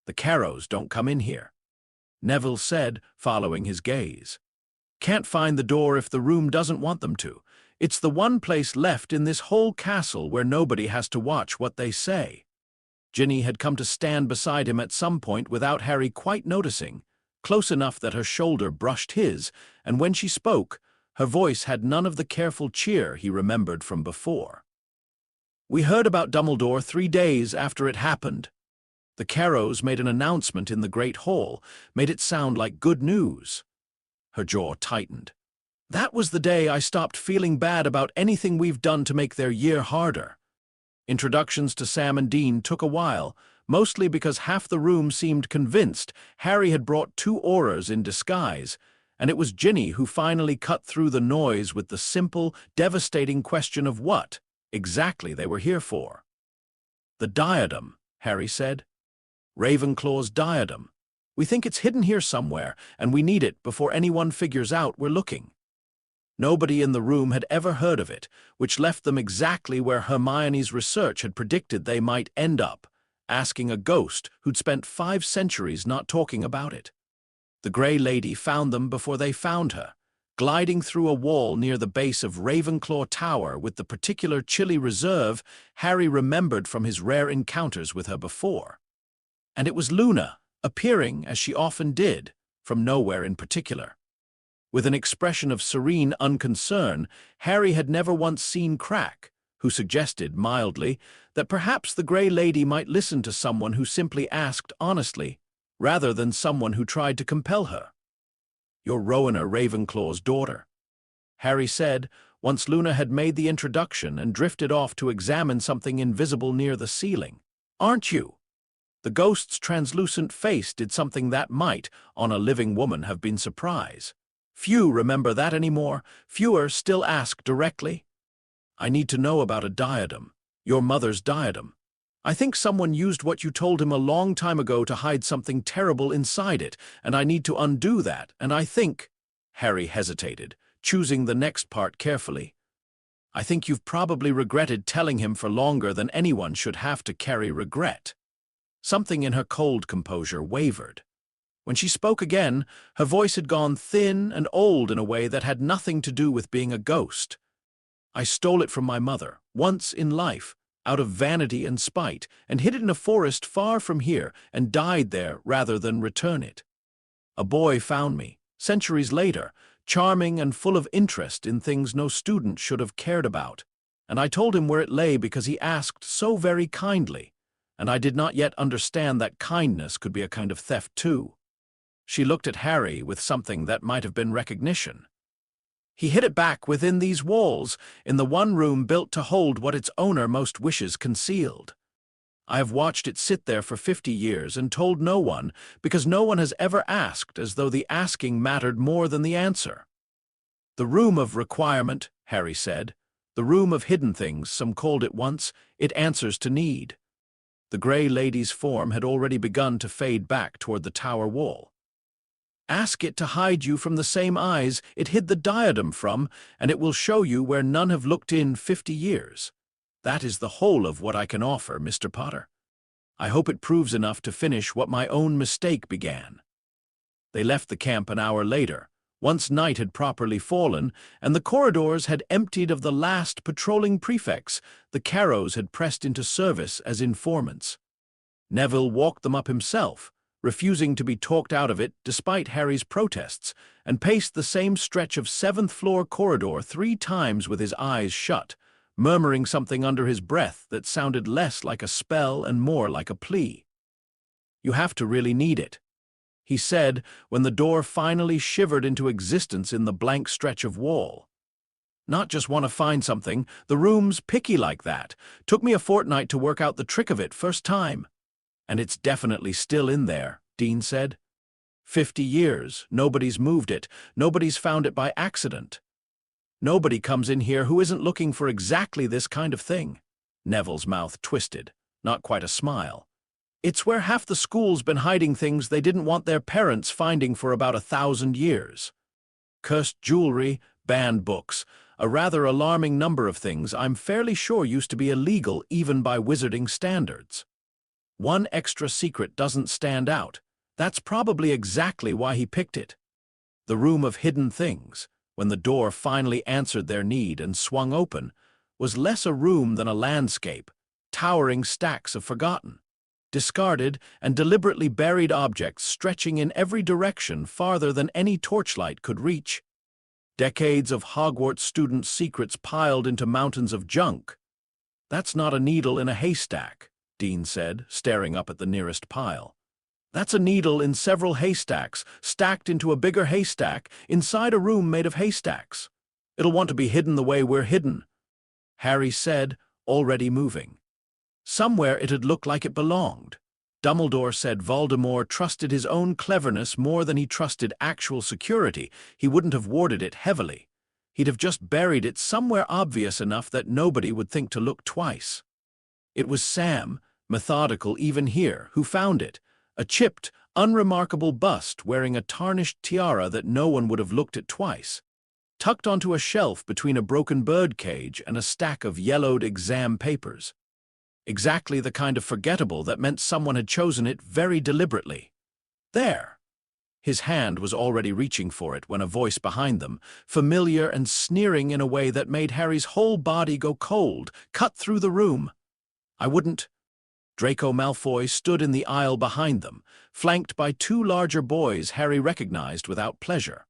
"The Carrows don't come in here," Neville said, following his gaze. "Can't find the door if the room doesn't want them to. It's the one place left in this whole castle where nobody has to watch what they say." Ginny had come to stand beside him at some point without Harry quite noticing, close enough that her shoulder brushed his, and when she spoke, her voice had none of the careful cheer he remembered from before. "We heard about Dumbledore 3 days after it happened. The Carrows made an announcement in the Great Hall, made it sound like good news." Her jaw tightened. "That was the day I stopped feeling bad about anything we've done to make their year harder." Introductions to Sam and Dean took a while, mostly because half the room seemed convinced Harry had brought 2 auras in disguise, and it was Ginny who finally cut through the noise with the simple, devastating question of what exactly they were here for. "The diadem," Harry said. "Ravenclaw's diadem. We think it's hidden here somewhere, and we need it before anyone figures out we're looking." Nobody in the room had ever heard of it, which left them exactly where Hermione's research had predicted they might end up, asking a ghost who'd spent 5 centuries not talking about it. The Grey Lady found them before they found her, gliding through a wall near the base of Ravenclaw Tower with the particular chilly reserve Harry remembered from his rare encounters with her before. And it was Luna, appearing, as she often did, from nowhere in particular. With an expression of serene unconcern Harry had never once seen crack, who suggested, mildly, that perhaps the Grey Lady might listen to someone who simply asked honestly, rather than someone who tried to compel her. "You're Rowena Ravenclaw's daughter," Harry said, once Luna had made the introduction and drifted off to examine something invisible near the ceiling. aren't you?" The ghost's translucent face did something that might, on a living woman, have been surprise. Few remember that anymore. Fewer still ask directly. "I need to know about a diadem. Your mother's diadem. I think someone used what you told him a long time ago to hide something terrible inside it, and I need to undo that, and I think—" Harry hesitated, choosing the next part carefully. "I think you've probably regretted telling him for longer than anyone should have to carry regret." Something in her cold composure wavered. When she spoke again, her voice had gone thin and old in a way that had nothing to do with being a ghost. "I stole it from my mother, once in life, out of vanity and spite, and hid it in a forest far from here, and died there rather than return it. A boy found me, centuries later, charming and full of interest in things no student should have cared about, and I told him where it lay because he asked so very kindly, and I did not yet understand that kindness could be a kind of theft too." She looked at Harry with something that might have been recognition. "He hid it back within these walls, in the one room built to hold what its owner most wishes concealed. I have watched it sit there for 50 years and told no one, because no one has ever asked, as though the asking mattered more than the answer." "The room of requirement," Harry said. "The room of hidden things, some called it once. It answers to need." The grey lady's form had already begun to fade back toward the tower wall. "Ask it to hide you from the same eyes it hid the diadem from, and it will show you where none have looked in 50 years. That is the whole of what I can offer, Mr. Potter. I hope it proves enough to finish what my own mistake began." They left the camp an hour later, once night had properly fallen, and the corridors had emptied of the last patrolling prefects. The Carrows had pressed into service as informants. Neville walked them up himself, refusing to be talked out of it despite Harry's protests, and paced the same stretch of seventh-floor corridor 3 times with his eyes shut, murmuring something under his breath that sounded less like a spell and more like a plea. "You have to really need it," he said when the door finally shivered into existence in the blank stretch of wall. "Not just want to find something. The room's picky like that. Took me a fortnight to work out the trick of it first time." "And it's definitely still in there," Dean said. 50 years, nobody's moved it, nobody's found it by accident. Nobody comes in here who isn't looking for exactly this kind of thing." Neville's mouth twisted, not quite a smile. "It's where half the school's been hiding things they didn't want their parents finding for about 1,000 years. Cursed jewelry, banned books, a rather alarming number of things I'm fairly sure used to be illegal even by wizarding standards. One extra secret doesn't stand out. That's probably exactly why he picked it. The room of hidden things, when the door finally answered their need and swung open, was less a room than a landscape, towering stacks of forgotten, discarded and deliberately buried objects stretching in every direction farther than any torchlight could reach. Decades of Hogwarts students' secrets piled into mountains of junk. "That's not a needle in a haystack," Dean said, staring up at the nearest pile. "That's a needle in several haystacks, stacked into a bigger haystack, inside a room made of haystacks. It'll want to be hidden the way we're hidden," Harry said, already moving. Somewhere it'd look like it belonged. Dumbledore said Voldemort trusted his own cleverness more than he trusted actual security. He wouldn't have warded it heavily. He'd have just buried it somewhere obvious enough that nobody would think to look twice. It was Sam, methodical even here, who found it, a chipped, unremarkable bust wearing a tarnished tiara that no one would have looked at twice, tucked onto a shelf between a broken bird cage and a stack of yellowed exam papers. Exactly the kind of forgettable that meant someone had chosen it very deliberately. "There!" His hand was already reaching for it when a voice behind them, familiar and sneering in a way that made Harry's whole body go cold, cut through the room. "I wouldn't—" Draco Malfoy stood in the aisle behind them, flanked by 2 larger boys Harry recognized without pleasure.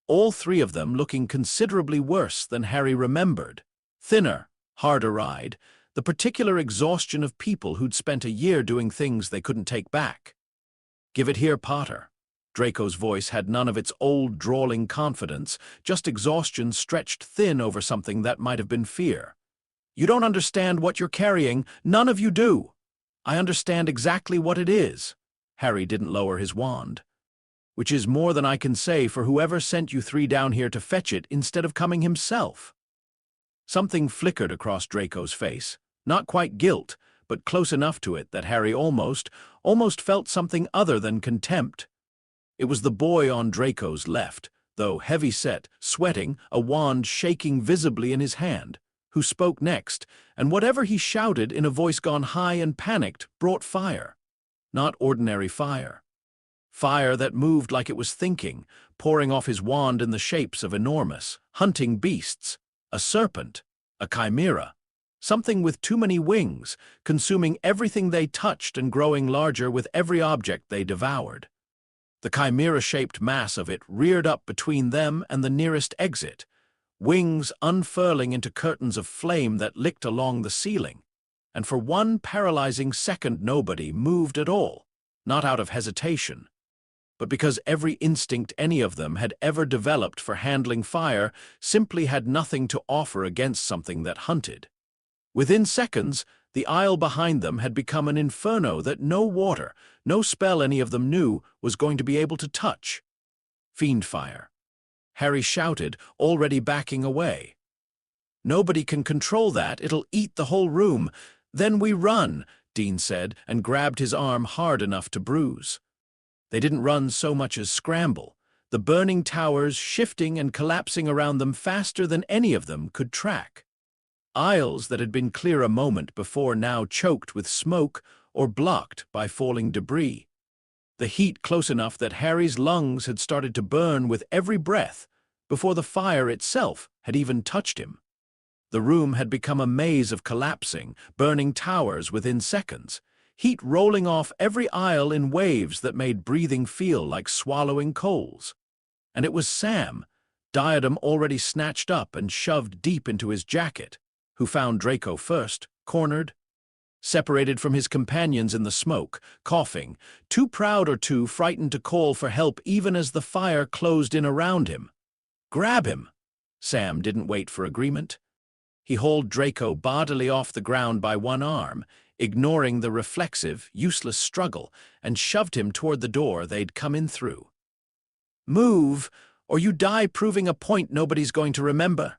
All 3 of them looking considerably worse than Harry remembered. Thinner, harder-eyed, the particular exhaustion of people who'd spent a year doing things they couldn't take back. "Give it here, Potter." Draco's voice had none of its old drawling confidence, just exhaustion stretched thin over something that might have been fear. "You don't understand what you're carrying. None of you do." I understand exactly what it is. Harry didn't lower his wand. Which is more than I can say for whoever sent you three down here to fetch it instead of coming himself. Something flickered across Draco's face. Not quite guilt, but close enough to it that Harry almost felt something other than contempt. It was the boy on Draco's left, though heavy-set, sweating, a wand shaking visibly in his hand, who spoke next, and whatever he shouted in a voice gone high and panicked brought fire. Not ordinary fire. Fire that moved like it was thinking, pouring off his wand in the shapes of enormous, hunting beasts, a serpent, a chimera, something with too many wings, consuming everything they touched and growing larger with every object they devoured. The chimera-shaped mass of it reared up between them and the nearest exit, wings unfurling into curtains of flame that licked along the ceiling, and for one paralyzing second nobody moved at all, not out of hesitation, but because every instinct any of them had ever developed for handling fire simply had nothing to offer against something that hunted. Within seconds, the aisle behind them had become an inferno that no water, no spell any of them knew, was going to be able to touch. Fiend fire. Harry shouted, already backing away. Nobody can control that, it'll eat the whole room. Then we run, Dean said, and grabbed his arm hard enough to bruise. They didn't run so much as scramble, the burning towers shifting and collapsing around them faster than any of them could track. Aisles that had been clear a moment before now choked with smoke or blocked by falling debris. The heat close enough that Harry's lungs had started to burn with every breath before the fire itself had even touched him. The room had become a maze of collapsing, burning towers within seconds, heat rolling off every aisle in waves that made breathing feel like swallowing coals. And it was Sam, diadem already snatched up and shoved deep into his jacket, who found Draco first, cornered, separated from his companions in the smoke, coughing, too proud or too frightened to call for help even as the fire closed in around him. Grab him! Sam didn't wait for agreement. He hauled Draco bodily off the ground by one arm, ignoring the reflexive, useless struggle, and shoved him toward the door they'd come in through. Move, or you die proving a point nobody's going to remember.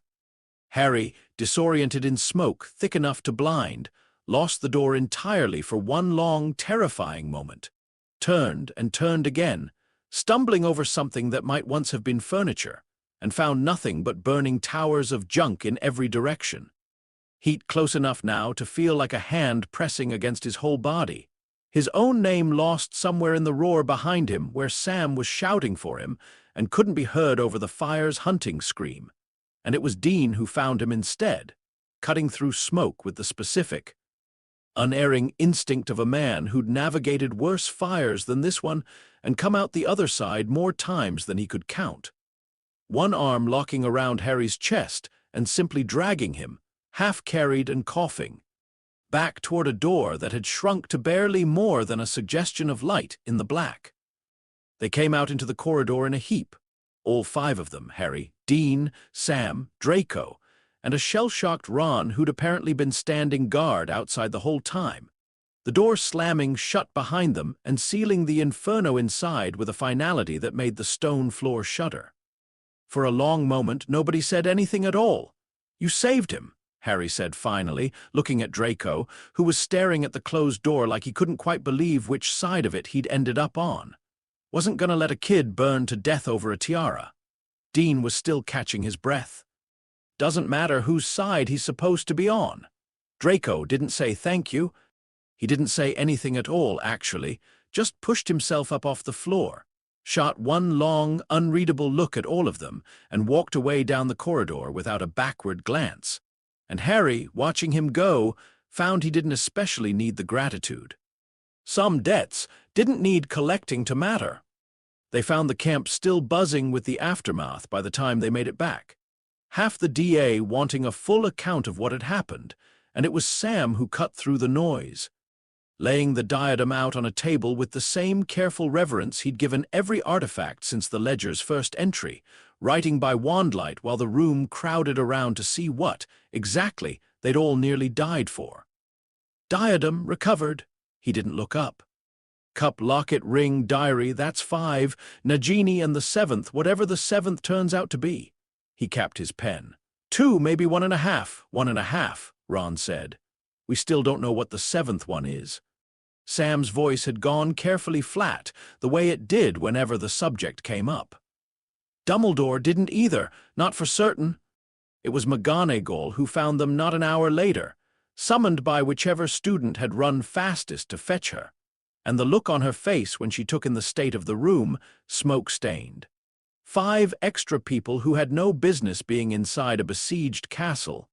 Harry, disoriented in smoke thick enough to blind, lost the door entirely for one long, terrifying moment, turned and turned again, stumbling over something that might once have been furniture, and found nothing but burning towers of junk in every direction. Heat close enough now to feel like a hand pressing against his whole body. His own name lost somewhere in the roar behind him where Sam was shouting for him and couldn't be heard over the fire's hunting scream. And it was Dean who found him instead, cutting through smoke with the specific, unerring instinct of a man who'd navigated worse fires than this one and come out the other side more times than he could count. One arm locking around Harry's chest and simply dragging him, half-carried and coughing, back toward a door that had shrunk to barely more than a suggestion of light in the black. They came out into the corridor in a heap, all five of them, Harry, Dean, Sam, Draco, and a shell-shocked Ron who'd apparently been standing guard outside the whole time, the door slamming shut behind them and sealing the inferno inside with a finality that made the stone floor shudder. For a long moment, nobody said anything at all. You saved him, Harry said finally, looking at Draco, who was staring at the closed door like he couldn't quite believe which side of it he'd ended up on. Wasn't gonna let a kid burn to death over a tiara. Dean was still catching his breath. Doesn't matter whose side he's supposed to be on. Draco didn't say thank you. He didn't say anything at all, actually, just pushed himself up off the floor, shot one long, unreadable look at all of them, and walked away down the corridor without a backward glance. And Harry, watching him go, found he didn't especially need the gratitude. Some debts didn't need collecting to matter. They found the camp still buzzing with the aftermath by the time they made it back. Half the DA wanting a full account of what had happened, and it was Sam who cut through the noise, laying the diadem out on a table with the same careful reverence he'd given every artifact since the ledger's first entry, writing by wandlight while the room crowded around to see what, exactly, they'd all nearly died for. Diadem recovered, He didn't look up. Cup, locket, ring, diary, that's 5. Nagini and the 7th, whatever the 7th turns out to be. He capped his pen. 2, maybe 1.5. 1.5, Ron said. We still don't know what the 7th one is. Sam's voice had gone carefully flat, the way it did whenever the subject came up. Dumbledore didn't either, not for certain. It was McGonagall who found them not an hour later, summoned by whichever student had run fastest to fetch her, and the look on her face when she took in the state of the room, smoke-stained. 5 extra people who had no business being inside a besieged castle.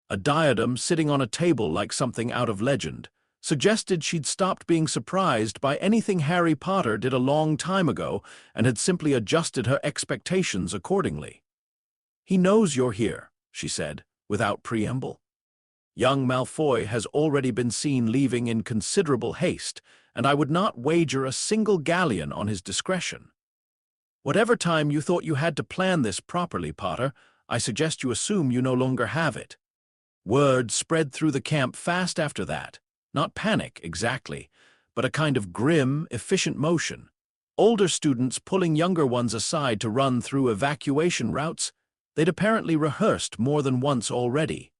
A diadem sitting on a table like something out of legend suggested she'd stopped being surprised by anything Harry Potter did a long time ago and had simply adjusted her expectations accordingly. "He knows you're here," she said, without preamble. "Young Malfoy has already been seen leaving in considerable haste, and I would not wager a single galleon on his discretion. Whatever time you thought you had to plan this properly, Potter, I suggest you assume you no longer have it." Word spread through the camp fast after that. Not panic, exactly, but a kind of grim, efficient motion. Older students pulling younger ones aside to run through evacuation routes they'd apparently rehearsed more than once already.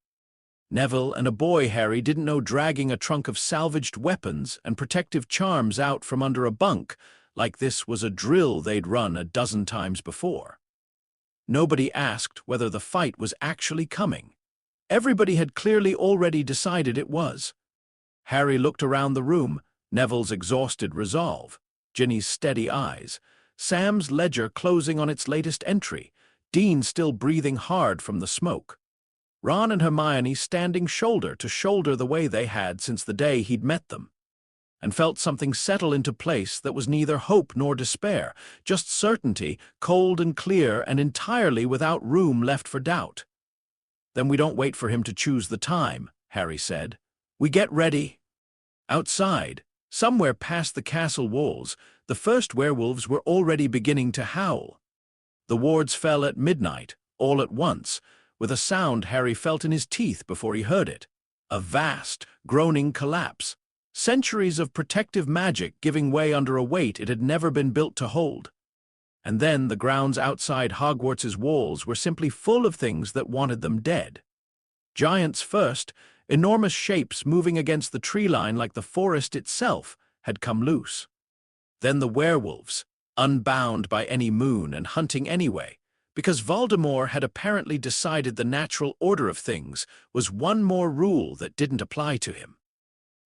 Neville and a boy Harry didn't know dragging a trunk of salvaged weapons and protective charms out from under a bunk like this was a drill they'd run a dozen times before. Nobody asked whether the fight was actually coming. Everybody had clearly already decided it was. Harry looked around the room, Neville's exhausted resolve, Ginny's steady eyes, Sam's ledger closing on its latest entry, Dean still breathing hard from the smoke, Ron and Hermione standing shoulder to shoulder the way they had since the day he'd met them, and felt something settle into place that was neither hope nor despair, just certainty, cold and clear and entirely without room left for doubt. "Then we don't wait for him to choose the time," Harry said. "We get ready." Outside, somewhere past the castle walls, the first werewolves were already beginning to howl. The wards fell at midnight, all at once, with a sound Harry felt in his teeth before he heard it. A vast, groaning collapse. Centuries of protective magic giving way under a weight it had never been built to hold. And then the grounds outside Hogwarts's walls were simply full of things that wanted them dead. Giants first, enormous shapes moving against the tree line like the forest itself, had come loose. Then the werewolves, unbound by any moon and hunting anyway, because Voldemort had apparently decided the natural order of things was one more rule that didn't apply to him.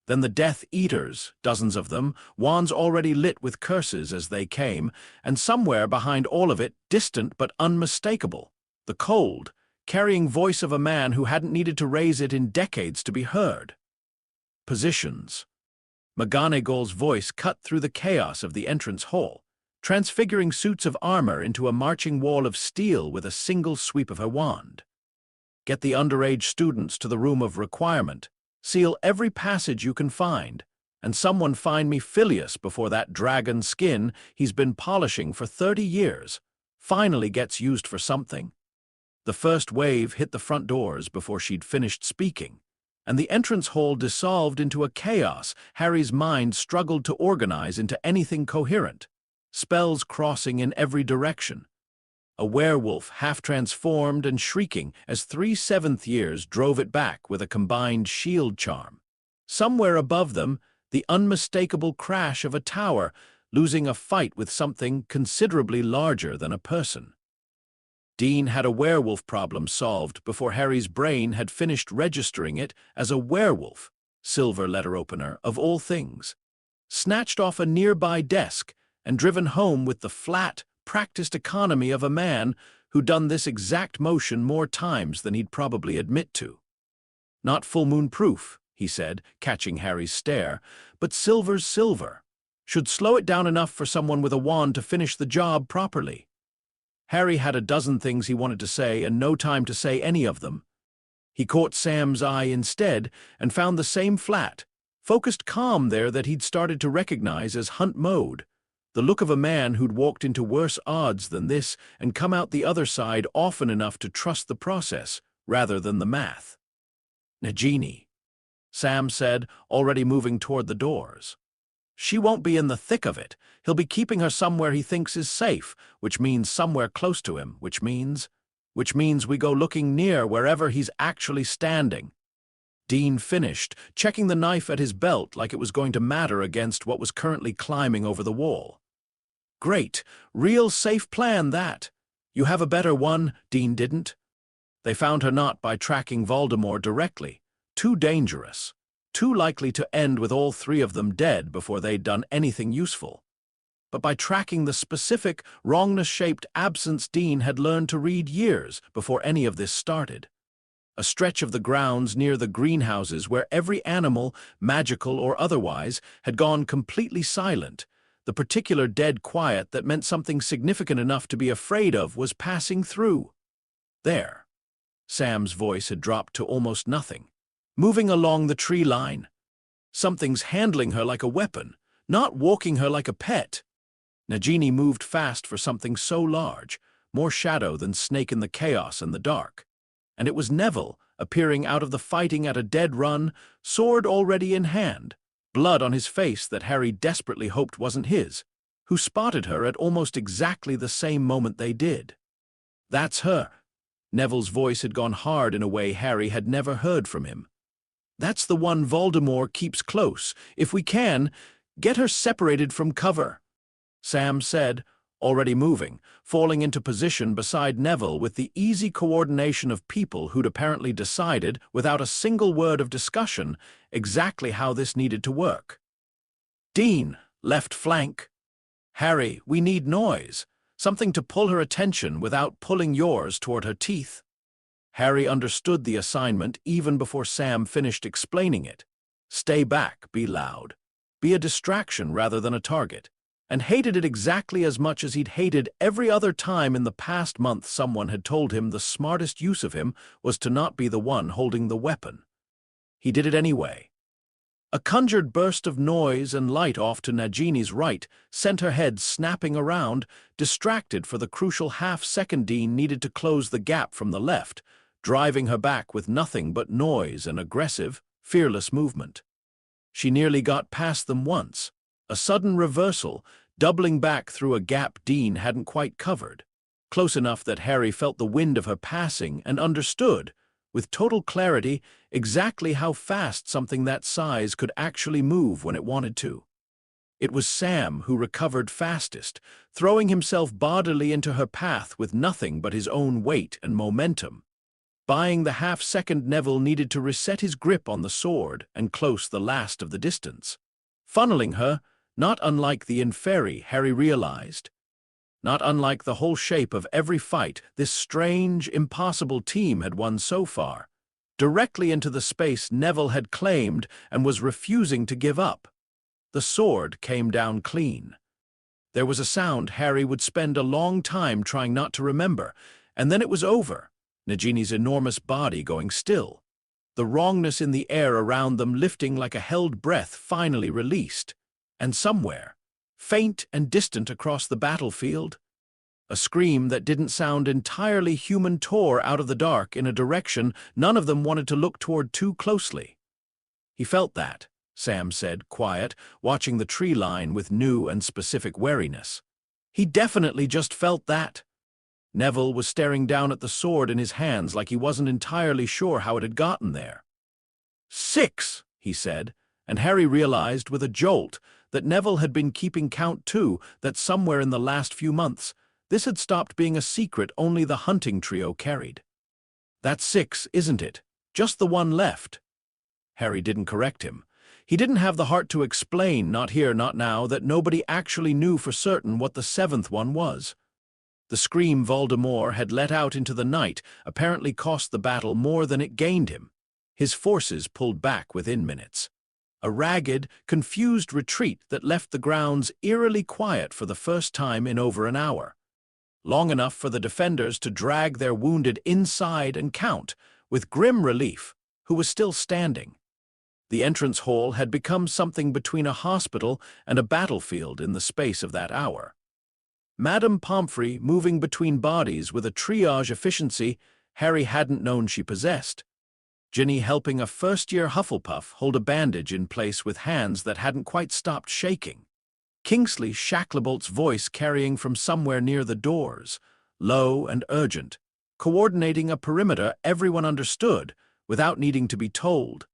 Then the Death Eaters, dozens of them, wands already lit with curses as they came, and somewhere behind all of it, distant but unmistakable, the cold, carrying voice of a man who hadn't needed to raise it in decades to be heard. Positions. McGonagall's voice cut through the chaos of the entrance hall, transfiguring suits of armor into a marching wall of steel with a single sweep of her wand. "Get the underage students to the room of requirement. Seal every passage you can find, and someone find me Phileas before that dragon skin he's been polishing for 30 years finally gets used for something." The first wave hit the front doors before she'd finished speaking, and the entrance hall dissolved into a chaos Harry's mind struggled to organize into anything coherent, spells crossing in every direction. A werewolf half-transformed and shrieking as 3 seventh years drove it back with a combined shield charm. Somewhere above them, the unmistakable crash of a tower, losing a fight with something considerably larger than a person. Dean had a werewolf problem solved before Harry's brain had finished registering it as a werewolf, silver letter opener of all things, snatched off a nearby desk and driven home with the flat, practiced economy of a man who'd done this exact motion more times than he'd probably admit to. "Not full-moon proof," he said, catching Harry's stare, "but silver's silver. Should slow it down enough for someone with a wand to finish the job properly." Harry had a dozen things he wanted to say and no time to say any of them. He caught Sam's eye instead and found the same flat, focused calm there that he'd started to recognize as hunt mode, the look of a man who'd walked into worse odds than this and come out the other side often enough to trust the process rather than the math. "Nagini." Sam said, already moving toward the doors. She won't be in the thick of it. He'll be keeping her somewhere he thinks is safe, which means somewhere close to him, which means we go looking near wherever he's actually standing. Dean finished, checking the knife at his belt like it was going to matter against what was currently climbing over the wall. Great, real safe plan, that. You have a better one? Dean didn't. They found her not by tracking Voldemort directly. Too dangerous. Too likely to end with all three of them dead before they'd done anything useful. But by tracking the specific, wrongness-shaped absence Dean had learned to read years before any of this started. A stretch of the grounds near the greenhouses where every animal, magical or otherwise, had gone completely silent. The particular dead quiet that meant something significant enough to be afraid of was passing through. There. Sam's voice had dropped to almost nothing. Moving along the tree line. Something's handling her like a weapon, not walking her like a pet. Nagini moved fast for something so large, more shadow than snake in the chaos and the dark. And it was Neville, appearing out of the fighting at a dead run, sword already in hand, blood on his face that Harry desperately hoped wasn't his, who spotted her at almost exactly the same moment they did. That's her. Neville's voice had gone hard in a way Harry had never heard from him. That's the one Voldemort keeps close. If we can, get her separated from cover. Sam said, already moving, falling into position beside Neville with the easy coordination of people who'd apparently decided, without a single word of discussion, exactly how this needed to work. Dean, left flank. Harry, we need noise. Something to pull her attention without pulling yours toward her teeth. Harry understood the assignment even before Sam finished explaining it. Stay back, be loud. Be a distraction rather than a target. And hated it exactly as much as he'd hated every other time in the past month someone had told him the smartest use of him was to not be the one holding the weapon. He did it anyway. A conjured burst of noise and light off to Nagini's right sent her head snapping around, distracted for the crucial half-second Dean needed to close the gap from the left, driving her back with nothing but noise and aggressive, fearless movement. She nearly got past them once, a sudden reversal, doubling back through a gap Dean hadn't quite covered, close enough that Harry felt the wind of her passing and understood, with total clarity, exactly how fast something that size could actually move when it wanted to. It was Sam who recovered fastest, throwing himself bodily into her path with nothing but his own weight and momentum. Buying the half-second Neville needed to reset his grip on the sword and close the last of the distance. Funneling her, not unlike the Inferi, Harry realized. Not unlike the whole shape of every fight this strange, impossible team had won so far, directly into the space Neville had claimed and was refusing to give up. The sword came down clean. There was a sound Harry would spend a long time trying not to remember, and then it was over. Nagini's enormous body going still, the wrongness in the air around them lifting like a held breath finally released, and somewhere, faint and distant across the battlefield, a scream that didn't sound entirely human tore out of the dark in a direction none of them wanted to look toward too closely. He felt that, Sam said, quiet, watching the tree line with new and specific wariness. He definitely just felt that. Neville was staring down at the sword in his hands like he wasn't entirely sure how it had gotten there. 6, he said, and Harry realized with a jolt that Neville had been keeping count too, that somewhere in the last few months, this had stopped being a secret only the hunting trio carried. That's 6, isn't it? Just the one left. Harry didn't correct him. He didn't have the heart to explain, not here, not now, that nobody actually knew for certain what the 7th one was. The scream Voldemort had let out into the night apparently cost the battle more than it gained him. His forces pulled back within minutes. A ragged, confused retreat that left the grounds eerily quiet for the first time in over an hour. Long enough for the defenders to drag their wounded inside and count, with grim relief, who was still standing. The entrance hall had become something between a hospital and a battlefield in the space of that hour. Madame Pomfrey moving between bodies with a triage efficiency Harry hadn't known she possessed. Ginny helping a first-year Hufflepuff hold a bandage in place with hands that hadn't quite stopped shaking. Kingsley Shacklebolt's voice carrying from somewhere near the doors, low and urgent, coordinating a perimeter everyone understood without needing to be told,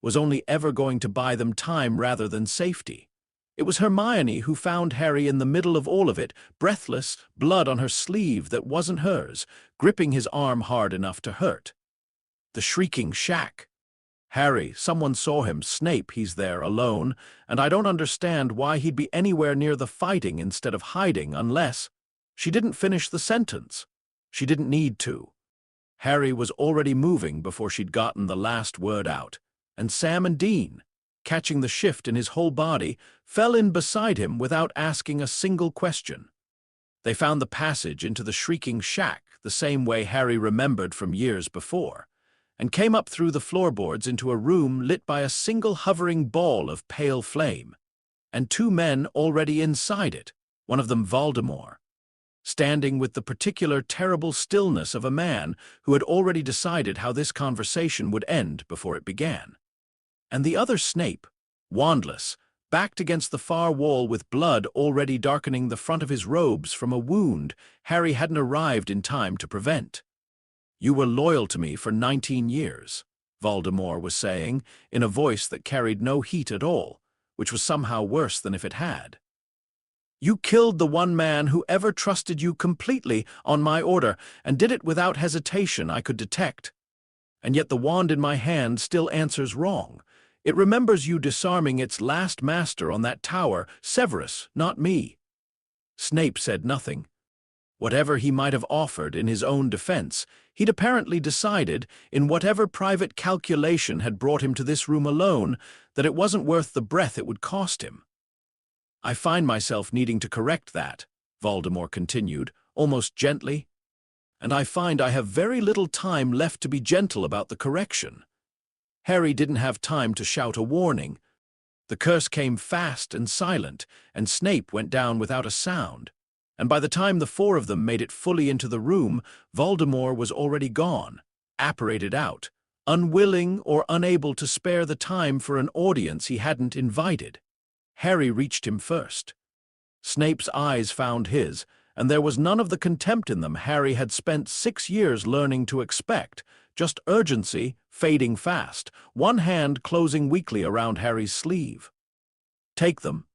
was only ever going to buy them time rather than safety. It was Hermione who found Harry in the middle of all of it, breathless, blood on her sleeve that wasn't hers, gripping his arm hard enough to hurt. The shrieking shack. Harry, someone saw him. Snape, he's there, alone, and I don't understand why he'd be anywhere near the fighting instead of hiding unless— She didn't finish the sentence. She didn't need to. Harry was already moving before she'd gotten the last word out, and Sam and Dean, catching the shift in his whole body, fell in beside him without asking a single question. They found the passage into the shrieking shack the same way Harry remembered from years before, and came up through the floorboards into a room lit by a single hovering ball of pale flame, and two men already inside it, one of them Voldemort, standing with the particular terrible stillness of a man who had already decided how this conversation would end before it began. And the other Snape, wandless, backed against the far wall with blood already darkening the front of his robes from a wound Harry hadn't arrived in time to prevent. "You were loyal to me for 19 years, Voldemort was saying, in a voice that carried no heat at all, which was somehow worse than if it had. "You killed the one man who ever trusted you completely on my order, and did it without hesitation I could detect. And yet the wand in my hand still answers wrong. It remembers you disarming its last master on that tower, Severus, not me." Snape said nothing. Whatever he might have offered in his own defense, he'd apparently decided, in whatever private calculation had brought him to this room alone, that it wasn't worth the breath it would cost him. "I find myself needing to correct that," Voldemort continued, almost gently. "And I find I have very little time left to be gentle about the correction." Harry didn't have time to shout a warning. The curse came fast and silent, and Snape went down without a sound. And by the time the four of them made it fully into the room, Voldemort was already gone, apparated out, unwilling or unable to spare the time for an audience he hadn't invited. Harry reached him first. Snape's eyes found his, and there was none of the contempt in them Harry had spent 6 years learning to expect, just urgency, fading fast, one hand closing weakly around Harry's sleeve. "Take them,"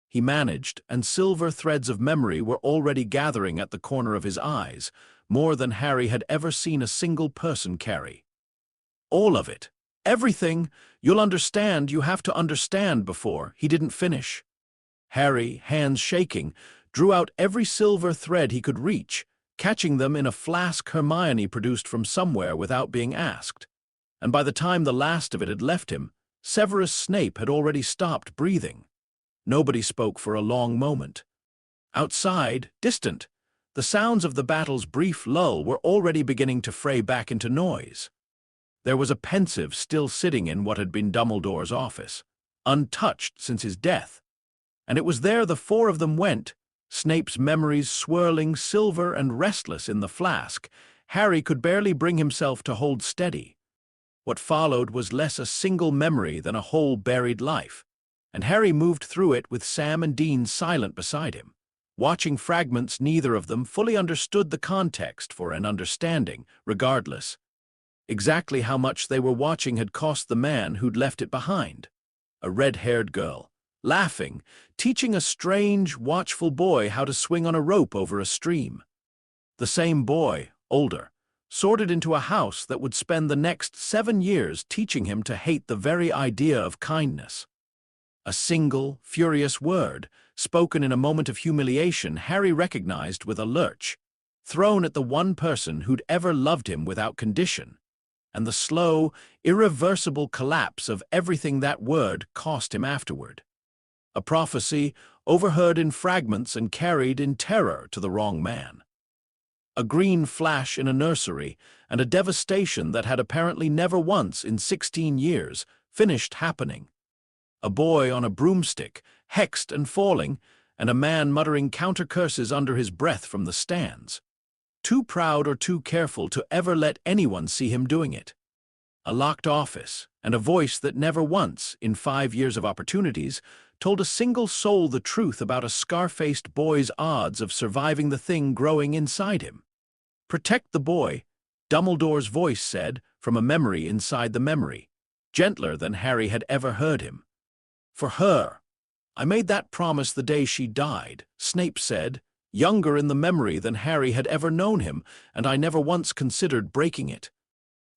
he managed, and silver threads of memory were already gathering at the corner of his eyes, more than Harry had ever seen a single person carry. "All of it. Everything. You'll understand, you have to understand before." He didn't finish. Harry, hands shaking, drew out every silver thread he could reach, catching them in a flask Hermione produced from somewhere without being asked. And by the time the last of it had left him, Severus Snape had already stopped breathing. Nobody spoke for a long moment. Outside, distant, the sounds of the battle's brief lull were already beginning to fray back into noise. There was a pensive still sitting in what had been Dumbledore's office, untouched since his death, and it was there the four of them went, Snape's memories swirling silver and restless in the flask. Harry could barely bring himself to hold steady. What followed was less a single memory than a whole buried life, and Harry moved through it with Sam and Dean silent beside him, watching fragments neither of them fully understood the context for an understanding, regardless. Exactly how much they were watching had cost the man who'd left it behind. A red-haired girl, laughing, teaching a strange, watchful boy how to swing on a rope over a stream. The same boy, older, sorted into a house that would spend the next 7 years teaching him to hate the very idea of kindness. A single, furious word, spoken in a moment of humiliation, Harry recognized with a lurch, thrown at the one person who'd ever loved him without condition, and the slow, irreversible collapse of everything that word cost him afterward. A prophecy overheard in fragments and carried in terror to the wrong man. A green flash in a nursery, and a devastation that had apparently never once in 16 years finished happening. A boy on a broomstick, hexed and falling, and a man muttering counter-curses under his breath from the stands. Too proud or too careful to ever let anyone see him doing it. a locked office, and a voice that never once, in 5 years of opportunities, told a single soul the truth about a scar-faced boy's odds of surviving the thing growing inside him. "Protect the boy," Dumbledore's voice said, from a memory inside the memory, gentler than Harry had ever heard him. "For her. I made that promise the day she died," Snape said, younger in the memory than Harry had ever known him, "and I never once considered breaking it."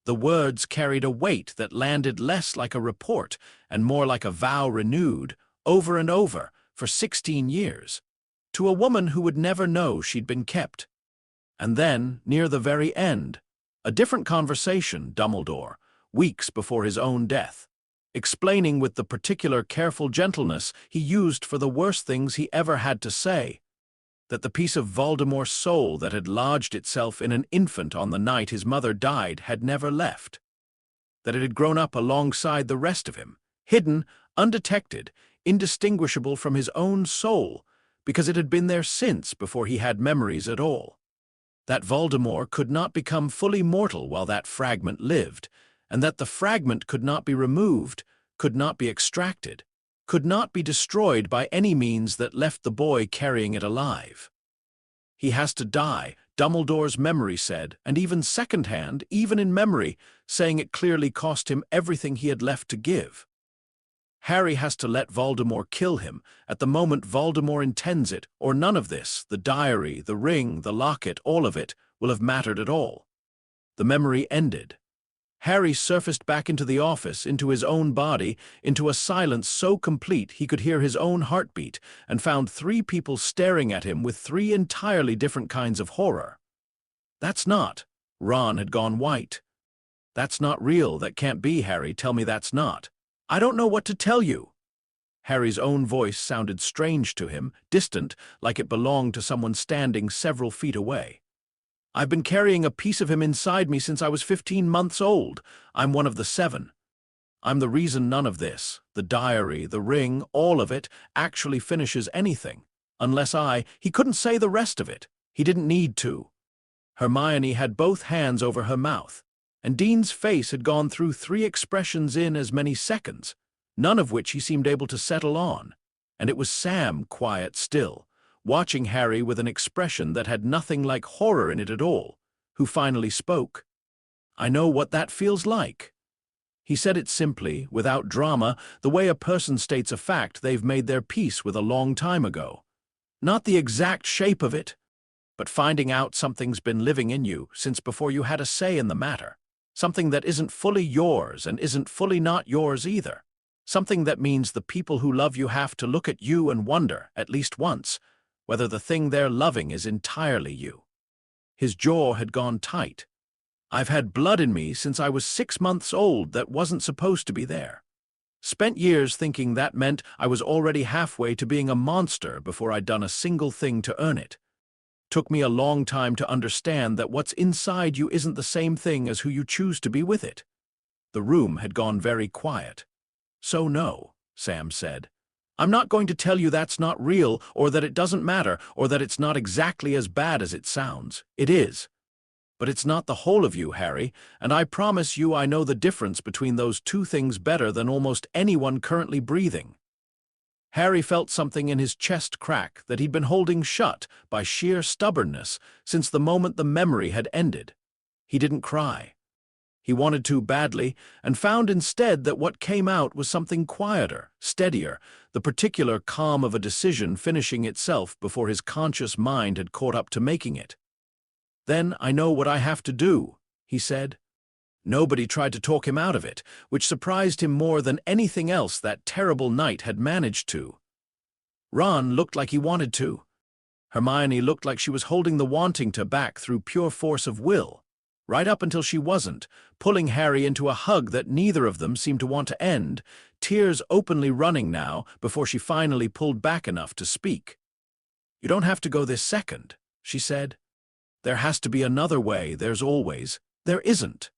The words carried a weight that landed less like a report and more like a vow renewed, over and over, for 16 years, to a woman who would never know she'd been kept. And then, near the very end, a different conversation, Dumbledore, weeks before his own death, explaining with the particular careful gentleness he used for the worst things he ever had to say, that the piece of Voldemort's soul that had lodged itself in an infant on the night his mother died had never left, that it had grown up alongside the rest of him, hidden, undetected, indistinguishable from his own soul, because it had been there since before he had memories at all. That Voldemort could not become fully mortal while that fragment lived, and that the fragment could not be removed, could not be extracted, could not be destroyed by any means that left the boy carrying it alive. "He has to die," Dumbledore's memory said, and even secondhand, even in memory, saying it clearly cost him everything he had left to give. Harry has to let Voldemort kill him at the moment Voldemort intends it, or none of this, the diary, the ring, the locket, all of it, will have mattered at all. The memory ended. Harry surfaced back into the office, into his own body, into a silence so complete he could hear his own heartbeat, and found 3 people staring at him with 3 entirely different kinds of horror. "That's not." Ron had gone white. "That's not real. That can't be, Harry. Tell me that's not." "I don't know what to tell you." Harry's own voice sounded strange to him, distant, like it belonged to someone standing several feet away. "I've been carrying a piece of him inside me since I was 15 months old. I'm one of the 7. I'm the reason none of this, the diary, the ring, all of it, actually finishes anything. Unless he couldn't say the rest of it. He didn't need to." Hermione had both hands over her mouth, and Dean's face had gone through 3 expressions in as many seconds, none of which he seemed able to settle on, and it was Sam, quiet still, watching Harry with an expression that had nothing like horror in it at all, who finally spoke. "I know what that feels like." He said it simply, without drama, the way a person states a fact they've made their peace with a long time ago. Not the exact shape of it, but finding out something's been living in you since before you had a say in the matter. Something that isn't fully yours and isn't fully not yours either. Something that means the people who love you have to look at you and wonder, at least once, whether the thing they're loving is entirely you. His jaw had gone tight. "I've had blood in me since I was 6 months old that wasn't supposed to be there. Spent years thinking that meant I was already halfway to being a monster before I'd done a single thing to earn it. Took me a long time to understand that what's inside you isn't the same thing as who you choose to be with it." The room had gone very quiet. "So no," Sam said. "I'm not going to tell you that's not real, or that it doesn't matter, or that it's not exactly as bad as it sounds. It is. But it's not the whole of you, Harry, and I promise you I know the difference between those 2 things better than almost anyone currently breathing." Harry felt something in his chest crack that he'd been holding shut by sheer stubbornness since the moment the memory had ended. He didn't cry. He wanted to badly, and found instead that what came out was something quieter, steadier, the particular calm of a decision finishing itself before his conscious mind had caught up to making it. "Then I know what I have to do," he said. Nobody tried to talk him out of it, which surprised him more than anything else that terrible night had managed to. Ron looked like he wanted to. Hermione looked like she was holding the wanting to back through pure force of will, right up until she wasn't, pulling Harry into a hug that neither of them seemed to want to end, tears openly running now before she finally pulled back enough to speak. "You don't have to go this second," she said. "There has to be another way, there's always." "There isn't."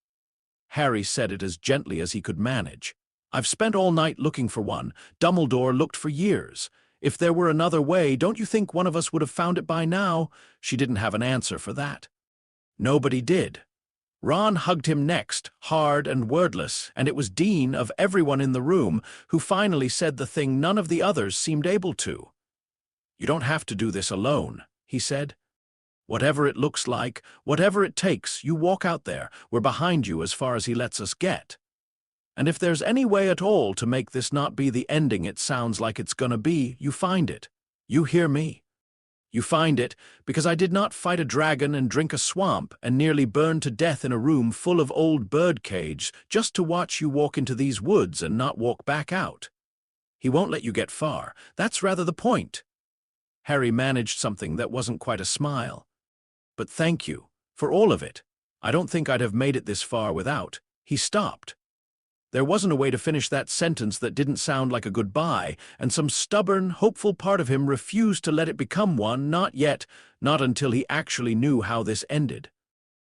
Harry said it as gently as he could manage. "I've spent all night looking for one. Dumbledore looked for years. If there were another way, don't you think one of us would have found it by now?" She didn't have an answer for that. Nobody did. Ron hugged him next, hard and wordless, and it was Dean, of everyone in the room, who finally said the thing none of the others seemed able to. "You don't have to do this alone," he said. "Whatever it looks like, whatever it takes, you walk out there. We're behind you as far as he lets us get. And if there's any way at all to make this not be the ending it sounds like it's gonna be, you find it. You hear me? You find it, because I did not fight a dragon and drink a swamp and nearly burn to death in a room full of old birdcage just to watch you walk into these woods and not walk back out. He won't let you get far. That's rather the point." Harry managed something that wasn't quite a smile. "But thank you, for all of it. I don't think I'd have made it this far without." He stopped. There wasn't a way to finish that sentence that didn't sound like a goodbye, and some stubborn, hopeful part of him refused to let it become one, not yet, not until he actually knew how this ended.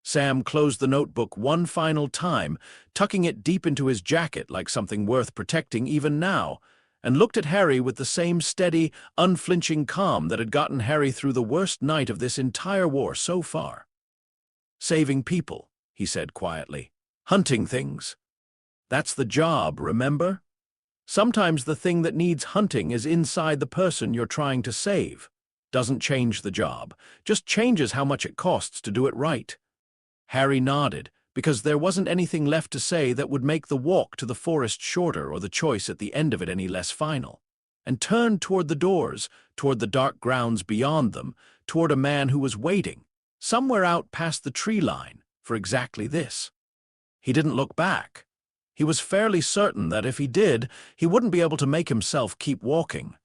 Sam closed the notebook one final time, tucking it deep into his jacket like something worth protecting even now, and looked at Harry with the same steady, unflinching calm that had gotten Harry through the worst night of this entire war so far. "Saving people," he said quietly. "Hunting things. That's the job, remember? Sometimes the thing that needs hunting is inside the person you're trying to save. Doesn't change the job, just changes how much it costs to do it right." Harry nodded, because there wasn't anything left to say that would make the walk to the forest shorter or the choice at the end of it any less final, and turned toward the doors, toward the dark grounds beyond them, toward a man who was waiting, somewhere out past the tree line, for exactly this. He didn't look back. He was fairly certain that if he did, he wouldn't be able to make himself keep walking.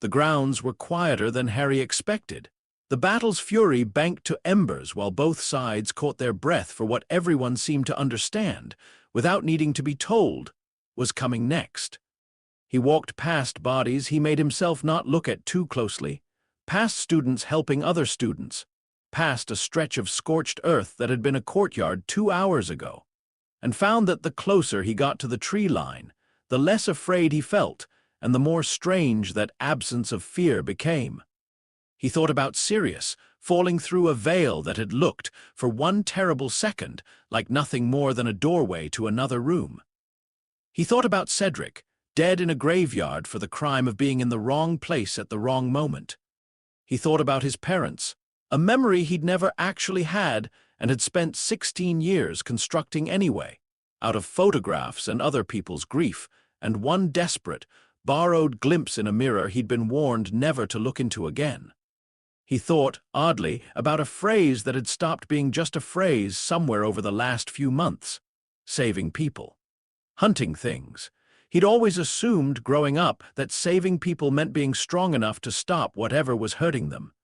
The grounds were quieter than Harry expected. The battle's fury banked to embers while both sides caught their breath for what everyone seemed to understand, without needing to be told, was coming next. He walked past bodies he made himself not look at too closely, past students helping other students, past a stretch of scorched earth that had been a courtyard 2 hours ago, and found that the closer he got to the tree line, the less afraid he felt, and the more strange that absence of fear became. He thought about Sirius, falling through a veil that had looked, for one terrible second, like nothing more than a doorway to another room. He thought about Cedric, dead in a graveyard for the crime of being in the wrong place at the wrong moment. He thought about his parents, a memory he'd never actually had and had spent 16 years constructing anyway, out of photographs and other people's grief, and one desperate, borrowed glimpse in a mirror he'd been warned never to look into again. He thought, oddly, about a phrase that had stopped being just a phrase somewhere over the last few months: saving people. Hunting things. He'd always assumed, growing up, that saving people meant being strong enough to stop whatever was hurting them.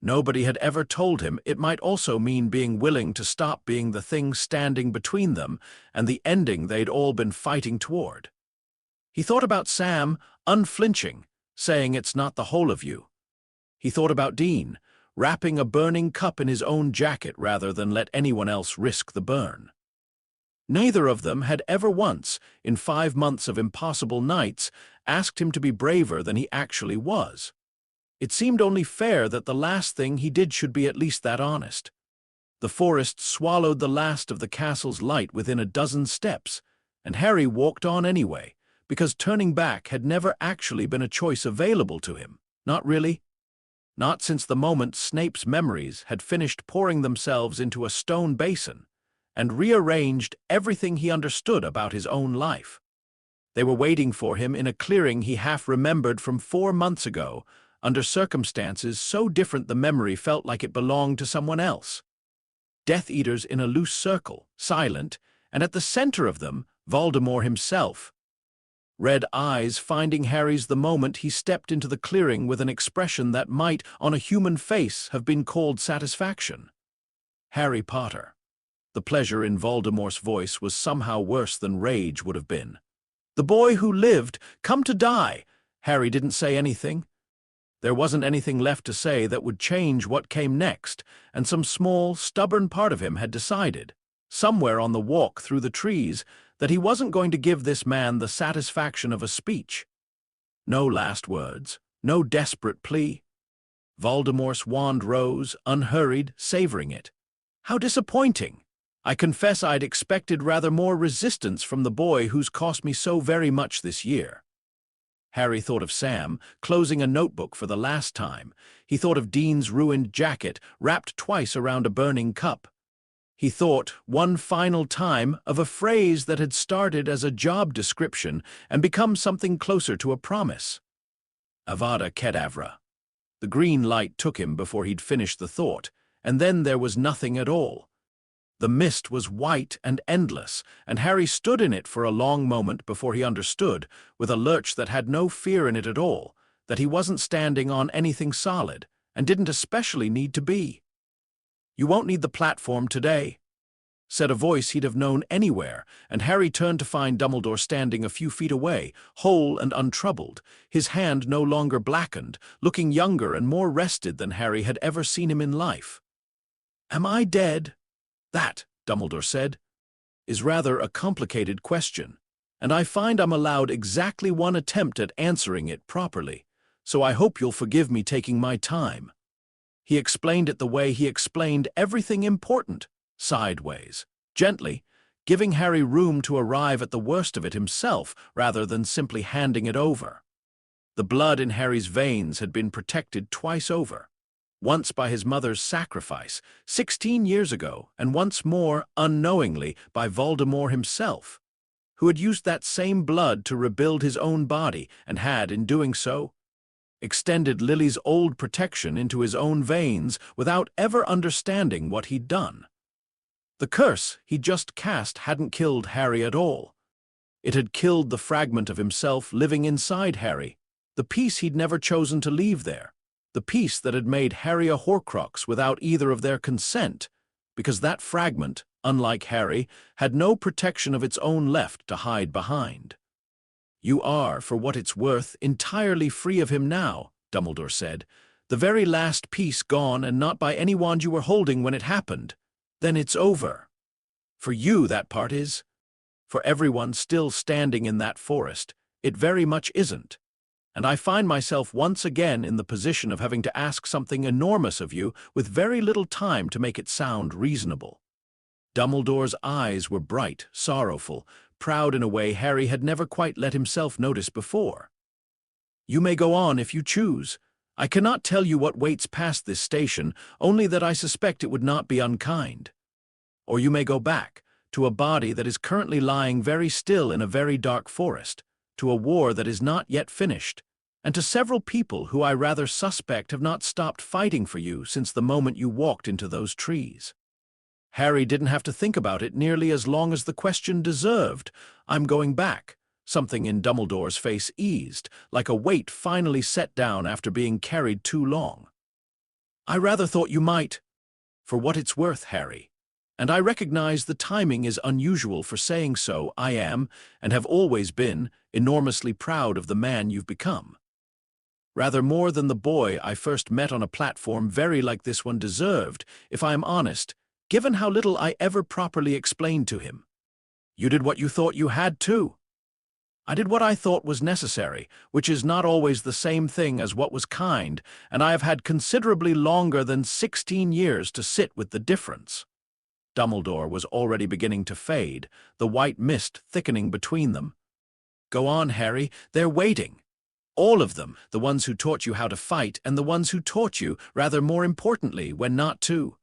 Nobody had ever told him it might also mean being willing to stop being the thing standing between them and the ending they'd all been fighting toward. He thought about Sam, unflinching, saying it's not the whole of you. He thought about Dean, wrapping a burning cup in his own jacket rather than let anyone else risk the burn. Neither of them had ever once, in 5 months of impossible nights, asked him to be braver than he actually was. It seemed only fair that the last thing he did should be at least that honest. The forest swallowed the last of the castle's light within a dozen steps, and Harry walked on anyway, because turning back had never actually been a choice available to him. Not really. Not since the moment Snape's memories had finished pouring themselves into a stone basin and rearranged everything he understood about his own life. They were waiting for him in a clearing he half remembered from 4 months ago, under circumstances so different the memory felt like it belonged to someone else. Death Eaters in a loose circle, silent, and at the center of them, Voldemort himself. Red eyes finding Harry's the moment he stepped into the clearing with an expression that might, on a human face, have been called satisfaction. Harry Potter. The pleasure in Voldemort's voice was somehow worse than rage would have been. The boy who lived, come to die. Harry didn't say anything. There wasn't anything left to say that would change what came next, and some small, stubborn part of him had decided, somewhere on the walk through the trees, that he wasn't going to give this man the satisfaction of a speech. No last words, no desperate plea. Voldemort's wand rose, unhurried, savoring it. How disappointing! I confess I'd expected rather more resistance from the boy who's cost me so very much this year." Harry thought of Sam, closing a notebook for the last time. He thought of Dean's ruined jacket, wrapped twice around a burning cup. He thought, one final time, of a phrase that had started as a job description and become something closer to a promise. Avada Kedavra. The green light took him before he'd finished the thought, and then there was nothing at all. The mist was white and endless, and Harry stood in it for a long moment before he understood, with a lurch that had no fear in it at all, that he wasn't standing on anything solid, and didn't especially need to be. "You won't need the platform today," said a voice he'd have known anywhere, and Harry turned to find Dumbledore standing a few feet away, whole and untroubled, his hand no longer blackened, looking younger and more rested than Harry had ever seen him in life. "Am I dead?" "That," Dumbledore said, "is rather a complicated question, and I find I'm allowed exactly one attempt at answering it properly, so I hope you'll forgive me taking my time." He explained it the way he explained everything important, sideways, gently, giving Harry room to arrive at the worst of it himself rather than simply handing it over. The blood in Harry's veins had been protected twice over. Once by his mother's sacrifice, 16 years ago, and once more, unknowingly, by Voldemort himself, who had used that same blood to rebuild his own body and had, in doing so, extended Lily's old protection into his own veins without ever understanding what he'd done. The curse he'd just cast hadn't killed Harry at all. It had killed the fragment of himself living inside Harry, the piece he'd never chosen to leave there. The piece that had made Harry a Horcrux without either of their consent, because that fragment, unlike Harry, had no protection of its own left to hide behind. "You are, for what it's worth, entirely free of him now," Dumbledore said. "The very last piece gone and not by any wand you were holding when it happened. Then it's over. For you, that part is. For everyone still standing in that forest, it very much isn't. And I find myself once again in the position of having to ask something enormous of you with very little time to make it sound reasonable." Dumbledore's eyes were bright, sorrowful, proud in a way Harry had never quite let himself notice before. "You may go on if you choose. I cannot tell you what waits past this station, only that I suspect it would not be unkind. Or you may go back, to a body that is currently lying very still in a very dark forest, to a war that is not yet finished, and to several people who I rather suspect have not stopped fighting for you since the moment you walked into those trees." Harry didn't have to think about it nearly as long as the question deserved. "I'm going back." Something in Dumbledore's face eased, like a weight finally set down after being carried too long. "I rather thought you might. For what it's worth, Harry. And I recognize the timing is unusual for saying so. I am, and have always been, enormously proud of the man you've become. Rather more than the boy I first met on a platform very like this one deserved, if I am honest, given how little I ever properly explained to him. You did what you thought you had to. I did what I thought was necessary, which is not always the same thing as what was kind, and I have had considerably longer than 16 years to sit with the difference." Dumbledore was already beginning to fade, the white mist thickening between them. "Go on, Harry, they're waiting. All of them, the ones who taught you how to fight and the ones who taught you, rather more importantly, when not to.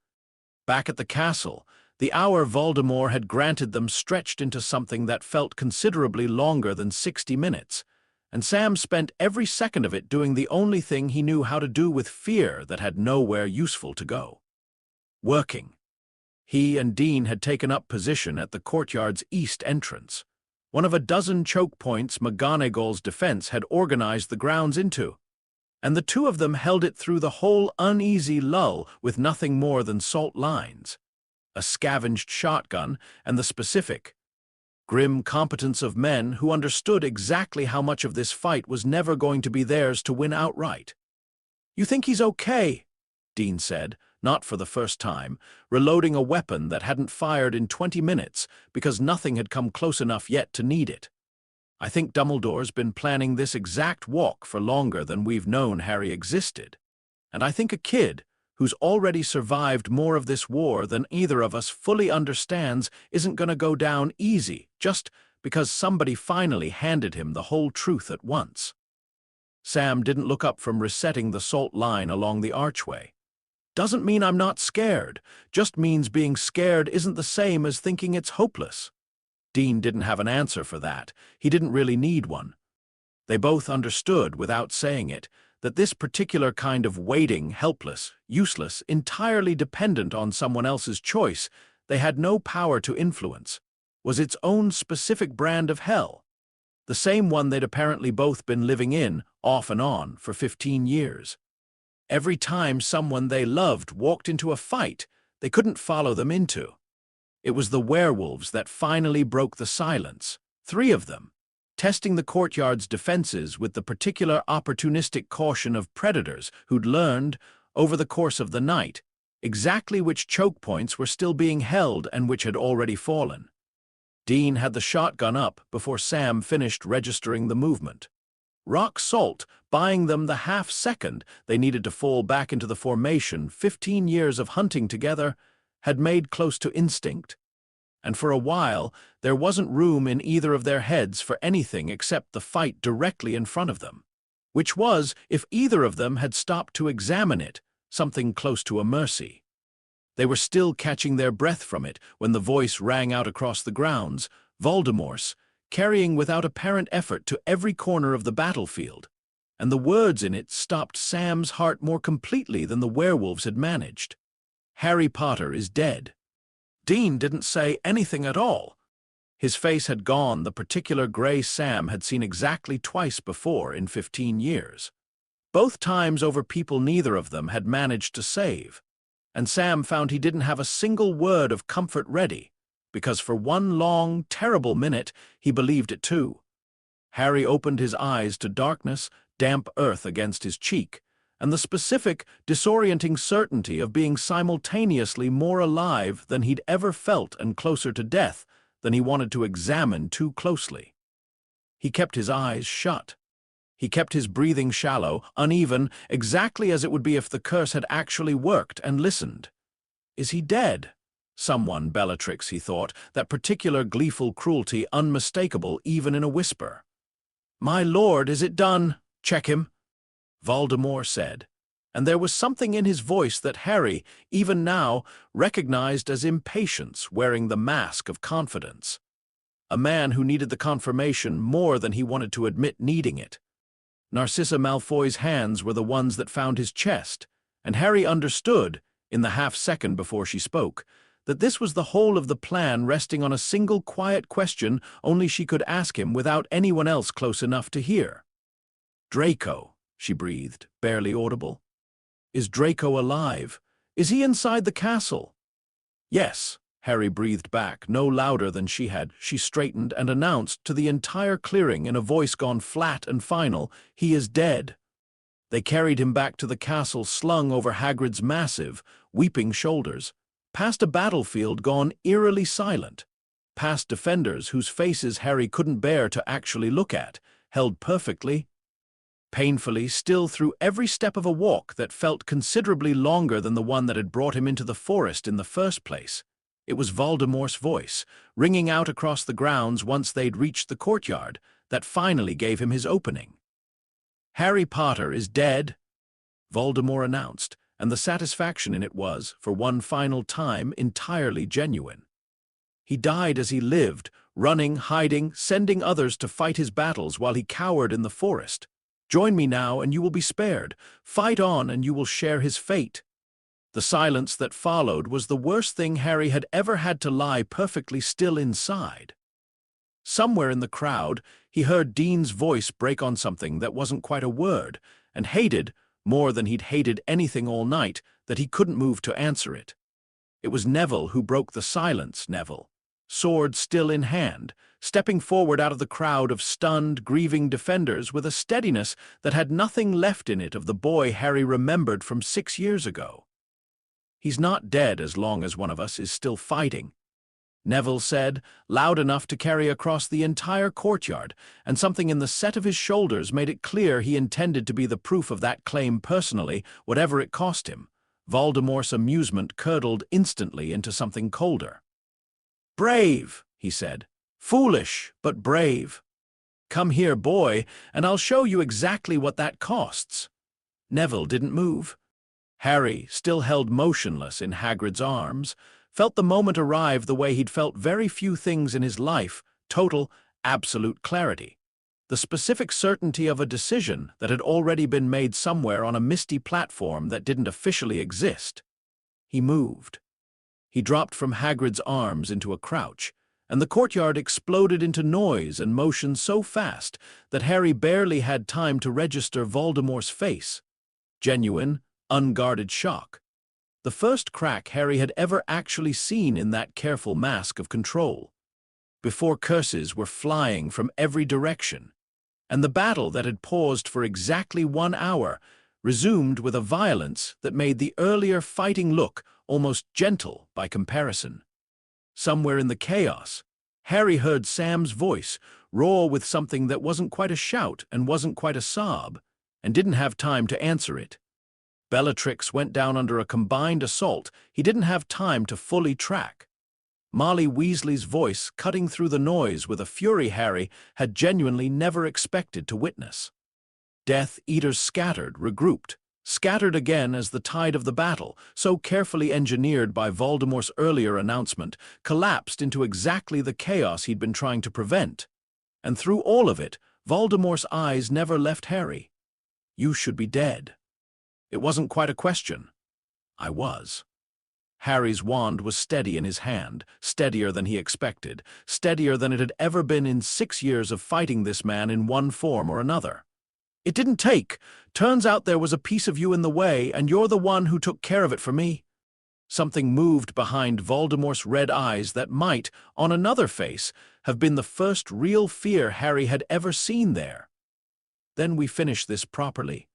Back at the castle, the hour Voldemort had granted them stretched into something that felt considerably longer than 60 minutes, and Sam spent every second of it doing the only thing he knew how to do with fear that had nowhere useful to go. Working. He and Dean had taken up position at the courtyard's east entrance, one of a dozen choke points McGonagall's defense had organized the grounds into, and the two of them held it through the whole uneasy lull with nothing more than salt lines, a scavenged shotgun, and the specific, grim competence of men who understood exactly how much of this fight was never going to be theirs to win outright. "You think he's okay?" Dean said, not for the first time, reloading a weapon that hadn't fired in 20 minutes because nothing had come close enough yet to need it. "I think Dumbledore's been planning this exact walk for longer than we've known Harry existed. And I think a kid, who's already survived more of this war than either of us fully understands, isn't going to go down easy just because somebody finally handed him the whole truth at once. Sam didn't look up from resetting the salt line along the archway. Doesn't mean I'm not scared, just means being scared isn't the same as thinking it's hopeless. Dean didn't have an answer for that. He didn't really need one. They both understood, without saying it, that this particular kind of waiting, helpless, useless, entirely dependent on someone else's choice they had no power to influence, was its own specific brand of hell, the same one they'd apparently both been living in, off and on, for 15 years. Every time someone they loved walked into a fight they couldn't follow them into. It was the werewolves that finally broke the silence, 3 of them, testing the courtyard's defenses with the particular opportunistic caution of predators who'd learned, over the course of the night, exactly which choke points were still being held and which had already fallen. Dean had the shotgun up before Sam finished registering the movement. Rock salt, buying them the half-second they needed to fall back into the formation 15 years of hunting together had made close to instinct. And for a while, there wasn't room in either of their heads for anything except the fight directly in front of them, which was, if either of them had stopped to examine it, something close to a mercy. They were still catching their breath from it when the voice rang out across the grounds, Voldemort's, carrying without apparent effort to every corner of the battlefield, and the words in it stopped Sam's heart more completely than the werewolves had managed. Harry Potter is dead. Dean didn't say anything at all. His face had gone the particular gray Sam had seen exactly twice before in 15 years. Both times over people neither of them had managed to save. And Sam found he didn't have a single word of comfort ready, because for one long, terrible minute he believed it too. Harry opened his eyes to darkness, damp earth against his cheek, and the specific, disorienting certainty of being simultaneously more alive than he'd ever felt and closer to death than he wanted to examine too closely. He kept his eyes shut. He kept his breathing shallow, uneven, exactly as it would be if the curse had actually worked, and listened. Is he dead? Someone, Bellatrix, he thought, that particular gleeful cruelty unmistakable even in a whisper. My lord, is it done? Check him, Voldemort said, and there was something in his voice that Harry, even now, recognized as impatience wearing the mask of confidence. A man who needed the confirmation more than he wanted to admit needing it. Narcissa Malfoy's hands were the ones that found his chest, and Harry understood, in the half-second before she spoke, that this was the whole of the plan resting on a single quiet question only she could ask him without anyone else close enough to hear. Draco, she breathed, barely audible. Is Draco alive? Is he inside the castle? Yes, Harry breathed back, no louder than she had. She straightened and announced to the entire clearing in a voice gone flat and final, he is dead. They carried him back to the castle slung over Hagrid's massive, weeping shoulders, past a battlefield gone eerily silent, past defenders whose faces Harry couldn't bear to actually look at, held perfectly, painfully still through every step of a walk that felt considerably longer than the one that had brought him into the forest in the first place. It was Voldemort's voice, ringing out across the grounds once they'd reached the courtyard, that finally gave him his opening. Harry Potter is dead, Voldemort announced, and the satisfaction in it was, for one final time, entirely genuine. He died as he lived, running, hiding, sending others to fight his battles while he cowered in the forest. Join me now and you will be spared. Fight on and you will share his fate. The silence that followed was the worst thing Harry had ever had to lie perfectly still inside. Somewhere in the crowd, he heard Dean's voice break on something that wasn't quite a word, and hated, more than he'd hated anything all night, that he couldn't move to answer it. It was Neville who broke the silence, Neville, sword still in hand, stepping forward out of the crowd of stunned, grieving defenders with a steadiness that had nothing left in it of the boy Harry remembered from 6 years ago. He's not dead as long as one of us is still fighting, Neville said, loud enough to carry across the entire courtyard, and something in the set of his shoulders made it clear he intended to be the proof of that claim personally, whatever it cost him. Voldemort's amusement curdled instantly into something colder. "Brave," he said. "Foolish, but brave. Come here, boy, and I'll show you exactly what that costs." Neville didn't move. Harry, still held motionless in Hagrid's arms, felt the moment arrive the way he'd felt very few things in his life: total, absolute clarity. The specific certainty of a decision that had already been made somewhere on a misty platform that didn't officially exist. He moved. He dropped from Hagrid's arms into a crouch, and the courtyard exploded into noise and motion so fast that Harry barely had time to register Voldemort's face. Genuine, unguarded shock. The first crack Harry had ever actually seen in that careful mask of control. Before curses were flying from every direction, and the battle that had paused for exactly 1 hour resumed with a violence that made the earlier fighting look almost gentle by comparison. Somewhere in the chaos, Harry heard Sam's voice roar with something that wasn't quite a shout and wasn't quite a sob, and didn't have time to answer it. Bellatrix went down under a combined assault he didn't have time to fully track. Molly Weasley's voice cutting through the noise with a fury Harry had genuinely never expected to witness. Death Eaters scattered, regrouped, scattered again as the tide of the battle, so carefully engineered by Voldemort's earlier announcement, collapsed into exactly the chaos he'd been trying to prevent. And through all of it, Voldemort's eyes never left Harry. "You should be dead." It wasn't quite a question. I was. Harry's wand was steady in his hand, steadier than he expected, steadier than it had ever been in 6 years of fighting this man in one form or another. "It didn't take. Turns out there was a piece of you in the way, and you're the one who took care of it for me." Something moved behind Voldemort's red eyes that might, on another face, have been the first real fear Harry had ever seen there. "Then we finish this properly."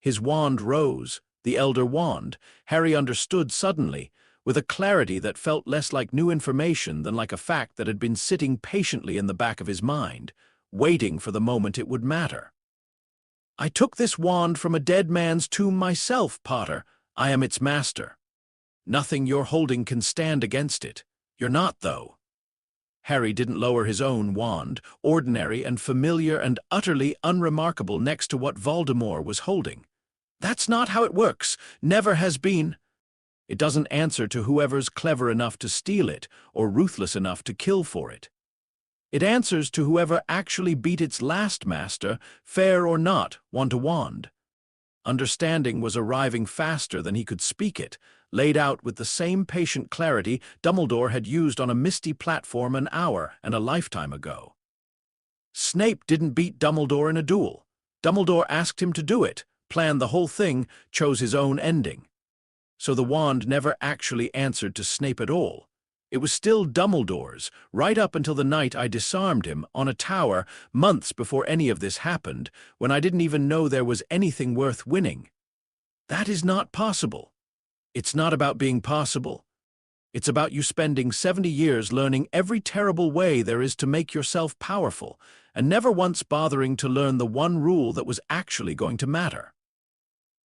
His wand rose, the Elder Wand, Harry understood suddenly, with a clarity that felt less like new information than like a fact that had been sitting patiently in the back of his mind, waiting for the moment it would matter. "I took this wand from a dead man's tomb myself, Potter. I am its master. Nothing you're holding can stand against it. You're not, though." Harry didn't lower his own wand, ordinary and familiar and utterly unremarkable next to what Voldemort was holding. "That's not how it works. Never has been. It doesn't answer to whoever's clever enough to steal it or ruthless enough to kill for it. It answers to whoever actually beat its last master, fair or not, wand-to-wand." Understanding was arriving faster than he could speak it, laid out with the same patient clarity Dumbledore had used on a misty platform an hour and a lifetime ago. Snape didn't beat Dumbledore in a duel. Dumbledore asked him to do it, planned the whole thing, chose his own ending. So the wand never actually answered to Snape at all. It was still Dumbledore's, right up until the night I disarmed him on a tower months before any of this happened, when I didn't even know there was anything worth winning. That is not possible. It's not about being possible. It's about you spending 70 years learning every terrible way there is to make yourself powerful, and never once bothering to learn the one rule that was actually going to matter.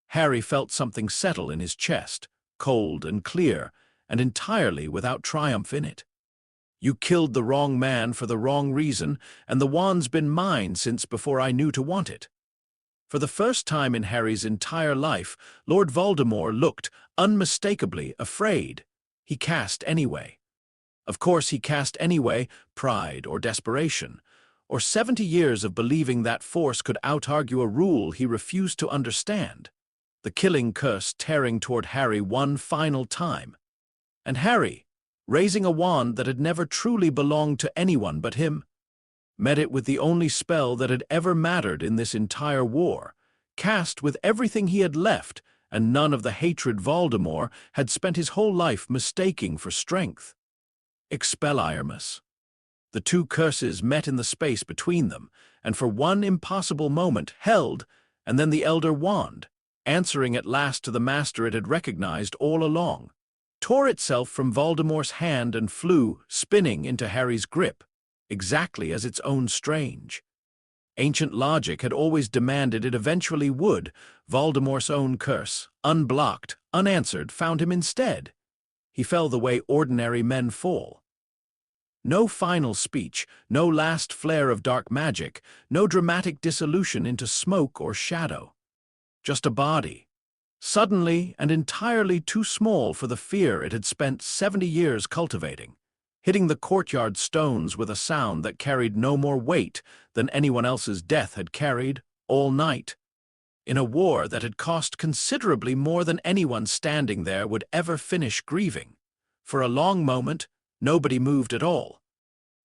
Harry felt something settle in his chest, cold and clear, and entirely without triumph in it. "You killed the wrong man for the wrong reason, and the wand's been mine since before I knew to want it." For the first time in Harry's entire life, Lord Voldemort looked unmistakably afraid. He cast anyway. Of course he cast anyway, pride or desperation, or 70 years of believing that force could out-argue a rule he refused to understand. The killing curse tearing toward Harry one final time. And Harry, raising a wand that had never truly belonged to anyone but him, met it with the only spell that had ever mattered in this entire war, cast with everything he had left and none of the hatred Voldemort had spent his whole life mistaking for strength. Expelliarmus. The two curses met in the space between them, and for one impossible moment held, and then the Elder Wand, answering at last to the master it had recognized all along, tore itself from Voldemort's hand and flew, spinning, into Harry's grip, exactly as its own strange. Ancient logic had always demanded it eventually would. Voldemort's own curse, unblocked, unanswered, found him instead. He fell the way ordinary men fall. No final speech, no last flare of dark magic, no dramatic dissolution into smoke or shadow. Just a body, suddenly and entirely too small for the fear it had spent 70 years cultivating, hitting the courtyard stones with a sound that carried no more weight than anyone else's death had carried all night. In a war that had cost considerably more than anyone standing there would ever finish grieving. For a long moment, nobody moved at all.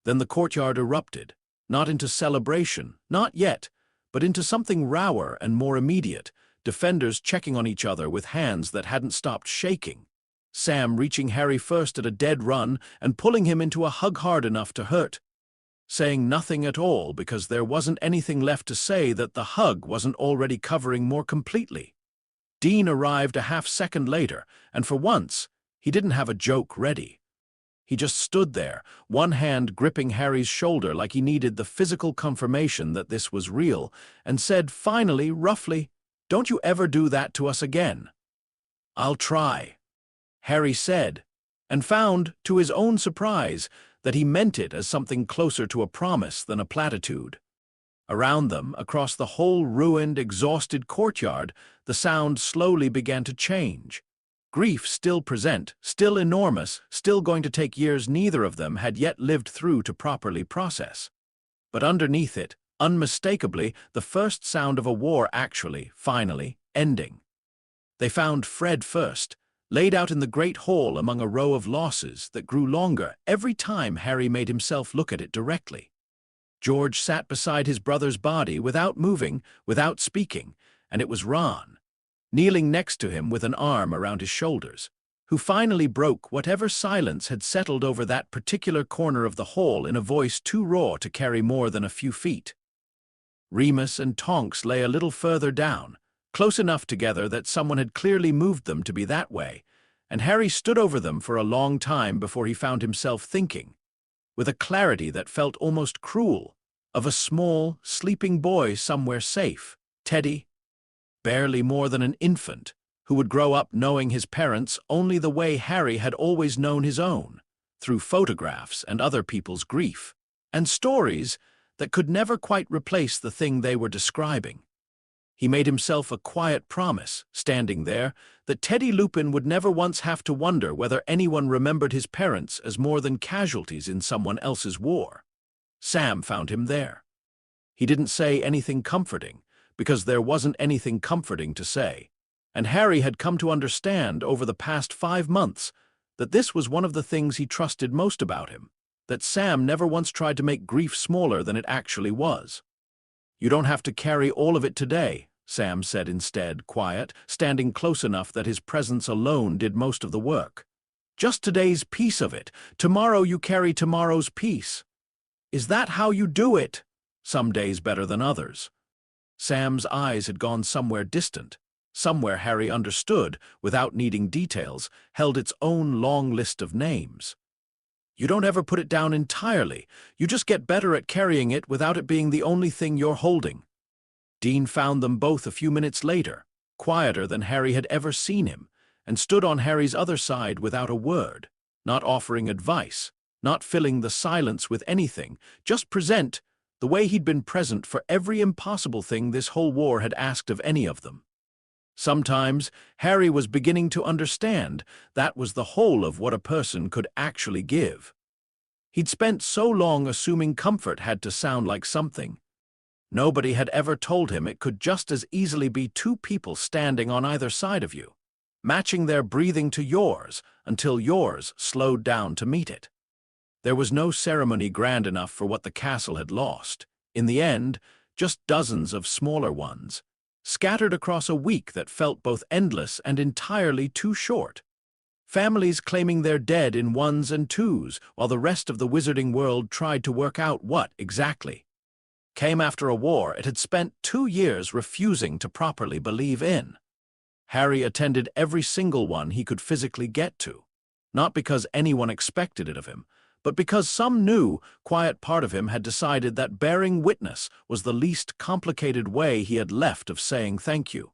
Then the courtyard erupted, not into celebration, not yet, but into something rower and more immediate, defenders checking on each other with hands that hadn't stopped shaking. Sam reaching Harry first at a dead run and pulling him into a hug hard enough to hurt. Saying nothing at all because there wasn't anything left to say that the hug wasn't already covering more completely. Dean arrived a half-second later, and for once, he didn't have a joke ready. He just stood there, one hand gripping Harry's shoulder like he needed the physical confirmation that this was real, and said finally, roughly, "Don't you ever do that to us again." "I'll try," Harry said, and found, to his own surprise, that he meant it as something closer to a promise than a platitude. Around them, across the whole ruined, exhausted courtyard, the sound slowly began to change. Grief still present, still enormous, still going to take years neither of them had yet lived through to properly process. But underneath it, unmistakably, the first sound of a war actually, finally, ending. They found Fred first, laid out in the great hall among a row of losses that grew longer every time Harry made himself look at it directly. George sat beside his brother's body without moving, without speaking, and it was Ron, kneeling next to him with an arm around his shoulders, who finally broke whatever silence had settled over that particular corner of the hall in a voice too raw to carry more than a few feet. Remus and Tonks lay a little further down, close enough together that someone had clearly moved them to be that way, and Harry stood over them for a long time before he found himself thinking, with a clarity that felt almost cruel, of a small, sleeping boy somewhere safe, Teddy, barely more than an infant, who would grow up knowing his parents only the way Harry had always known his own, through photographs and other people's grief, and stories that could never quite replace the thing they were describing. He made himself a quiet promise, standing there, that Teddy Lupin would never once have to wonder whether anyone remembered his parents as more than casualties in someone else's war. Sam found him there. He didn't say anything comforting, because there wasn't anything comforting to say, and Harry had come to understand over the past 5 months that this was one of the things he trusted most about him, that Sam never once tried to make grief smaller than it actually was. "You don't have to carry all of it today," Sam said instead, quiet, standing close enough that his presence alone did most of the work. "Just today's piece of it. Tomorrow you carry tomorrow's piece. Is that how you do it? Some days better than others." Sam's eyes had gone somewhere distant, somewhere Harry understood, without needing details, held its own long list of names. "You don't ever put it down entirely. You just get better at carrying it without it being the only thing you're holding." Dean found them both a few minutes later, quieter than Harry had ever seen him, and stood on Harry's other side without a word, not offering advice, not filling the silence with anything, just present, the way he'd been present for every impossible thing this whole war had asked of any of them. Sometimes Harry was beginning to understand that was the whole of what a person could actually give. He'd spent so long assuming comfort had to sound like something. Nobody had ever told him it could just as easily be two people standing on either side of you, matching their breathing to yours until yours slowed down to meet it. There was no ceremony grand enough for what the castle had lost. In the end, just dozens of smaller ones, scattered across a week that felt both endless and entirely too short. Families claiming their dead in ones and twos, while the rest of the wizarding world tried to work out what, exactly, came after a war it had spent 2 years refusing to properly believe in. Harry attended every single one he could physically get to, not because anyone expected it of him, but because some new, quiet part of him had decided that bearing witness was the least complicated way he had left of saying thank you.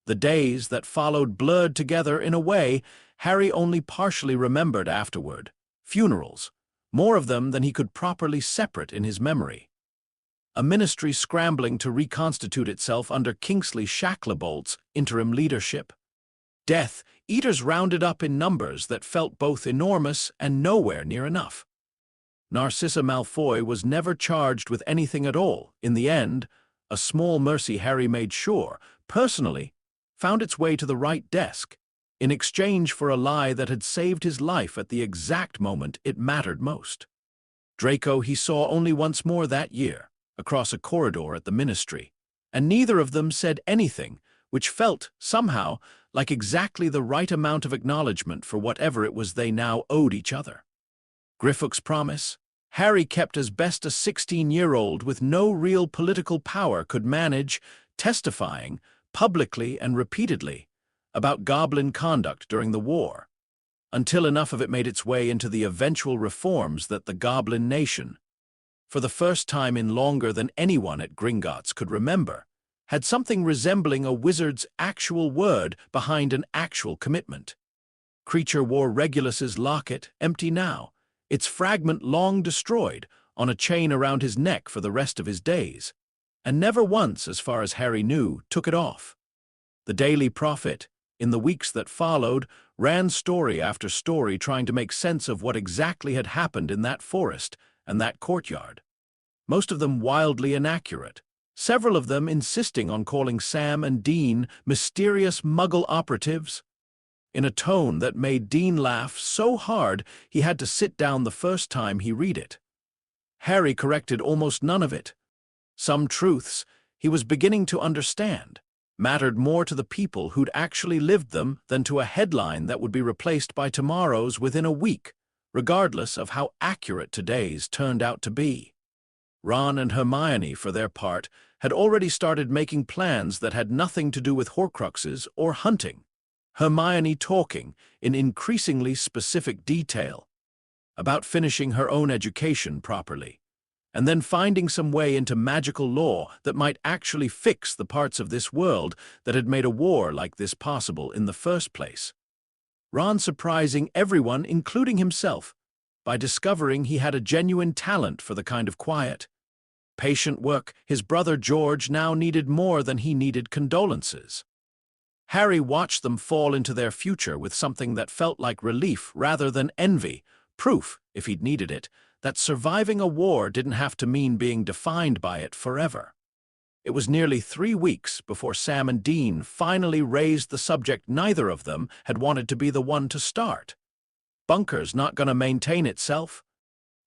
The days that followed blurred together in a way Harry only partially remembered afterward. Funerals, more of them than he could properly separate in his memory. A ministry scrambling to reconstitute itself under Kingsley Shacklebolt's interim leadership. Death Eaters rounded up in numbers that felt both enormous and nowhere near enough. Narcissa Malfoy was never charged with anything at all. In the end, a small mercy Harry made sure, personally, found its way to the right desk, in exchange for a lie that had saved his life at the exact moment it mattered most. Draco he saw only once more that year, across a corridor at the ministry, and neither of them said anything, which felt, somehow, like exactly the right amount of acknowledgement for whatever it was they now owed each other. Griffook's promise, Harry kept as best a 16-year-old with no real political power could manage, testifying, publicly and repeatedly, about goblin conduct during the war, until enough of it made its way into the eventual reforms that the Goblin Nation, for the first time in longer than anyone at Gringotts could remember, had something resembling a wizard's actual word behind an actual commitment. Kreacher wore Regulus's locket, empty now, its fragment long destroyed, on a chain around his neck for the rest of his days, and never once, as far as Harry knew, took it off. The Daily Prophet, in the weeks that followed, ran story after story trying to make sense of what exactly had happened in that forest and that courtyard. Most of them wildly inaccurate, several of them insisting on calling Sam and Dean mysterious Muggle operatives, in a tone that made Dean laugh so hard he had to sit down the first time he read it. Harry corrected almost none of it. Some truths he was beginning to understand mattered more to the people who'd actually lived them than to a headline that would be replaced by tomorrow's within a week, regardless of how accurate today's turned out to be. Ron and Hermione, for their part, had already started making plans that had nothing to do with Horcruxes or hunting. Hermione talking, in increasingly specific detail, about finishing her own education properly, and then finding some way into magical law that might actually fix the parts of this world that had made a war like this possible in the first place. Ron surprising everyone, including himself, by discovering he had a genuine talent for the kind of quiet, patient work his brother George now needed more than he needed condolences. Harry watched them fall into their future with something that felt like relief rather than envy, proof, if he'd needed it, that surviving a war didn't have to mean being defined by it forever. It was nearly 3 weeks before Sam and Dean finally raised the subject neither of them had wanted to be the one to start. Bunker's not going to maintain itself,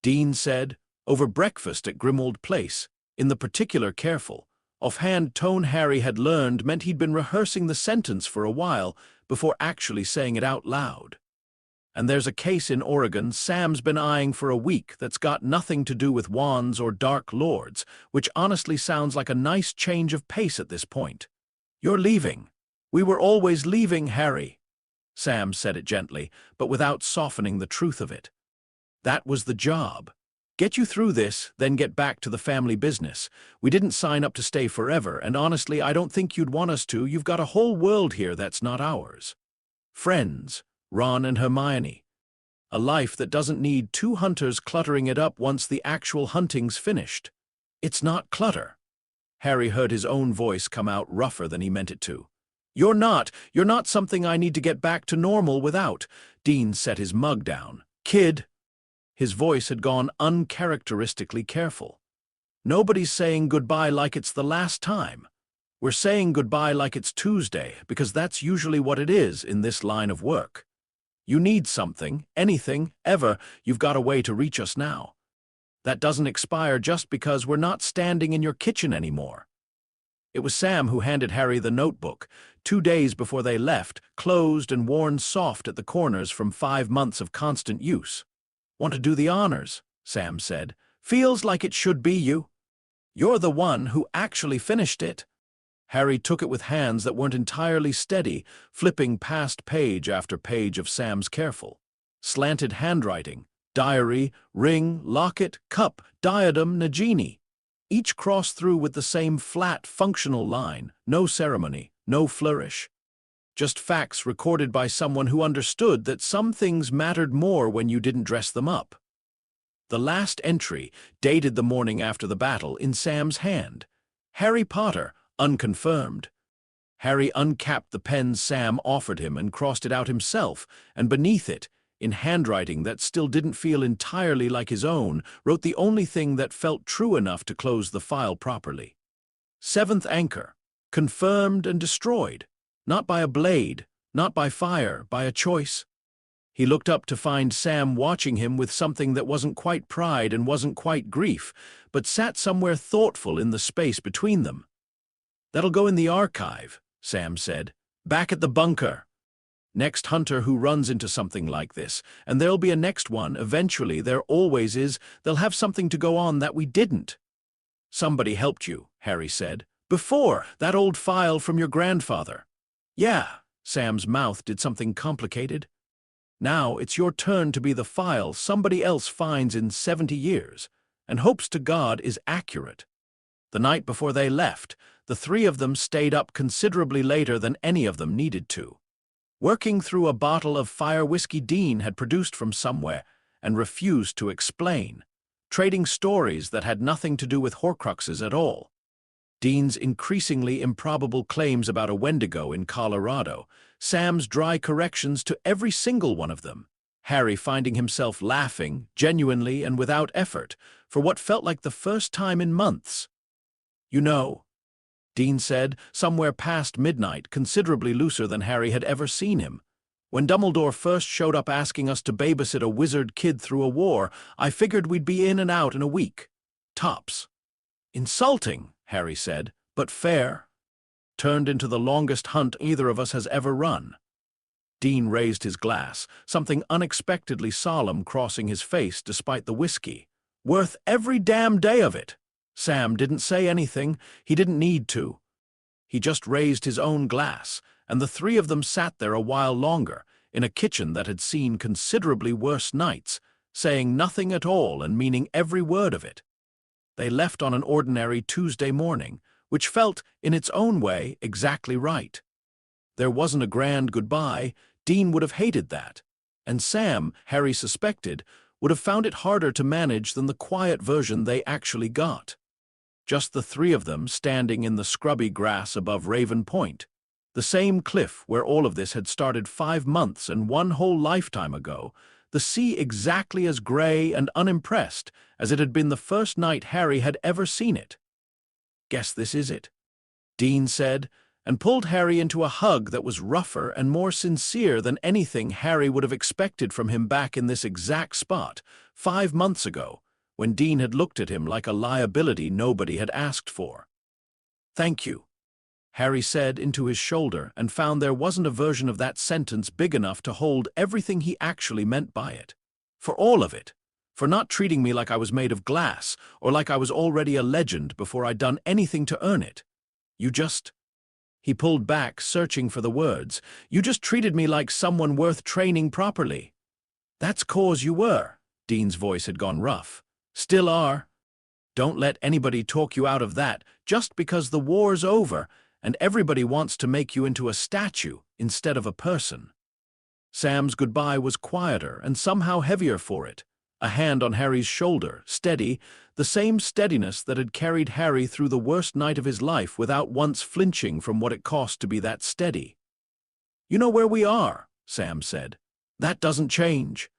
Dean said, over breakfast at Grimmauld Place, in the particular careful, offhand tone Harry had learned meant he'd been rehearsing the sentence for a while before actually saying it out loud. And there's a case in Oregon Sam's been eyeing for a week that's got nothing to do with wands or dark lords, which honestly sounds like a nice change of pace at this point. You're leaving. We were always leaving, Harry. Sam said it gently, but without softening the truth of it. That was the job. Get you through this, then get back to the family business. We didn't sign up to stay forever, and honestly, I don't think you'd want us to. You've got a whole world here that's not ours. Friends, Ron and Hermione. A life that doesn't need 2 hunters cluttering it up once the actual hunting's finished. It's not clutter. Harry heard his own voice come out rougher than he meant it to. You're not something I need to get back to normal without. Dean set his mug down. Kid. His voice had gone uncharacteristically careful. Nobody's saying goodbye like it's the last time. We're saying goodbye like it's Tuesday, because that's usually what it is in this line of work. You need something, anything, ever, you've got a way to reach us now. That doesn't expire just because we're not standing in your kitchen anymore. It was Sam who handed Harry the notebook, 2 days before they left, closed and worn soft at the corners from 5 months of constant use. Want to do the honors, Sam said. Feels like it should be you. You're the one who actually finished it. Harry took it with hands that weren't entirely steady, flipping past page after page of Sam's careful, slanted handwriting, diary, ring, locket, cup, diadem, Nagini. Each crossed through with the same flat, functional line, no ceremony, no flourish. Just facts recorded by someone who understood that some things mattered more when you didn't dress them up. The last entry dated the morning after the battle in Sam's hand. Harry Potter, unconfirmed. Harry uncapped the pen Sam offered him and crossed it out himself, and beneath it, in handwriting that still didn't feel entirely like his own, wrote the only thing that felt true enough to close the file properly. Seventh anchor, confirmed and destroyed, not by a blade, not by fire, by a choice. He looked up to find Sam watching him with something that wasn't quite pride and wasn't quite grief, but sat somewhere thoughtful in the space between them. "That'll go in the archive," Sam said. "Back at the bunker. Next hunter who runs into something like this, and there'll be a next one, eventually, there always is, they'll have something to go on that we didn't." "Somebody helped you," Harry said. "Before, that old file from your grandfather." "Yeah," Sam's mouth did something complicated. "Now it's your turn to be the file somebody else finds in 70 years, and hopes to God is accurate." The night before they left, the three of them stayed up considerably later than any of them needed to, working through a bottle of fire whiskey Dean had produced from somewhere and refused to explain, trading stories that had nothing to do with Horcruxes at all. Dean's increasingly improbable claims about a Wendigo in Colorado, Sam's dry corrections to every single one of them, Harry finding himself laughing, genuinely and without effort, for what felt like the first time in months. "You know," Dean said, somewhere past midnight, considerably looser than Harry had ever seen him, "when Dumbledore first showed up asking us to babysit a wizard kid through a war, I figured we'd be in and out in a week. Tops." "Insulting," Harry said, "but fair. Turned into the longest hunt either of us has ever run." Dean raised his glass, something unexpectedly solemn crossing his face despite the whiskey. "Worth every damn day of it." Sam didn't say anything. He didn't need to. He just raised his own glass, and the three of them sat there a while longer, in a kitchen that had seen considerably worse nights, saying nothing at all and meaning every word of it. They left on an ordinary Tuesday morning, which felt, in its own way, exactly right. There wasn't a grand goodbye. Dean would have hated that. And Sam, Harry suspected, would have found it harder to manage than the quiet version they actually got. Just the three of them standing in the scrubby grass above Raven Point, the same cliff where all of this had started 5 months and one whole lifetime ago, the sea exactly as gray and unimpressed as it had been the first night Harry had ever seen it. "Guess this is it," Dean said, and pulled Harry into a hug that was rougher and more sincere than anything Harry would have expected from him back in this exact spot, 5 months ago, when Dean had looked at him like a liability nobody had asked for. "Thank you," Harry said into his shoulder, and found there wasn't a version of that sentence big enough to hold everything he actually meant by it. For all of it. For not treating me like I was made of glass, or like I was already a legend before I'd done anything to earn it. You just... He pulled back, searching for the words. "You just treated me like someone worth training properly." "That's 'cause you were." Dean's voice had gone rough. "Still are. Don't let anybody talk you out of that just because the war's over and everybody wants to make you into a statue instead of a person." Sam's goodbye was quieter and somehow heavier for it. A hand on Harry's shoulder, steady, the same steadiness that had carried Harry through the worst night of his life without once flinching from what it cost to be that steady. "You know where we are," Sam said. "That doesn't change.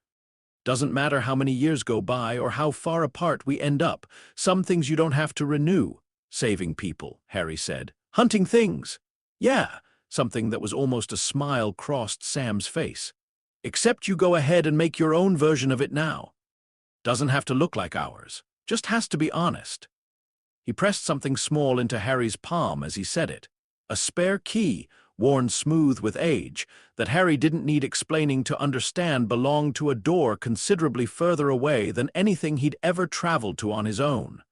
Doesn't matter how many years go by or how far apart we end up. Some things you don't have to renew. Saving people," Harry said. "Hunting things." "Yeah," something that was almost a smile crossed Sam's face. "Except you go ahead and make your own version of it now. Doesn't have to look like ours. Just has to be honest." He pressed something small into Harry's palm as he said it. A spare key, worn smooth with age, that Harry didn't need explaining to understand belonged to a door considerably further away than anything he'd ever traveled to on his own.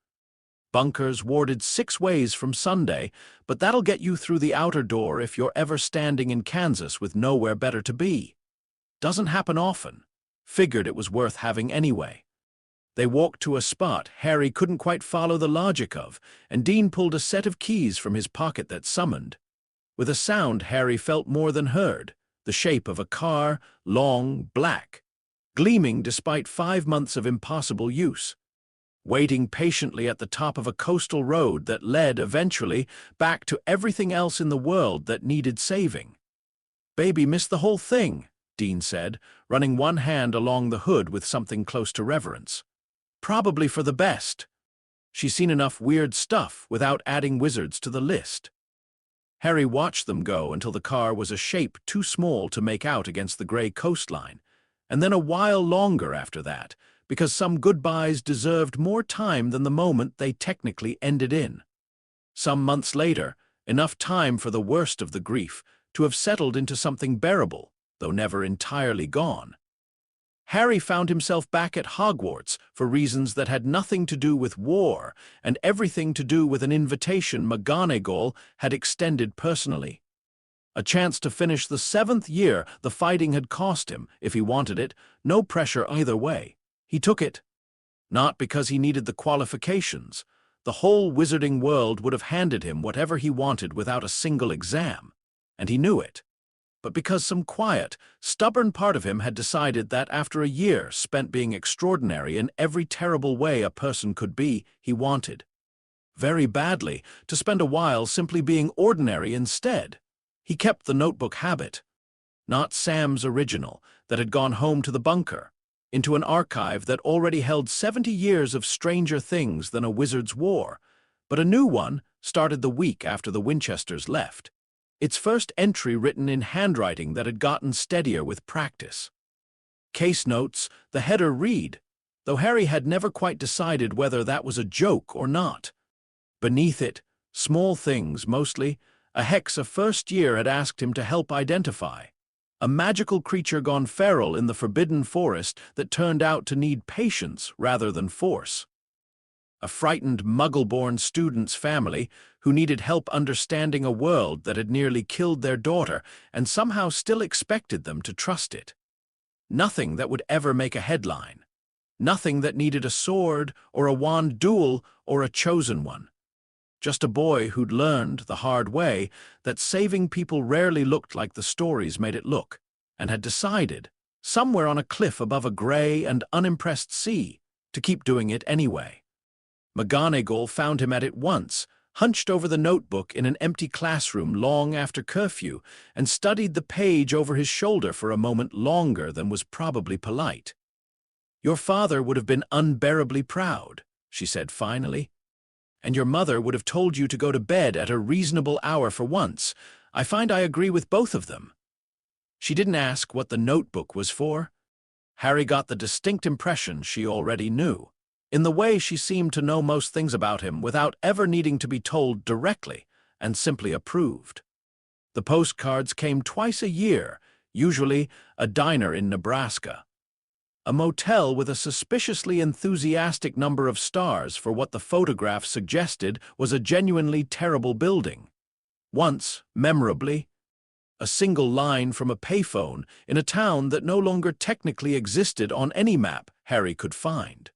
"Bunkers warded 6 ways from Sunday, but that'll get you through the outer door if you're ever standing in Kansas with nowhere better to be. Doesn't happen often. figured it was worth having anyway. They walked to a spot Harry couldn't quite follow the logic of, and Dean pulled a set of keys from his pocket that summoned. With a sound Harry felt more than heard, the shape of a car, long, black, gleaming despite 5 months of impossible use, waiting patiently at the top of a coastal road that led, eventually, back to everything else in the world that needed saving. "Baby missed the whole thing," Dean said, running one hand along the hood with something close to reverence. "Probably for the best. She's seen enough weird stuff without adding wizards to the list." Harry watched them go until the car was a shape too small to make out against the gray coastline, and then a while longer after that, because some goodbyes deserved more time than the moment they technically ended in. Some months later, enough time for the worst of the grief to have settled into something bearable, though never entirely gone. Harry found himself back at Hogwarts for reasons that had nothing to do with war and everything to do with an invitation McGonagall had extended personally. A chance to finish the 7th year the fighting had cost him, if he wanted it, no pressure either way. He took it. Not because he needed the qualifications. The whole wizarding world would have handed him whatever he wanted without a single exam, and he knew it. But because some quiet, stubborn part of him had decided that after a year spent being extraordinary in every terrible way a person could be, he wanted, very badly, to spend a while simply being ordinary instead. He kept the notebook habit. Not Sam's original, that had gone home to the bunker, into an archive that already held 70 years of stranger things than a wizard's war, but a new one started the week after the Winchesters left. Its first entry written in handwriting that had gotten steadier with practice. Case notes, the header read, though Harry had never quite decided whether that was a joke or not. Beneath it, small things mostly, a hex a first year had asked him to help identify. A magical creature gone feral in the forbidden forest that turned out to need patience rather than force. A frightened Muggle-born student's family who needed help understanding a world that had nearly killed their daughter and somehow still expected them to trust it. Nothing that would ever make a headline. Nothing that needed a sword or a wand duel or a chosen one. Just a boy who'd learned the hard way that saving people rarely looked like the stories made it look, and had decided, somewhere on a cliff above a gray and unimpressed sea, to keep doing it anyway. McGonagall found him at it once, hunched over the notebook in an empty classroom long after curfew, and studied the page over his shoulder for a moment longer than was probably polite. "Your father would have been unbearably proud," she said finally. "And your mother would have told you to go to bed at a reasonable hour for once. I find I agree with both of them." She didn't ask what the notebook was for. Harry got the distinct impression she already knew, in the way she seemed to know most things about him without ever needing to be told directly, and simply approved. The postcards came twice a year, usually a diner in Nebraska. A motel with a suspiciously enthusiastic number of stars for what the photograph suggested was a genuinely terrible building. Once, memorably, a single line from a payphone in a town that no longer technically existed on any map Harry could find.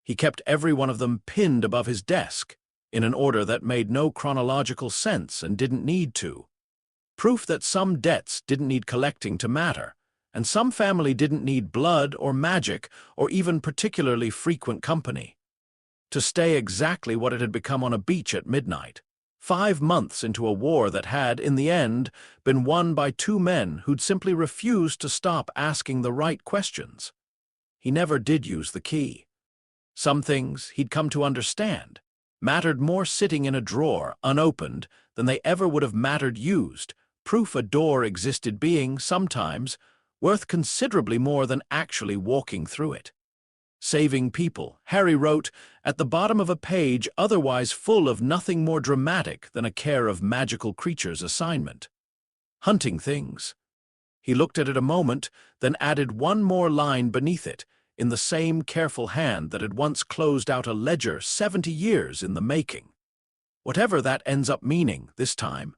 He kept every one of them pinned above his desk, in an order that made no chronological sense and didn't need to. Proof that some debts didn't need collecting to matter, and some family didn't need blood or magic or even particularly frequent company. To stay exactly what it had become on a beach at midnight, 5 months into a war that had, in the end, been won by 2 men who'd simply refused to stop asking the right questions. He never did use the key. Some things, he'd come to understand, mattered more sitting in a drawer, unopened, than they ever would have mattered used, proof a door existed being, sometimes, worth considerably more than actually walking through it. Saving people, Harry wrote, at the bottom of a page otherwise full of nothing more dramatic than a care of magical creatures assignment. Hunting things. He looked at it a moment, then added one more line beneath it, in the same careful hand that had once closed out a ledger 70 years in the making. Whatever that ends up meaning this time,